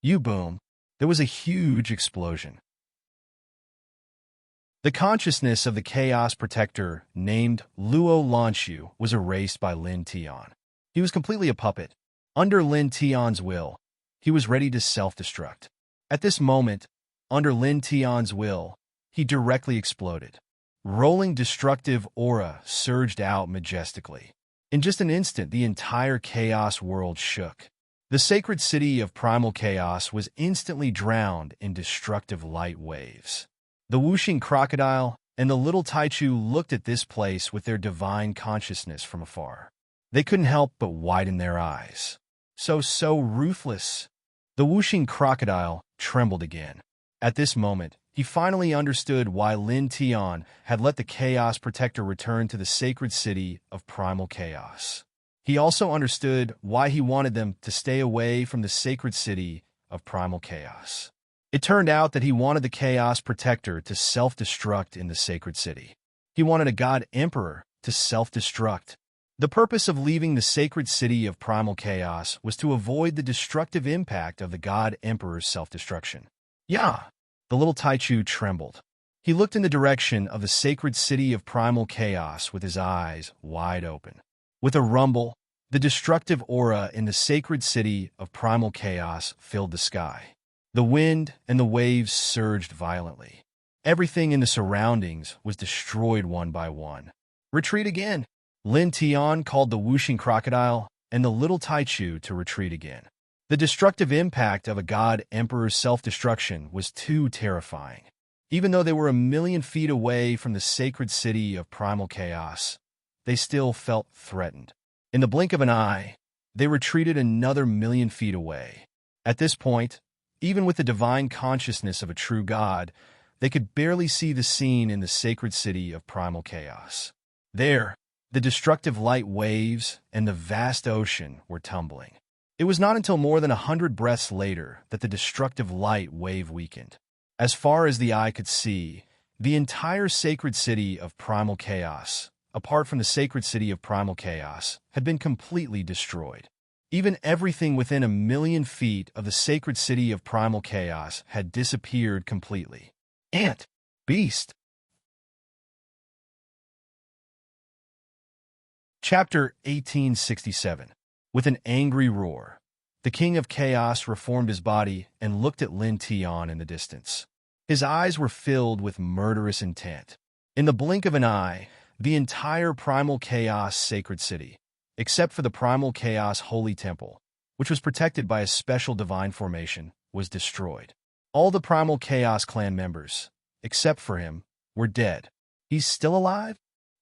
Speaker 1: Boom! There was a huge explosion. The consciousness of the Chaos Protector named Luo Lanxiu was erased by Lin Tian. He was completely a puppet. Under Lin Tian's will, he was ready to self-destruct. At this moment, under Lin Tian's will, he directly exploded. Rolling destructive aura surged out majestically. In just an instant, the entire chaos world shook. The sacred city of primal chaos was instantly drowned in destructive light waves. The whooshing crocodile and the little Taichu looked at this place with their divine consciousness from afar. They couldn't help but widen their eyes. So ruthless. The whooshing crocodile trembled again. At this moment, he finally understood why Lin Tian had let the Chaos Protector return to the sacred city of primal chaos. He also understood why he wanted them to stay away from the sacred city of primal chaos. It turned out that he wanted the Chaos Protector to self-destruct in the sacred city. He wanted a God Emperor to self-destruct. The purpose of leaving the sacred city of primal chaos was to avoid the destructive impact of the God Emperor's self-destruction. Yeah! The little Taichu trembled. He looked in the direction of the sacred city of primal chaos with his eyes wide open. With a rumble, the destructive aura in the sacred city of primal chaos filled the sky. The wind and the waves surged violently. Everything in the surroundings was destroyed one by one. Retreat again! Lin Tian called the whooshing crocodile and the little Taichu to retreat again. The destructive impact of a God Emperor's self-destruction was too terrifying. Even though they were 1,000,000 feet away from the sacred city of primal chaos, they still felt threatened. In the blink of an eye, they retreated another 1,000,000 feet away. At this point, even with the divine consciousness of a true god, they could barely see the scene in the sacred city of primal chaos. There, the destructive light waves and the vast ocean were tumbling. It was not until more than 100 breaths later that the destructive light wave weakened. As far as the eye could see, the entire sacred city of primal chaos, apart from the sacred city of primal chaos, had been completely destroyed. Even everything within 1,000,000 feet of the sacred city of primal chaos had disappeared completely. Ant! Beast! Chapter 1867. With an angry roar, the King of Chaos reformed his body and looked at Lin Tian in the distance. His eyes were filled with murderous intent. In the blink of an eye, the entire Primal Chaos sacred city, except for the Primal Chaos Holy Temple, which was protected by a special divine formation, was destroyed. All the Primal Chaos clan members, except for him, were dead. He's still alive?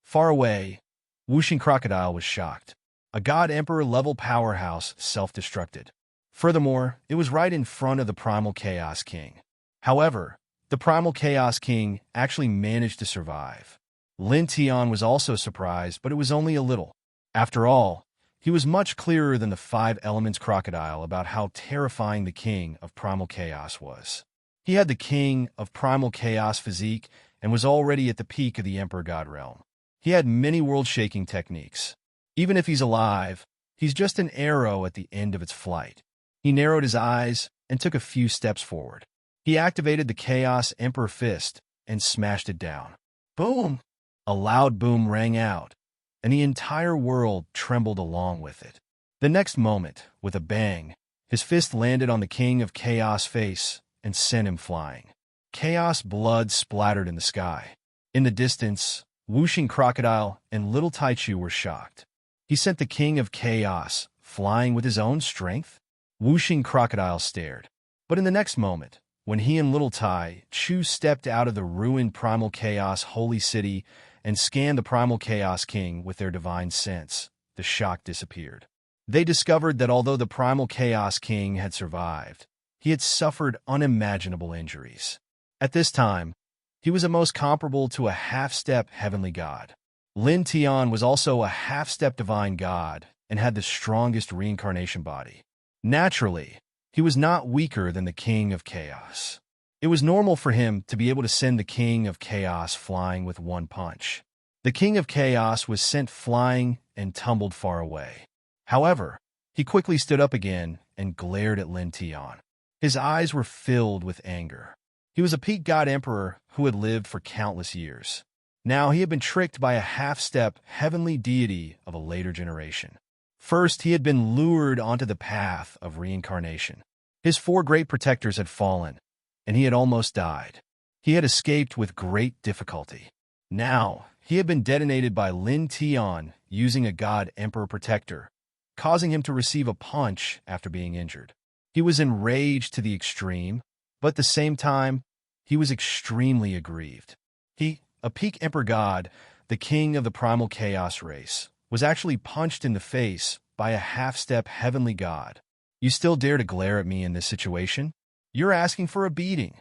Speaker 1: Far away, Whooshing Crocodile was shocked. A God Emperor level powerhouse self-destructed. Furthermore, it was right in front of the Primal Chaos King. However, the Primal Chaos King actually managed to survive. Lin Tian was also surprised, but it was only a little. After all, he was much clearer than the five elements crocodile about how terrifying the king of primal chaos was. He had the king of primal chaos physique and was already at the peak of the emperor god realm. He had many world-shaking techniques. Even if he's alive, he's just an arrow at the end of its flight. He narrowed his eyes and took a few steps forward. He activated the Chaos Emperor Fist and smashed it down. Boom! A loud boom rang out, and the entire world trembled along with it. The next moment, with a bang, his fist landed on the King of Chaos' face and sent him flying. Chaos blood splattered in the sky. In the distance, Whooshing Crocodile and Little Taichu were shocked. He sent the King of Chaos flying with his own strength? Whooshing Crocodile stared. But in the next moment, when he and Little Tai Chu stepped out of the ruined Primal Chaos holy city and scanned the Primal Chaos King with their divine sense, the shock disappeared. They discovered that although the Primal Chaos King had survived, he had suffered unimaginable injuries. At this time, he was at most comparable to a half-step heavenly god. Lin Tian was also a half-step divine god and had the strongest reincarnation body. Naturally, he was not weaker than the King of Chaos. It was normal for him to be able to send the King of Chaos flying with one punch. The King of Chaos was sent flying and tumbled far away. However, he quickly stood up again and glared at Lin Tian. His eyes were filled with anger. He was a peak god emperor who had lived for countless years. Now he had been tricked by a half-step heavenly deity of a later generation. First, he had been lured onto the path of reincarnation. His four great protectors had fallen, and he had almost died. He had escaped with great difficulty. Now, he had been detonated by Lin Tian using a god emperor protector, causing him to receive a punch after being injured. He was enraged to the extreme, but at the same time, he was extremely aggrieved. He, a peak emperor god, the king of the primal chaos race, was actually punched in the face by a half-step heavenly god. You still dare to glare at me in this situation? You're asking for a beating.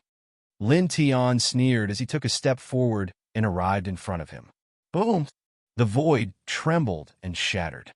Speaker 1: Lin Tian sneered as he took a step forward and arrived in front of him. Boom! The void trembled and shattered.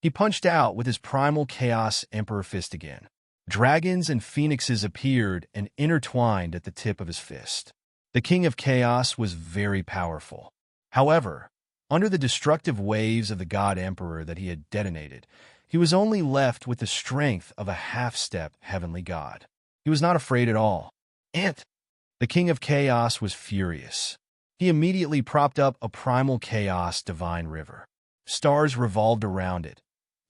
Speaker 1: He punched out with his primal chaos emperor fist again. Dragons and phoenixes appeared and intertwined at the tip of his fist. The King of Chaos was very powerful. However, under the destructive waves of the God Emperor that he had detonated, he was only left with the strength of a half-step heavenly god. He was not afraid at all. The King of Chaos was furious. He immediately propped up a primal chaos divine river. Stars revolved around it,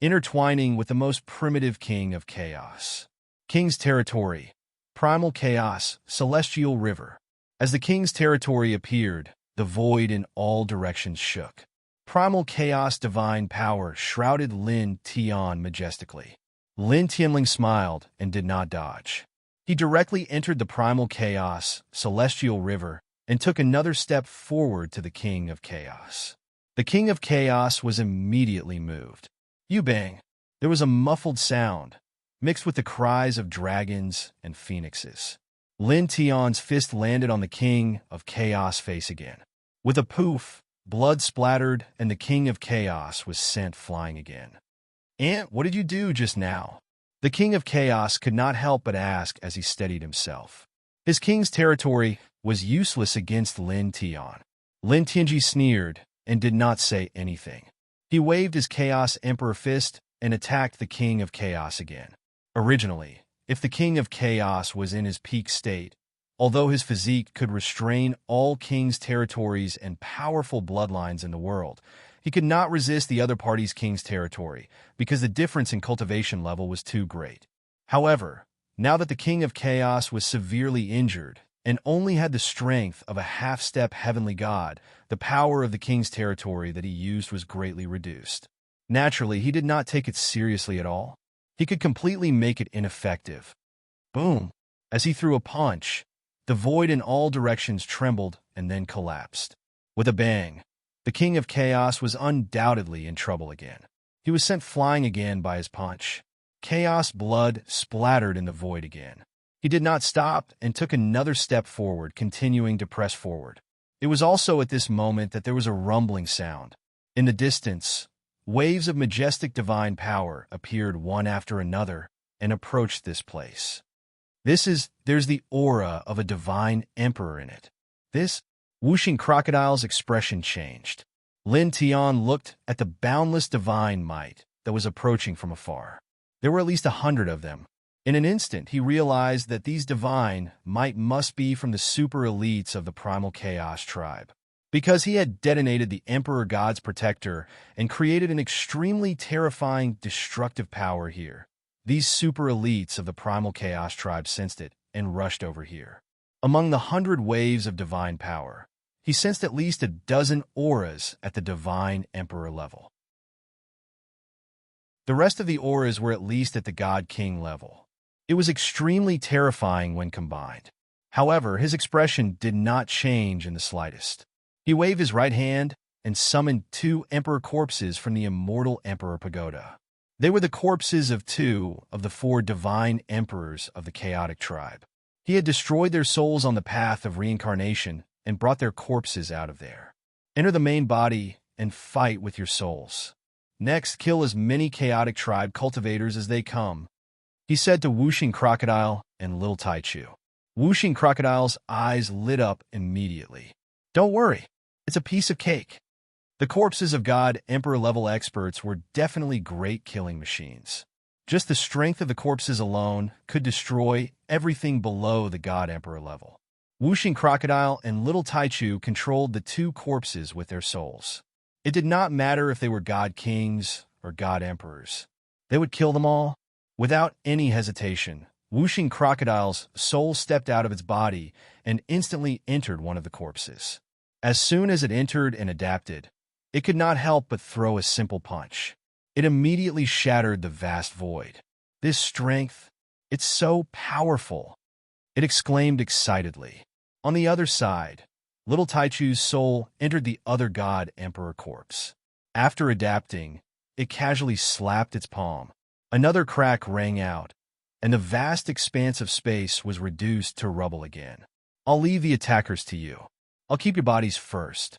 Speaker 1: intertwining with the most primitive king of chaos. King's territory, primal chaos, celestial river. As the king's territory appeared, the void in all directions shook. Primal chaos divine power shrouded Lin Tian majestically. Lin Tianling smiled and did not dodge. He directly entered the primal chaos, celestial river, and took another step forward to the king of chaos. The king of chaos was immediately moved. Bang! There was a muffled sound, mixed with the cries of dragons and phoenixes. Lin Tian's fist landed on the king of chaos face again. With a poof, blood splattered and the king of chaos was sent flying again. What did you do just now? The king of chaos could not help but ask as he steadied himself. His king's territory was useless against Lin Tian. Lin Tianji sneered and did not say anything. He waved his Chaos Emperor fist and attacked the King of Chaos again. Originally, if the King of Chaos was in his peak state, although his physique could restrain all kings' territories and powerful bloodlines in the world, he could not resist the other party's king's territory because the difference in cultivation level was too great. However, now that the King of Chaos was severely injured and only had the strength of a half-step heavenly god, the power of the king's territory that he used was greatly reduced. Naturally, he did not take it seriously at all. He could completely make it ineffective. Boom! As he threw a punch, the void in all directions trembled and then collapsed. With a bang, the King of Chaos was undoubtedly in trouble again. He was sent flying again by his punch. Chaos blood splattered in the void again. He did not stop and took another step forward, continuing to press forward. It was also at this moment that there was a rumbling sound. In the distance, waves of majestic divine power appeared one after another and approached this place. There's the aura of a divine emperor in it. This whooshing crocodile's expression changed. Lin Tian looked at the boundless divine might that was approaching from afar. There were at least 100 of them. In an instant, he realized that these divine might must be from the super elites of the primal chaos tribe. Because he had detonated the Emperor God's protector and created an extremely terrifying, destructive power here. These super elites of the primal chaos tribe sensed it and rushed over here. Among the 100 waves of divine power, he sensed at least a dozen auras at the divine emperor level. The rest of the auras were at least at the God King level. It was extremely terrifying when combined. However, his expression did not change in the slightest. He waved his right hand and summoned 2 emperor corpses from the immortal emperor pagoda. They were the corpses of 2 of the 4 divine emperors of the chaotic tribe. He had destroyed their souls on the path of reincarnation and brought their corpses out of there. Enter the main body and fight with your souls. Next, kill as many chaotic tribe cultivators as they come, he said to Whooshing Crocodile and Little Taichu. Whooshing Crocodile's eyes lit up immediately. Don't worry, it's a piece of cake. The corpses of God Emperor level experts were definitely great killing machines. Just the strength of the corpses alone could destroy everything below the God Emperor level. Whooshing Crocodile and Little Taichu controlled the 2 corpses with their souls. It did not matter if they were God Kings or God Emperors. They would kill them all. Without any hesitation, Whooshing Crocodile's soul stepped out of its body and instantly entered one of the corpses. As soon as it entered and adapted, it could not help but throw a simple punch. It immediately shattered the vast void. This strength, it's so powerful, it exclaimed excitedly. On the other side, Little Taichu's soul entered the other God Emperor corpse. After adapting, it casually slapped its palm. Another crack rang out, and the vast expanse of space was reduced to rubble again. I'll leave the attackers to you. I'll keep your bodies first.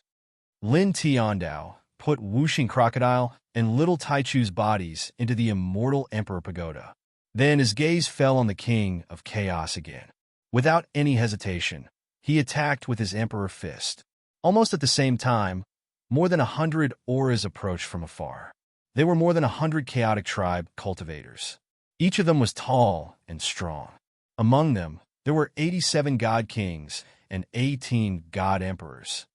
Speaker 1: Lin Tiandao put Whooshing Crocodile and Little Taichu's bodies into the immortal Emperor Pagoda. Then his gaze fell on the King of Chaos again. Without any hesitation, he attacked with his Emperor Fist. Almost at the same time, more than 100 auras approached from afar. They were more than 100 chaotic tribe cultivators. Each of them was tall and strong. Among them, there were 87 God Kings and 18 God Emperors.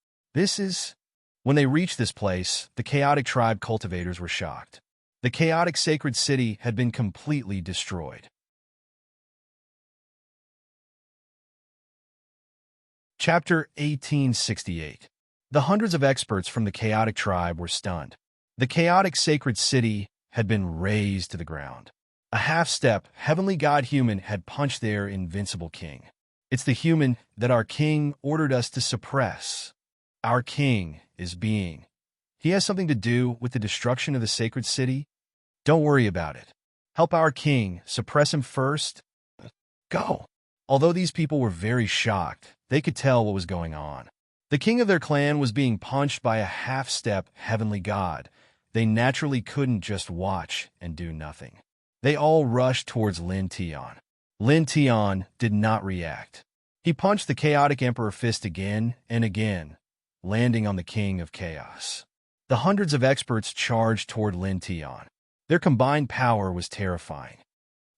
Speaker 1: When they reached this place, the chaotic tribe cultivators were shocked. The chaotic sacred city had been completely destroyed. Chapter 1868. The hundreds of experts from the chaotic tribe were stunned. The chaotic sacred city had been razed to the ground. A half-step, heavenly god-human had punched their invincible king. It's the human that our king ordered us to suppress. Our king is being. He has something to do with the destruction of the sacred city? Don't worry about it. Help our king, suppress him first. Go. Although these people were very shocked, they could tell what was going on. The king of their clan was being punched by a half-step heavenly god. They naturally couldn't just watch and do nothing. They all rushed towards Lin Tian. Lin Tian did not react. He punched the chaotic emperor fist again and again, landing on the king of chaos. The hundreds of experts charged toward Lin Tian. Their combined power was terrifying.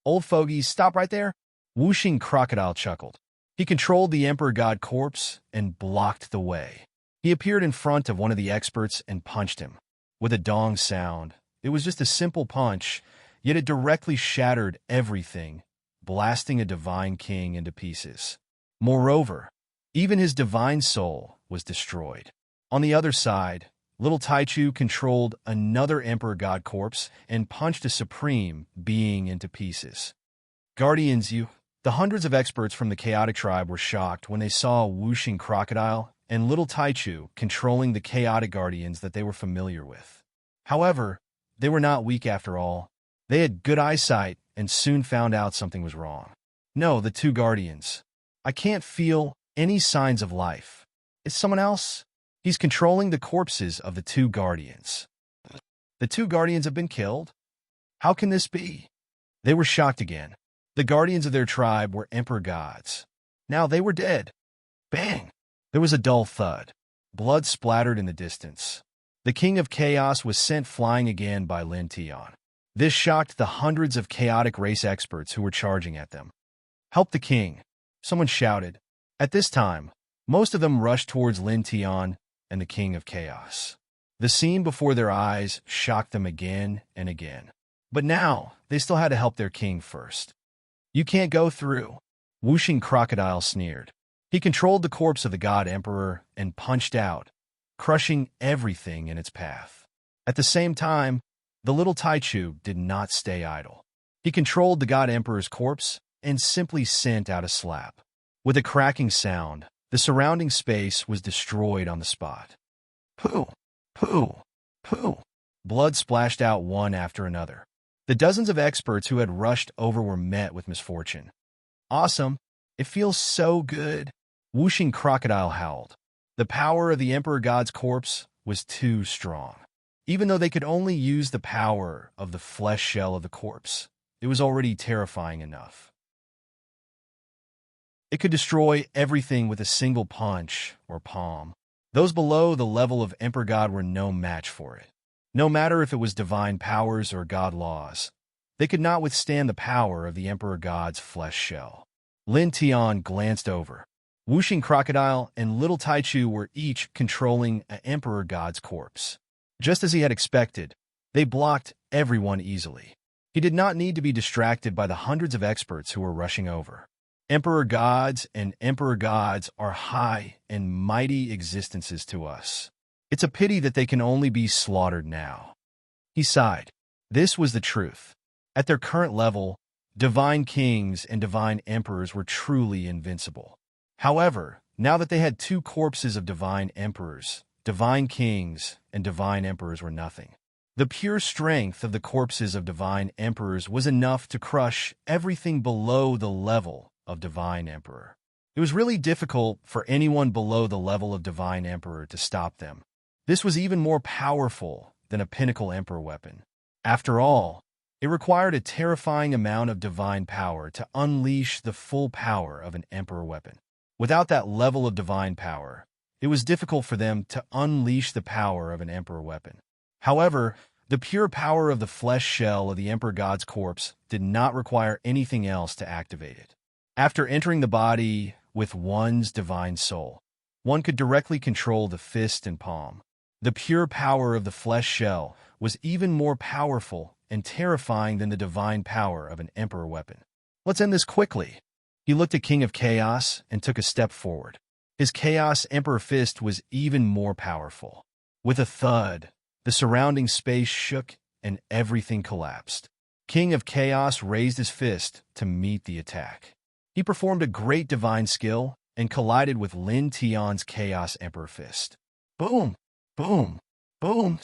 Speaker 1: Old fogies, stop right there. Whooshing Crocodile chuckled. He controlled the emperor god corpse and blocked the way. He appeared in front of one of the experts and punched him. With a dong sound, it was just a simple punch, yet it directly shattered everything, blasting a divine king into pieces. Moreover, even his divine soul was destroyed. On the other side, Little Taichu controlled another emperor god corpse and punched a supreme being into pieces. Guardians, the hundreds of experts from the chaotic tribe were shocked when they saw a Whooshing Crocodile and Little Taichu controlling the chaotic guardians that they were familiar with. However, they were not weak after all. They had good eyesight and soon found out something was wrong. No, the 2 guardians. I can't feel any signs of life. Is someone else? He's controlling the corpses of the two guardians. The two guardians have been killed? How can this be? They were shocked again. The guardians of their tribe were emperor gods. Now they were dead. Bang! There was a dull thud. Blood splattered in the distance. The King of Chaos was sent flying again by Lin Tian. This shocked the hundreds of chaotic race experts who were charging at them. "Help the king!" someone shouted. At this time, most of them rushed towards Lin Tian and the King of Chaos. The scene before their eyes shocked them again and again. But now, they still had to help their king first. "You can't go through," Whooshing Crocodile sneered. He controlled the corpse of the god emperor and punched out, crushing everything in its path. At the same time, the little Taichu did not stay idle. He controlled the god emperor's corpse and simply sent out a slap. With a cracking sound, the surrounding space was destroyed on the spot. Pooh! Pooh! Pooh! Blood splashed out one after another. The dozens of experts who had rushed over were met with misfortune. "Awesome! It feels so good!" Whooshing Crocodile howled. The power of the Emperor God's corpse was too strong. Even though they could only use the power of the flesh shell of the corpse, it was already terrifying enough. It could destroy everything with a single punch or palm. Those below the level of Emperor God were no match for it. No matter if it was divine powers or god laws, they could not withstand the power of the Emperor God's flesh shell. Lin Tian glanced over. Whooshing Crocodile and Little Taichu were each controlling an Emperor God's corpse. Just as he had expected, they blocked everyone easily. He did not need to be distracted by the hundreds of experts who were rushing over. Emperor gods and emperor gods are high and mighty existences to us. It's a pity that they can only be slaughtered now. He sighed. This was the truth. At their current level, divine kings and divine emperors were truly invincible. However, now that they had two corpses of divine emperors, divine kings and divine emperors were nothing. The pure strength of the corpses of divine emperors was enough to crush everything below the level of divine emperor. It was really difficult for anyone below the level of divine emperor to stop them. This was even more powerful than a pinnacle emperor weapon. After all, it required a terrifying amount of divine power to unleash the full power of an emperor weapon. Without that level of divine power, it was difficult for them to unleash the power of an emperor weapon. However, the pure power of the flesh shell of the Emperor God's corpse did not require anything else to activate it. After entering the body with one's divine soul, one could directly control the fist and palm. The pure power of the flesh shell was even more powerful and terrifying than the divine power of an emperor weapon. "Let's end this quickly." He looked at King of Chaos and took a step forward. His Chaos Emperor fist was even more powerful. With a thud, the surrounding space shook and everything collapsed. King of Chaos raised his fist to meet the attack. He performed a great divine skill and collided with Lin Tian's Chaos Emperor fist. Boom! Boom! Boom!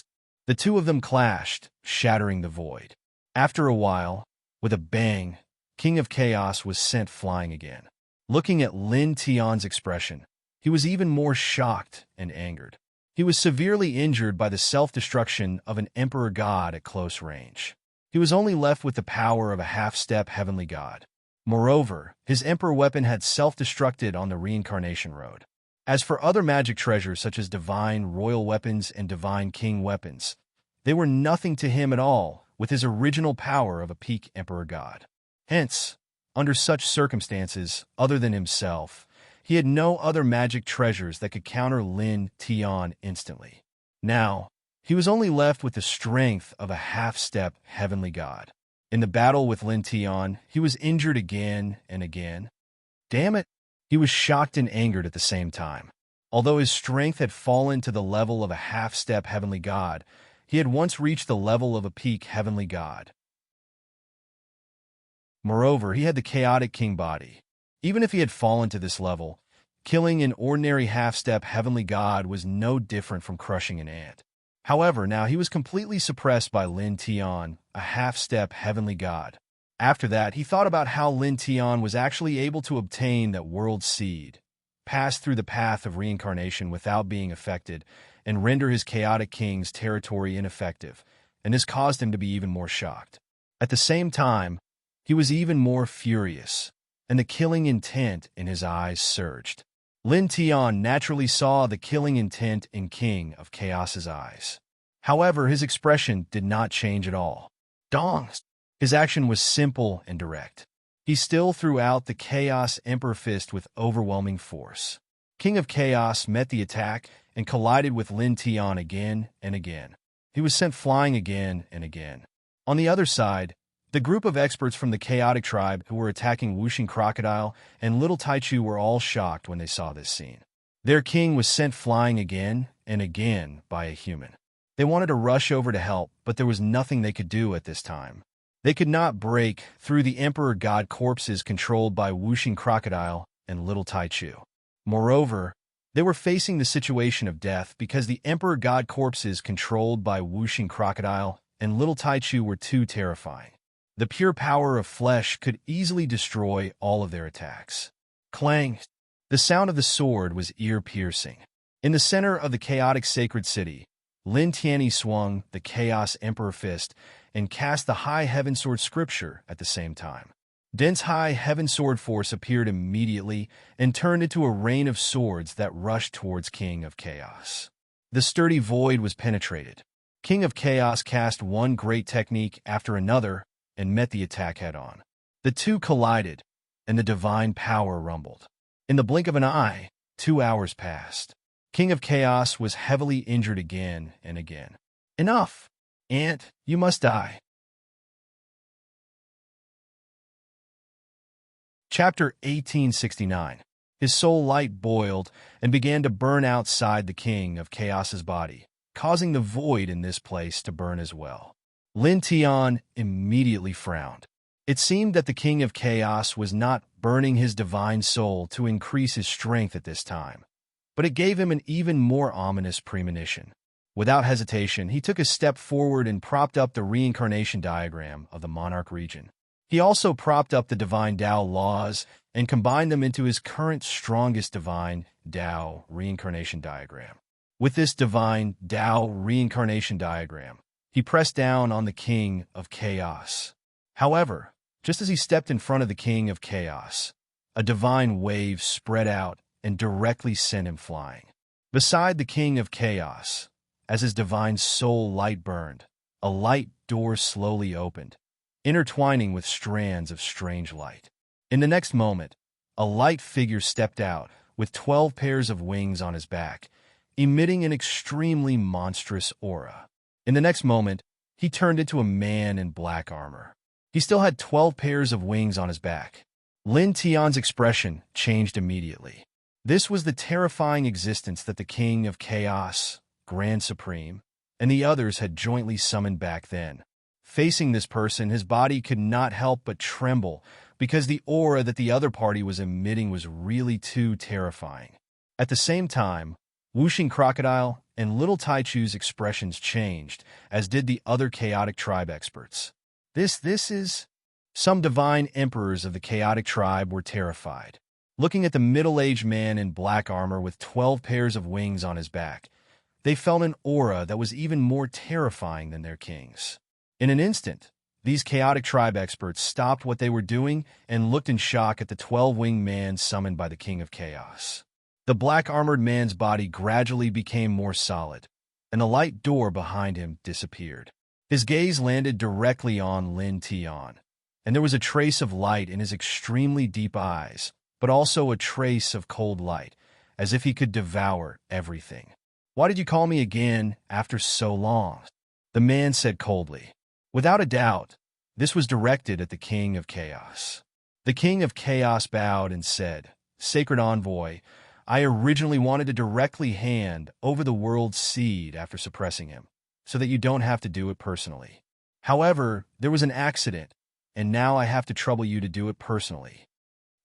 Speaker 1: The two of them clashed, shattering the void. After a while, with a bang, King of Chaos was sent flying again. Looking at Lin Tian's expression, he was even more shocked and angered. He was severely injured by the self-destruction of an emperor god at close range. He was only left with the power of a half-step heavenly god. Moreover, his emperor weapon had self-destructed on the reincarnation road. As for other magic treasures such as divine royal weapons and divine king weapons, they were nothing to him at all with his original power of a peak emperor god. Hence, under such circumstances, other than himself, he had no other magic treasures that could counter Lin Tian instantly. Now, he was only left with the strength of a half-step heavenly god. In the battle with Lin Tian, he was injured again and again. Damn it! He was shocked and angered at the same time. Although his strength had fallen to the level of a half-step heavenly god, he had once reached the level of a peak heavenly god. Moreover, he had the chaotic king body. Even if he had fallen to this level, killing an ordinary half-step heavenly god was no different from crushing an ant. However, now he was completely suppressed by Lin Tian, a half-step heavenly god. After that, he thought about how Lin Tian was actually able to obtain that world seed, pass through the path of reincarnation without being affected and render his chaotic king's territory ineffective, and this caused him to be even more shocked. At the same time, he was even more furious, and the killing intent in his eyes surged. Lin Tian naturally saw the killing intent in King of Chaos's eyes. However, his expression did not change at all. Dong! His action was simple and direct. He still threw out the Chaos Emperor Fist with overwhelming force. King of Chaos met the attack and collided with Lin Tian again and again. He was sent flying again and again. On the other side, the group of experts from the Chaotic Tribe who were attacking Wuxing Crocodile and Little Taichu were all shocked when they saw this scene. Their king was sent flying again and again by a human. They wanted to rush over to help, but there was nothing they could do at this time. They could not break through the Emperor God corpses controlled by Wuxing Crocodile and Little Taichu. Moreover, they were facing the situation of death because the Emperor God corpses controlled by Wuxing Crocodile and Little Taichu were too terrifying. The pure power of flesh could easily destroy all of their attacks. Clang! The sound of the sword was ear-piercing. In the center of the chaotic sacred city, Lin Tianyi swung the Chaos Emperor Fist and cast the High Heaven Sword Scripture at the same time. Dense High Heaven Sword Force appeared immediately and turned into a rain of swords that rushed towards King of Chaos. The sturdy void was penetrated. King of Chaos cast one great technique after another and met the attack head-on. The two collided, and the divine power rumbled. In the blink of an eye, 2 hours passed. King of Chaos was heavily injured again and again. Enough! Ant, you must die. Chapter 1869. His soul light boiled and began to burn outside the King of Chaos's body, causing the void in this place to burn as well. Lin Tian immediately frowned. It seemed that the King of Chaos was not burning his divine soul to increase his strength at this time, but it gave him an even more ominous premonition. Without hesitation, he took a step forward and propped up the reincarnation diagram of the monarch region. He also propped up the divine Tao laws and combined them into his current strongest divine Tao reincarnation diagram. With this divine Tao reincarnation diagram, he pressed down on the King of Chaos. However, just as he stepped in front of the King of Chaos, a divine wave spread out and directly sent him flying. Beside the King of Chaos, as his divine soul light burned, a light door slowly opened, intertwining with strands of strange light. In the next moment, a light figure stepped out with 12 pairs of wings on his back, emitting an extremely monstrous aura. In the next moment, he turned into a man in black armor. He still had 12 pairs of wings on his back. Lin Tian's expression changed immediately. This was the terrifying existence that the King of Chaos, Grand Supreme, and the others had jointly summoned back then. Facing this person, his body could not help but tremble because the aura that the other party was emitting was really too terrifying. At the same time, Wuxing Crocodile and Little Taichu's expressions changed, as did the other chaotic tribe experts. This is... Some divine emperors of the chaotic tribe were terrified. Looking at the middle-aged man in black armor with 12 pairs of wings on his back, they felt an aura that was even more terrifying than their king's. In an instant, these chaotic tribe experts stopped what they were doing and looked in shock at the 12-winged man summoned by the King of Chaos. The black-armored man's body gradually became more solid, and the light door behind him disappeared. His gaze landed directly on Lin Tian, and there was a trace of light in his extremely deep eyes, but also a trace of cold light, as if he could devour everything. "Why did you call me again after so long?" the man said coldly. Without a doubt, this was directed at the King of Chaos. The King of Chaos bowed and said, "Sacred Envoy, I originally wanted to directly hand over the world's seed after suppressing him, so that you don't have to do it personally. However, there was an accident, and now I have to trouble you to do it personally."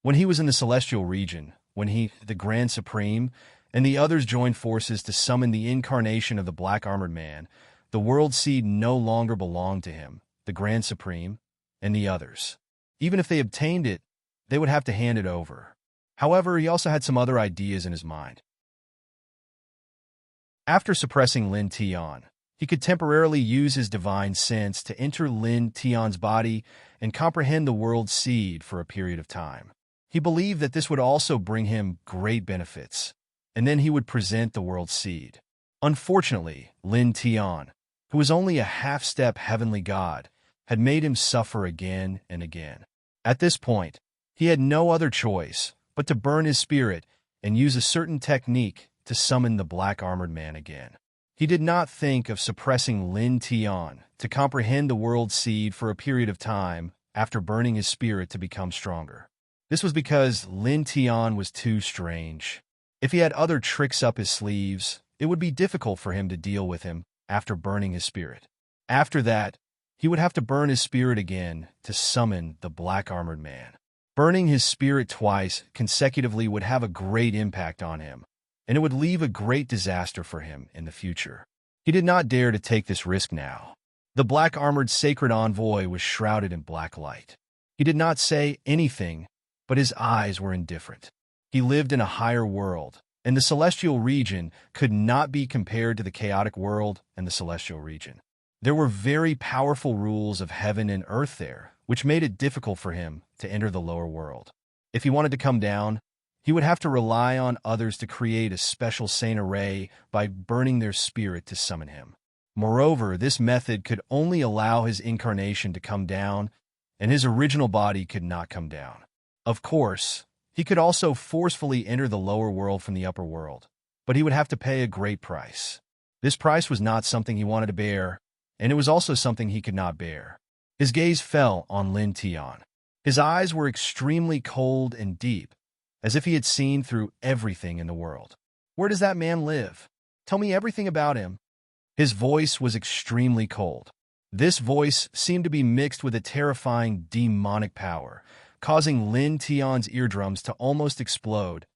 Speaker 1: When he was in the celestial region, when he, the Grand Supreme, and the others joined forces to summon the incarnation of the black-armored man, the world seed no longer belonged to him, the Grand Supreme, and the others. Even if they obtained it, they would have to hand it over. However, he also had some other ideas in his mind. After suppressing Lin Tian, he could temporarily use his divine sense to enter Lin Tian's body and comprehend the world's seed for a period of time. He believed that this would also bring him great benefits, and then he would present the world's seed. Unfortunately, Lin Tian, who was only a half-step heavenly god, had made him suffer again and again. At this point, he had no other choice but to burn his spirit and use a certain technique to summon the Black Armored Man again. He did not think of suppressing Lin Tian to comprehend the world's seed for a period of time after burning his spirit to become stronger. This was because Lin Tian was too strange. If he had other tricks up his sleeves, it would be difficult for him to deal with him after burning his spirit. After that, he would have to burn his spirit again to summon the Black Armored Man. Burning his spirit twice consecutively would have a great impact on him, and it would leave a great disaster for him in the future. He did not dare to take this risk now. The black-armored sacred envoy was shrouded in black light. He did not say anything, but his eyes were indifferent. He lived in a higher world, and the celestial region could not be compared to the chaotic world and the celestial region. There were very powerful rules of heaven and earth there, which made it difficult for him to enter the lower world. If he wanted to come down, he would have to rely on others to create a special saint array by burning their spirit to summon him. Moreover, this method could only allow his incarnation to come down, and his original body could not come down. Of course, he could also forcefully enter the lower world from the upper world, but he would have to pay a great price. This price was not something he wanted to bear, and it was also something he could not bear. His gaze fell on Lin Tian. His eyes were extremely cold and deep, as if he had seen through everything in the world. "Where does that man live? Tell me everything about him." His voice was extremely cold. This voice seemed to be mixed with a terrifying demonic power, causing Lin Tian's eardrums to almost explode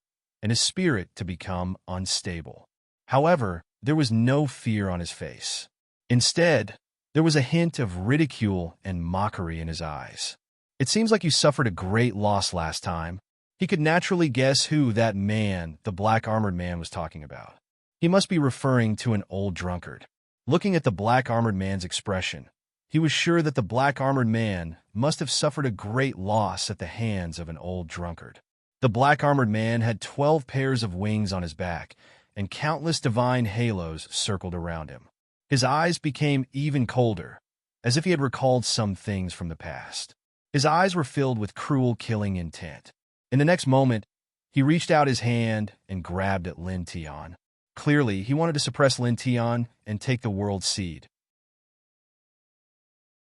Speaker 1: and his spirit to become unstable. However, there was no fear on his face. Instead, there was a hint of ridicule and mockery in his eyes. "It seems like you suffered a great loss last time." He could naturally guess who that man, the Black Armored Man, was talking about. He must be referring to an old drunkard. Looking at the Black Armored Man's expression, he was sure that the Black Armored Man must have suffered a great loss at the hands of an old drunkard. The Black Armored Man had 12 pairs of wings on his back, and countless divine halos circled around him. His eyes became even colder, as if he had recalled some things from the past. His eyes were filled with cruel killing intent. In the next moment, he reached out his hand and grabbed at Lin Tian. Clearly, he wanted to suppress Lin Tian and take the world's seed.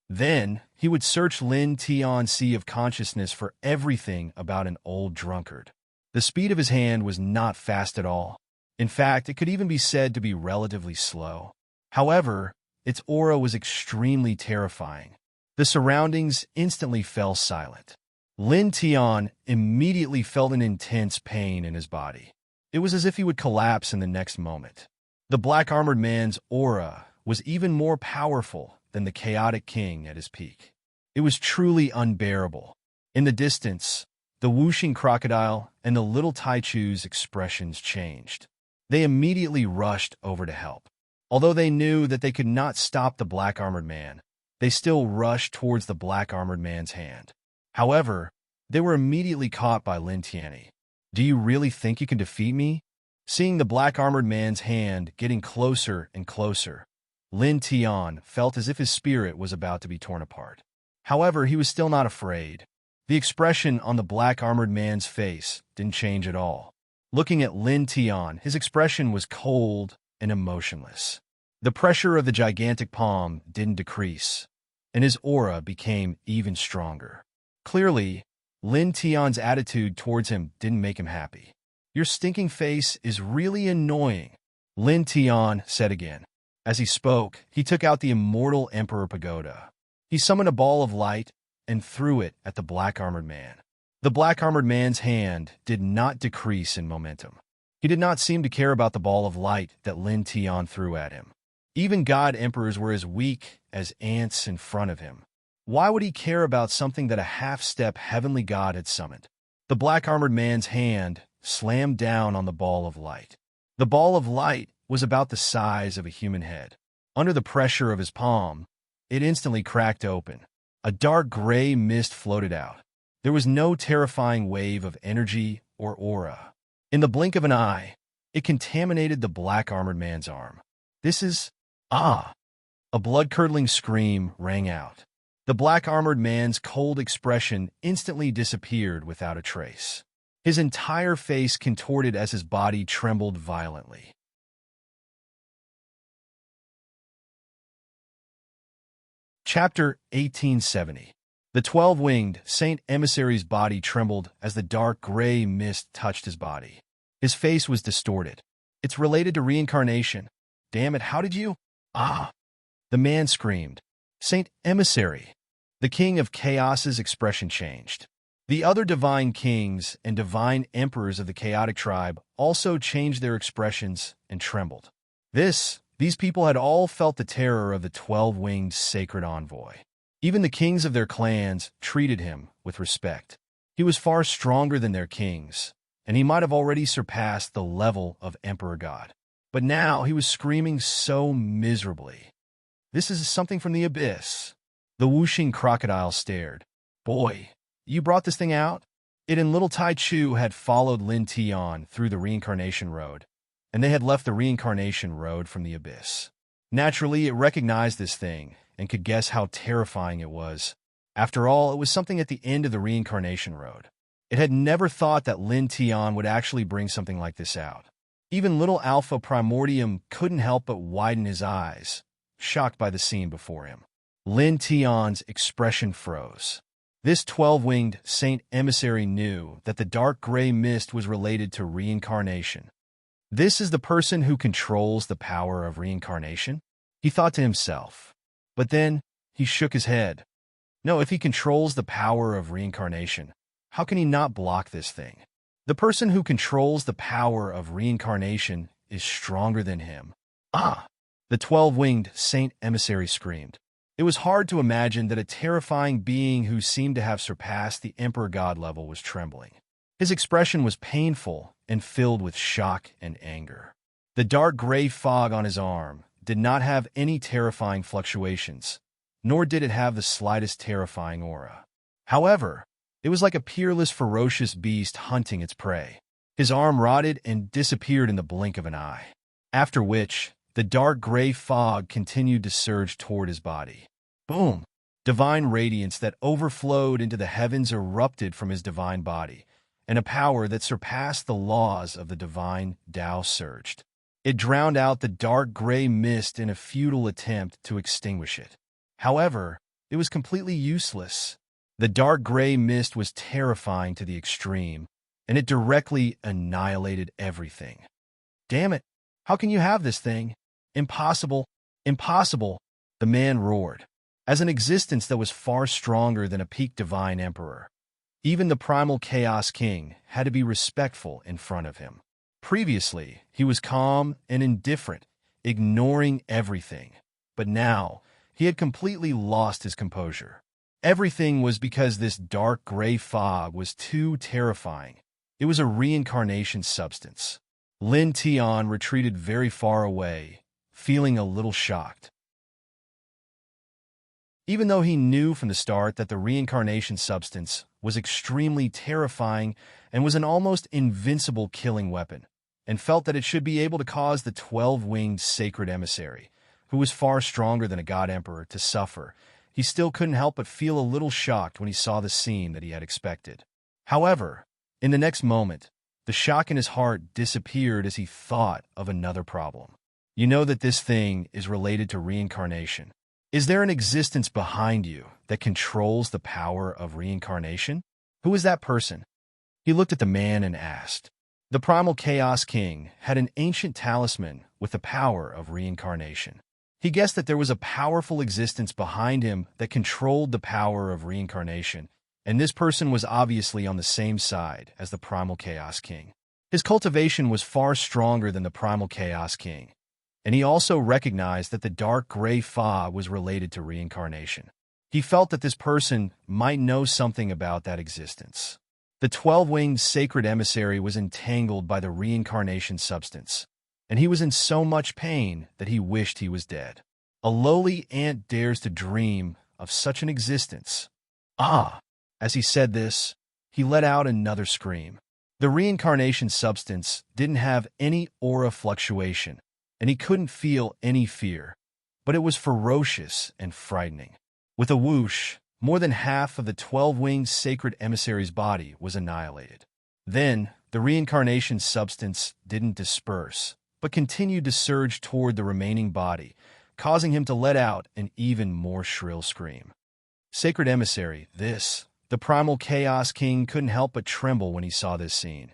Speaker 1: Then, he would search Lin Tian's sea of consciousness for everything about an old drunkard. The speed of his hand was not fast at all. In fact, it could even be said to be relatively slow. However, its aura was extremely terrifying. The surroundings instantly fell silent. Lin Tian immediately felt an intense pain in his body. It was as if he would collapse in the next moment. The Black Armored Man's aura was even more powerful than the chaotic king at his peak. It was truly unbearable. In the distance, the whooshing crocodile and the little Taichu's expressions changed. They immediately rushed over to help. Although they knew that they could not stop the Black Armored Man, they still rushed towards the Black Armored Man's hand. However, they were immediately caught by Lin Tian. "Do you really think you can defeat me?" Seeing the Black Armored Man's hand getting closer and closer, Lin Tian felt as if his spirit was about to be torn apart. However, he was still not afraid. The expression on the Black Armored Man's face didn't change at all. Looking at Lin Tian, his expression was cold and emotionless. The pressure of the gigantic palm didn't decrease, and his aura became even stronger. Clearly, Lin Tian's attitude towards him didn't make him happy. "Your stinking face is really annoying," Lin Tian said again. As he spoke, he took out the immortal Emperor Pagoda. He summoned a ball of light and threw it at the Black Armored Man. The Black Armored Man's hand did not decrease in momentum. He did not seem to care about the ball of light that Lin Tian threw at him. Even God Emperors were as weak as ants in front of him. Why would he care about something that a half-step heavenly god had summoned? The black-armored man's hand slammed down on the ball of light. The ball of light was about the size of a human head. Under the pressure of his palm, it instantly cracked open. A dark gray mist floated out. There was no terrifying wave of energy or aura. In the blink of an eye, it contaminated the black-armored man's arm. This is... Ah! A blood-curdling scream rang out. The black-armored man's cold expression instantly disappeared without a trace. His entire face contorted as his body trembled violently. Chapter 1870. The 12-winged Saint Emissary's body trembled as the dark gray mist touched his body. His face was distorted. It's related to reincarnation. Damn it, how did you? Ah! The man screamed. Saint Emissary. The king of chaos's expression changed. The other divine kings and divine emperors of the chaotic tribe also changed their expressions and trembled. These people had all felt the terror of the 12-winged sacred envoy. Even the kings of their clans treated him with respect. He was far stronger than their kings, and he might have already surpassed the level of Emperor God. But now he was screaming so miserably. This is something from the abyss. The whooshing crocodile stared. Boy, you brought this thing out? It and little Tai Chu had followed Lin Tian through the reincarnation road, and they had left the reincarnation road from the abyss. Naturally, it recognized this thing and could guess how terrifying it was. After all, it was something at the end of the reincarnation road. It had never thought that Lin Tian would actually bring something like this out. Even little Alpha Primordium couldn't help but widen his eyes, shocked by the scene before him. Lin Tian's expression froze. This 12-winged Saint Emissary knew that the dark gray mist was related to reincarnation. This is the person who controls the power of reincarnation? He thought to himself. But then he shook his head. No, if he controls the power of reincarnation, how can he not block this thing? The person who controls the power of reincarnation is stronger than him. Ah! The 12-winged Saint Emissary screamed. It was hard to imagine that a terrifying being who seemed to have surpassed the Emperor God level was trembling. His expression was painful and filled with shock and anger. The dark gray fog on his arm did not have any terrifying fluctuations, nor did it have the slightest terrifying aura. However, it was like a peerless, ferocious beast hunting its prey. His arm rotted and disappeared in the blink of an eye, after which the dark gray fog continued to surge toward his body. Boom! Divine radiance that overflowed into the heavens erupted from his divine body, and a power that surpassed the laws of the divine Tao surged. It drowned out the dark gray mist in a futile attempt to extinguish it. However, it was completely useless. The dark gray mist was terrifying to the extreme, and it directly annihilated everything. Damn it! How can you have this thing? Impossible! Impossible! The man roared. As an existence that was far stronger than a peak divine emperor, even the primal chaos king had to be respectful in front of him. Previously, he was calm and indifferent, ignoring everything. But now, he had completely lost his composure. Everything was because this dark gray fog was too terrifying. It was a reincarnation substance. Lin Tian retreated very far away, feeling a little shocked. Even though he knew from the start that the reincarnation substance was extremely terrifying and was an almost invincible killing weapon, and felt that it should be able to cause the 12-winged sacred emissary, who was far stronger than a god emperor, to suffer, he still couldn't help but feel a little shocked when he saw the scene that he had expected. However, in the next moment, the shock in his heart disappeared as he thought of another problem. You know that this thing is related to reincarnation. Is there an existence behind you that controls the power of reincarnation? Who is that person? He looked at the man and asked. The primal chaos king had an ancient talisman with the power of reincarnation. He guessed that there was a powerful existence behind him that controlled the power of reincarnation, and this person was obviously on the same side as the primal chaos king. His cultivation was far stronger than the primal chaos king, and he also recognized that the dark gray fog was related to reincarnation. He felt that this person might know something about that existence. The 12-winged sacred emissary was entangled by the reincarnation substance, and he was in so much pain that he wished he was dead. A lowly ant dares to dream of such an existence. Ah! As he said this, he let out another scream. The reincarnation substance didn't have any aura fluctuation, and he couldn't feel any fear, but it was ferocious and frightening. With a whoosh, more than half of the 12-winged sacred emissary's body was annihilated. Then, the reincarnation substance didn't disperse, but continued to surge toward the remaining body, causing him to let out an even more shrill scream. Sacred emissary, the primal chaos king couldn't help but tremble when he saw this scene,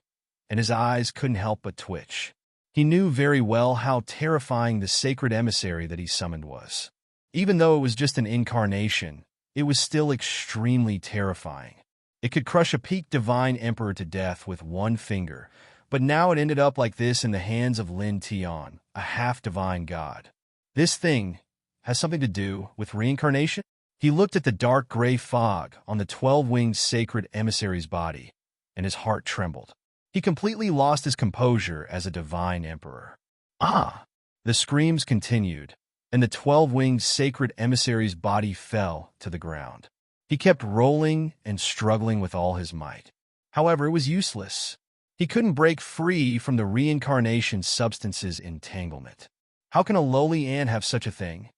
Speaker 1: and his eyes couldn't help but twitch. He knew very well how terrifying the sacred emissary that he summoned was. Even though it was just an incarnation, it was still extremely terrifying. It could crush a peak divine emperor to death with one finger, but now it ended up like this in the hands of Lin Tian, a half-divine god. This thing has something to do with reincarnation? He looked at the dark gray fog on the 12-winged sacred emissary's body, and his heart trembled. He completely lost his composure as a divine emperor. Ah! The screams continued, and the 12-winged sacred emissary's body fell to the ground. He kept rolling and struggling with all his might. However, it was useless. He couldn't break free from the reincarnation substance's entanglement. How can a lowly ant have such a thing?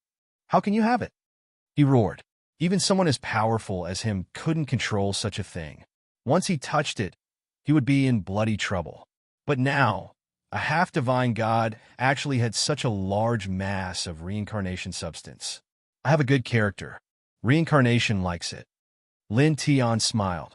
Speaker 1: How can you have it? He roared. Even someone as powerful as him couldn't control such a thing. Once he touched it, he would be in bloody trouble. But now, a half-divine god actually had such a large mass of reincarnation substance. I have a good character. Reincarnation likes it. Lin Tian smiled.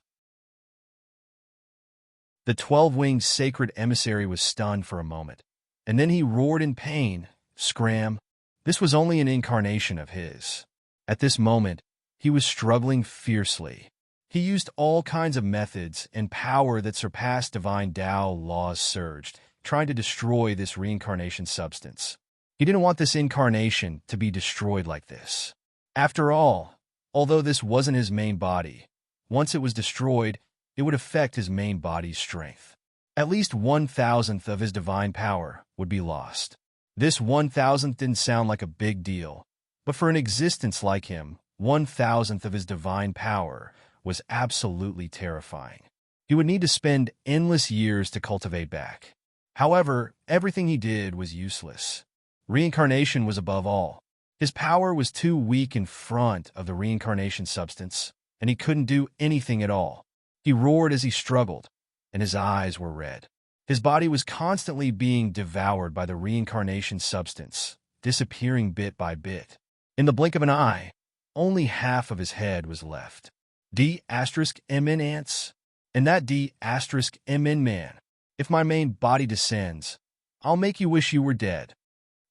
Speaker 1: The 12-winged sacred emissary was stunned for a moment, and then he roared in pain. Scram! This was only an incarnation of his. At this moment, he was struggling fiercely. He used all kinds of methods, and power that surpassed divine Tao laws surged, trying to destroy this reincarnation substance. He didn't want this incarnation to be destroyed like this. After all, although this wasn't his main body, once it was destroyed, it would affect his main body's strength. At least 1,000th of his divine power would be lost. This 1,000th didn't sound like a big deal, but for an existence like him, 1,000th of his divine power was absolutely terrifying. He would need to spend endless years to cultivate back. However, everything he did was useless. Reincarnation was above all. His power was too weak in front of the reincarnation substance, and he couldn't do anything at all. He roared as he struggled, and his eyes were red. His body was constantly being devoured by the reincarnation substance, disappearing bit by bit. In the blink of an eye, only half of his head was left. D*MN ants? And that D*MN man. If my main body descends, I'll make you wish you were dead.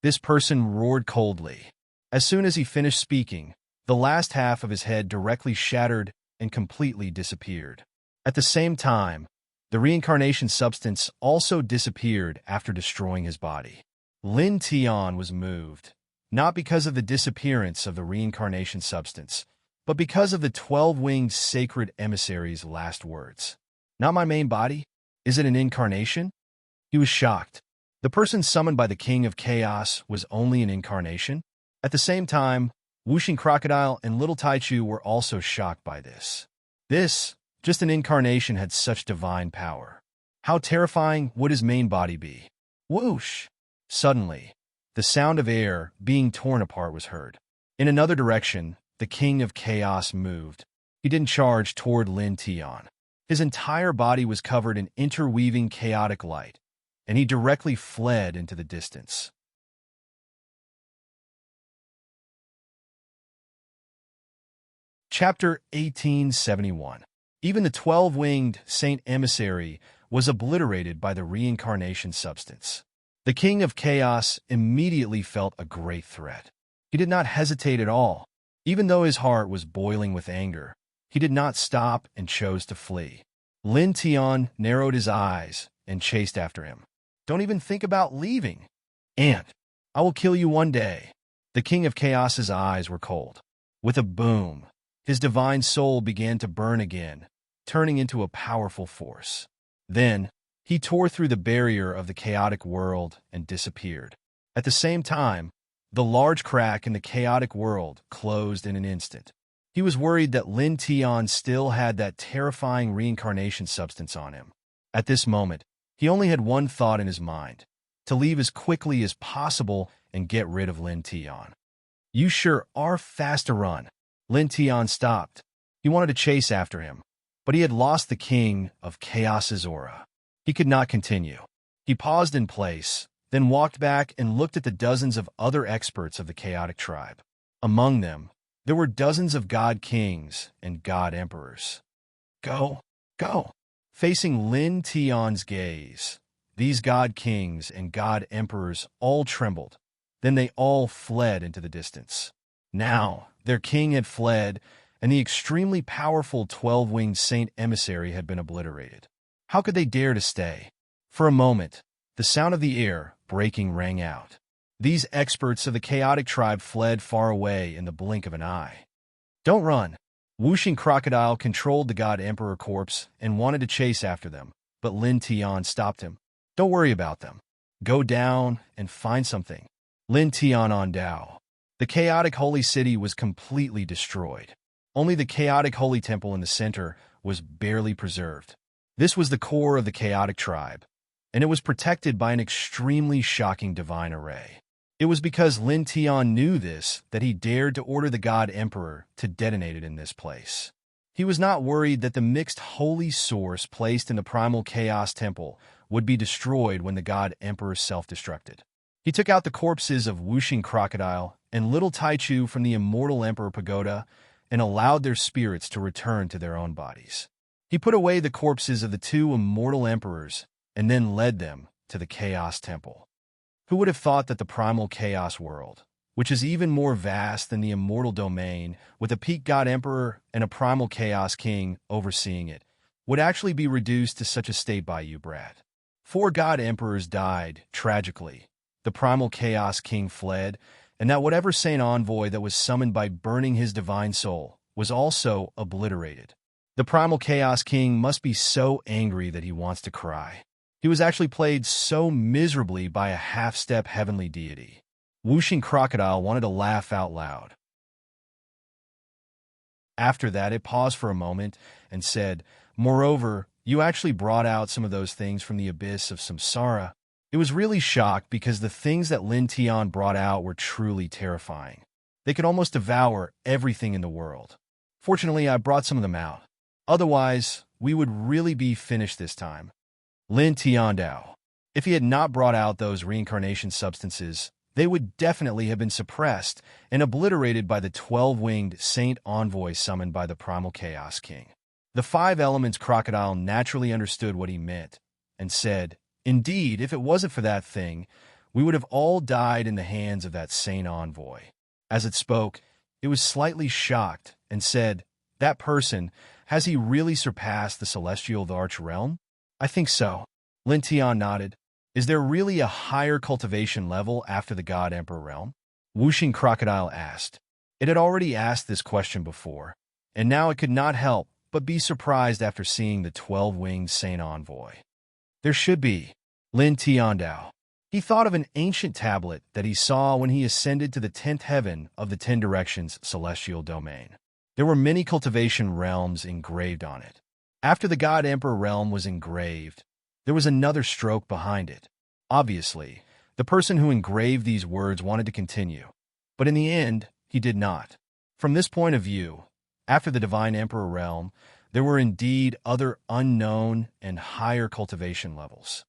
Speaker 1: This person roared coldly. As soon as he finished speaking, the last half of his head directly shattered and completely disappeared. At the same time, the reincarnation substance also disappeared after destroying his body. Lin Tian was moved, not because of the disappearance of the reincarnation substance, but because of the 12-winged sacred emissary's last words. Not my main body? Is it an incarnation? He was shocked. The person summoned by the King of Chaos was only an incarnation? At the same time, Whooshing Crocodile and Little Taichu were also shocked by this. Just an incarnation had such divine power. How terrifying would his main body be? Whoosh! Suddenly, the sound of air being torn apart was heard. In another direction, the King of Chaos moved. He didn't charge toward Lin Tian. His entire body was covered in interweaving chaotic light, and he directly fled into the distance. Chapter 1871. Even the 12-winged Saint Emissary was obliterated by the reincarnation substance. The King of Chaos immediately felt a great threat. He did not hesitate at all. Even though his heart was boiling with anger, he did not stop and chose to flee. Lin Tian narrowed his eyes and chased after him. Don't even think about leaving. Ant, I will kill you one day. The King of Chaos's eyes were cold. With a boom, his divine soul began to burn again, turning into a powerful force. Then, he tore through the barrier of the chaotic world and disappeared. At the same time, the large crack in the chaotic world closed in an instant. He was worried that Lin Tian still had that terrifying reincarnation substance on him. At this moment, he only had one thought in his mind: to leave as quickly as possible and get rid of Lin Tian. You sure are fast to run. Lin Tian stopped. He wanted to chase after him, but he had lost the king of Chaos's aura. He could not continue. He paused in place, then walked back and looked at the dozens of other experts of the chaotic tribe. Among them, there were dozens of god kings and god emperors. Go, go. Facing Lin Tian's gaze, these god kings and god emperors all trembled. Then they all fled into the distance. Now, their king had fled, and the extremely powerful 12-winged saint emissary had been obliterated. How could they dare to stay? For a moment, the sound of the air breaking rang out. These experts of the chaotic tribe fled far away in the blink of an eye. Don't run. Whooshing Crocodile controlled the God Emperor corpse and wanted to chase after them, but Lin Tian stopped him. Don't worry about them. Go down and find something. Lin Tian on Dao. The chaotic holy city was completely destroyed. Only the chaotic holy temple in the center was barely preserved. This was the core of the chaotic tribe, and it was protected by an extremely shocking divine array. It was because Lin Tian knew this that he dared to order the God Emperor to detonate it in this place. He was not worried that the mixed holy source placed in the primal chaos temple would be destroyed when the God Emperor self-destructed. He took out the corpses of Whooshing Crocodile and Little Taichu from the immortal Emperor Pagoda and allowed their spirits to return to their own bodies. He put away the corpses of the two immortal emperors and then led them to the Chaos Temple. Who would have thought that the primal chaos world, which is even more vast than the immortal domain, with a peak god emperor and a primal chaos king overseeing it, would actually be reduced to such a state by you, Brad? 4 god emperors died, tragically. The primal chaos king fled, and that whatever saint envoy that was summoned by burning his divine soul was also obliterated. The primal chaos king must be so angry that he wants to cry. He was actually played so miserably by a half-step heavenly deity. Whooshing Crocodile wanted to laugh out loud. After that, it paused for a moment and said, "Moreover, you actually brought out some of those things from the abyss of samsara." It was really shocked because the things that Lin Tian brought out were truly terrifying. They could almost devour everything in the world. Fortunately, I brought some of them out. Otherwise, we would really be finished this time. Lin Tiandao. If he had not brought out those reincarnation substances, they would definitely have been suppressed and obliterated by the 12-winged saint envoy summoned by the primal chaos king. The 5 elements crocodile naturally understood what he meant and said, "Indeed, if it wasn't for that thing, we would have all died in the hands of that saint envoy." As it spoke, it was slightly shocked and said, "That person, has he really surpassed the celestial arch realm?" "I think so." Lin Tian nodded. "Is there really a higher cultivation level after the God Emperor realm?" Whooshing Crocodile asked. It had already asked this question before, and now it could not help but be surprised after seeing the 12-winged saint envoy. "There should be." Lin Tiandao. He thought of an ancient tablet that he saw when he ascended to the 10th heaven of the 10 Directions celestial domain. There were many cultivation realms engraved on it. After the God Emperor realm was engraved, there was another stroke behind it. Obviously, the person who engraved these words wanted to continue, but in the end, he did not. From this point of view, after the Divine Emperor realm, there were indeed other unknown and higher cultivation levels.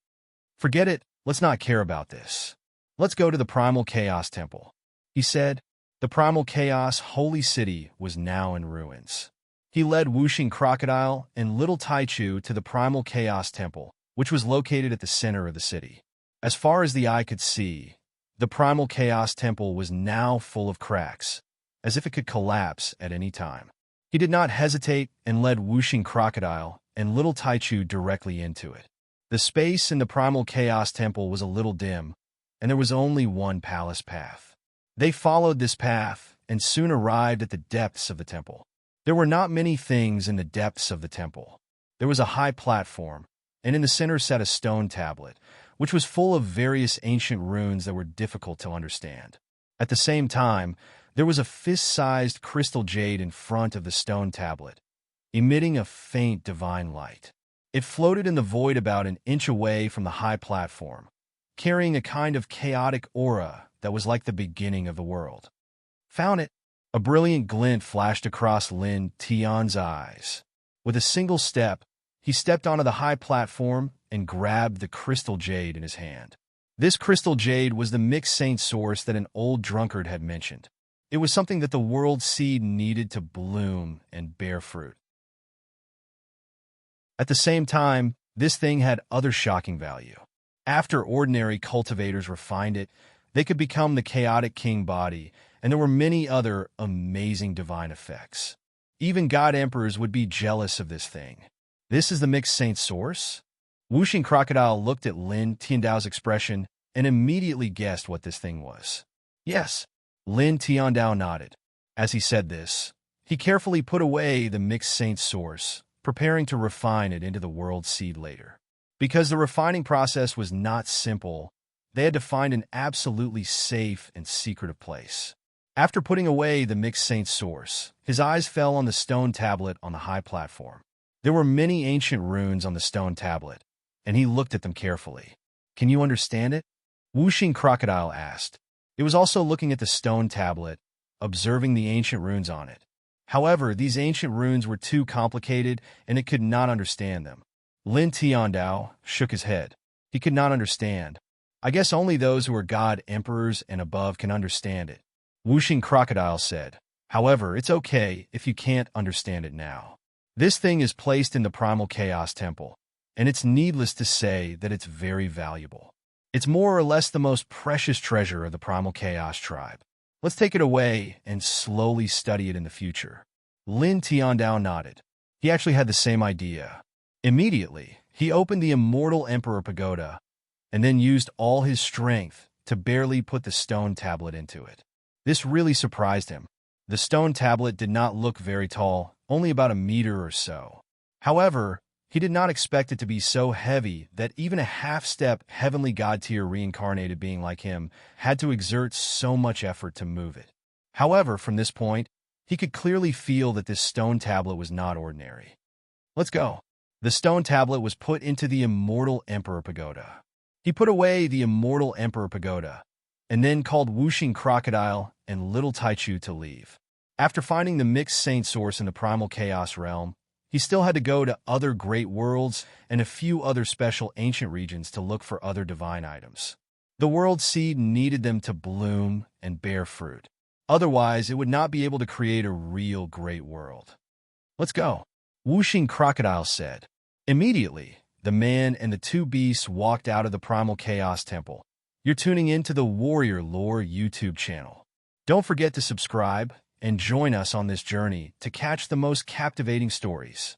Speaker 1: "Forget it, let's not care about this. Let's go to the Primal Chaos Temple," he said. The Primal Chaos Holy City was now in ruins. He led Whooshing Crocodile and Little Taichu to the Primal Chaos Temple, which was located at the center of the city. As far as the eye could see, the Primal Chaos Temple was now full of cracks, as if it could collapse at any time. He did not hesitate and led Whooshing Crocodile and Little Taichu directly into it. The space in the Primal Chaos Temple was a little dim, and there was only one palace path. They followed this path and soon arrived at the depths of the temple. There were not many things in the depths of the temple. There was a high platform, and in the center sat a stone tablet, which was full of various ancient runes that were difficult to understand. At the same time, there was a fist-sized crystal jade in front of the stone tablet, emitting a faint divine light. It floated in the void about an inch away from the high platform, carrying a kind of chaotic aura that was like the beginning of the world. Found it. A brilliant glint flashed across Lin Tian's eyes. With a single step, he stepped onto the high platform and grabbed the crystal jade in his hand. This crystal jade was the mixed saint source that an old drunkard had mentioned. It was something that the world seed needed to bloom and bear fruit. At the same time, this thing had other shocking value. After ordinary cultivators refined it, they could become the chaotic king body, and there were many other amazing divine effects. Even god emperors would be jealous of this thing. This is the mixed saint source? Wuxing Crocodile looked at Lin Tiandao's expression and immediately guessed what this thing was. Yes, Lin Tiandao nodded. As he said this, he carefully put away the mixed saint source, preparing to refine it into the world seed later. Because the refining process was not simple, they had to find an absolutely safe and secretive place. After putting away the mixed saint source, his eyes fell on the stone tablet on the high platform. There were many ancient runes on the stone tablet, and he looked at them carefully. Can you understand it? Wuxing Crocodile asked. It was also looking at the stone tablet, observing the ancient runes on it. However, these ancient runes were too complicated, and it could not understand them. Lin Tiandao shook his head. He could not understand. I guess only those who are god emperors and above can understand it. Wuxing Crocodile said. However, it's okay if you can't understand it now. This thing is placed in the Primal Chaos Temple, and it's needless to say that it's very valuable. It's more or less the most precious treasure of the Primal Chaos tribe. Let's take it away and slowly study it in the future. Lin Tiandao nodded. He actually had the same idea. Immediately, he opened the Immortal Emperor Pagoda and then used all his strength to barely put the stone tablet into it. This really surprised him. The stone tablet did not look very tall, only about a meter or so. However, he did not expect it to be so heavy that even a half-step heavenly god-tier reincarnated being like him had to exert so much effort to move it. However, from this point, he could clearly feel that this stone tablet was not ordinary. Let's go. The stone tablet was put into the Immortal Emperor Pagoda. He put away the Immortal Emperor Pagoda, and then called Wuxing Crocodile and Little Taichu to leave. After finding the mixed saint source in the Primal Chaos realm, he still had to go to other great worlds and a few other special ancient regions to look for other divine items. The world seed needed them to bloom and bear fruit. Otherwise, it would not be able to create a real great world. Let's go, Wuxing Crocodile said. Immediately, the man and the two beasts walked out of the Primal Chaos Temple. You're tuning in to the Warrior Lore YouTube channel. Don't forget to subscribe and join us on this journey to catch the most captivating stories.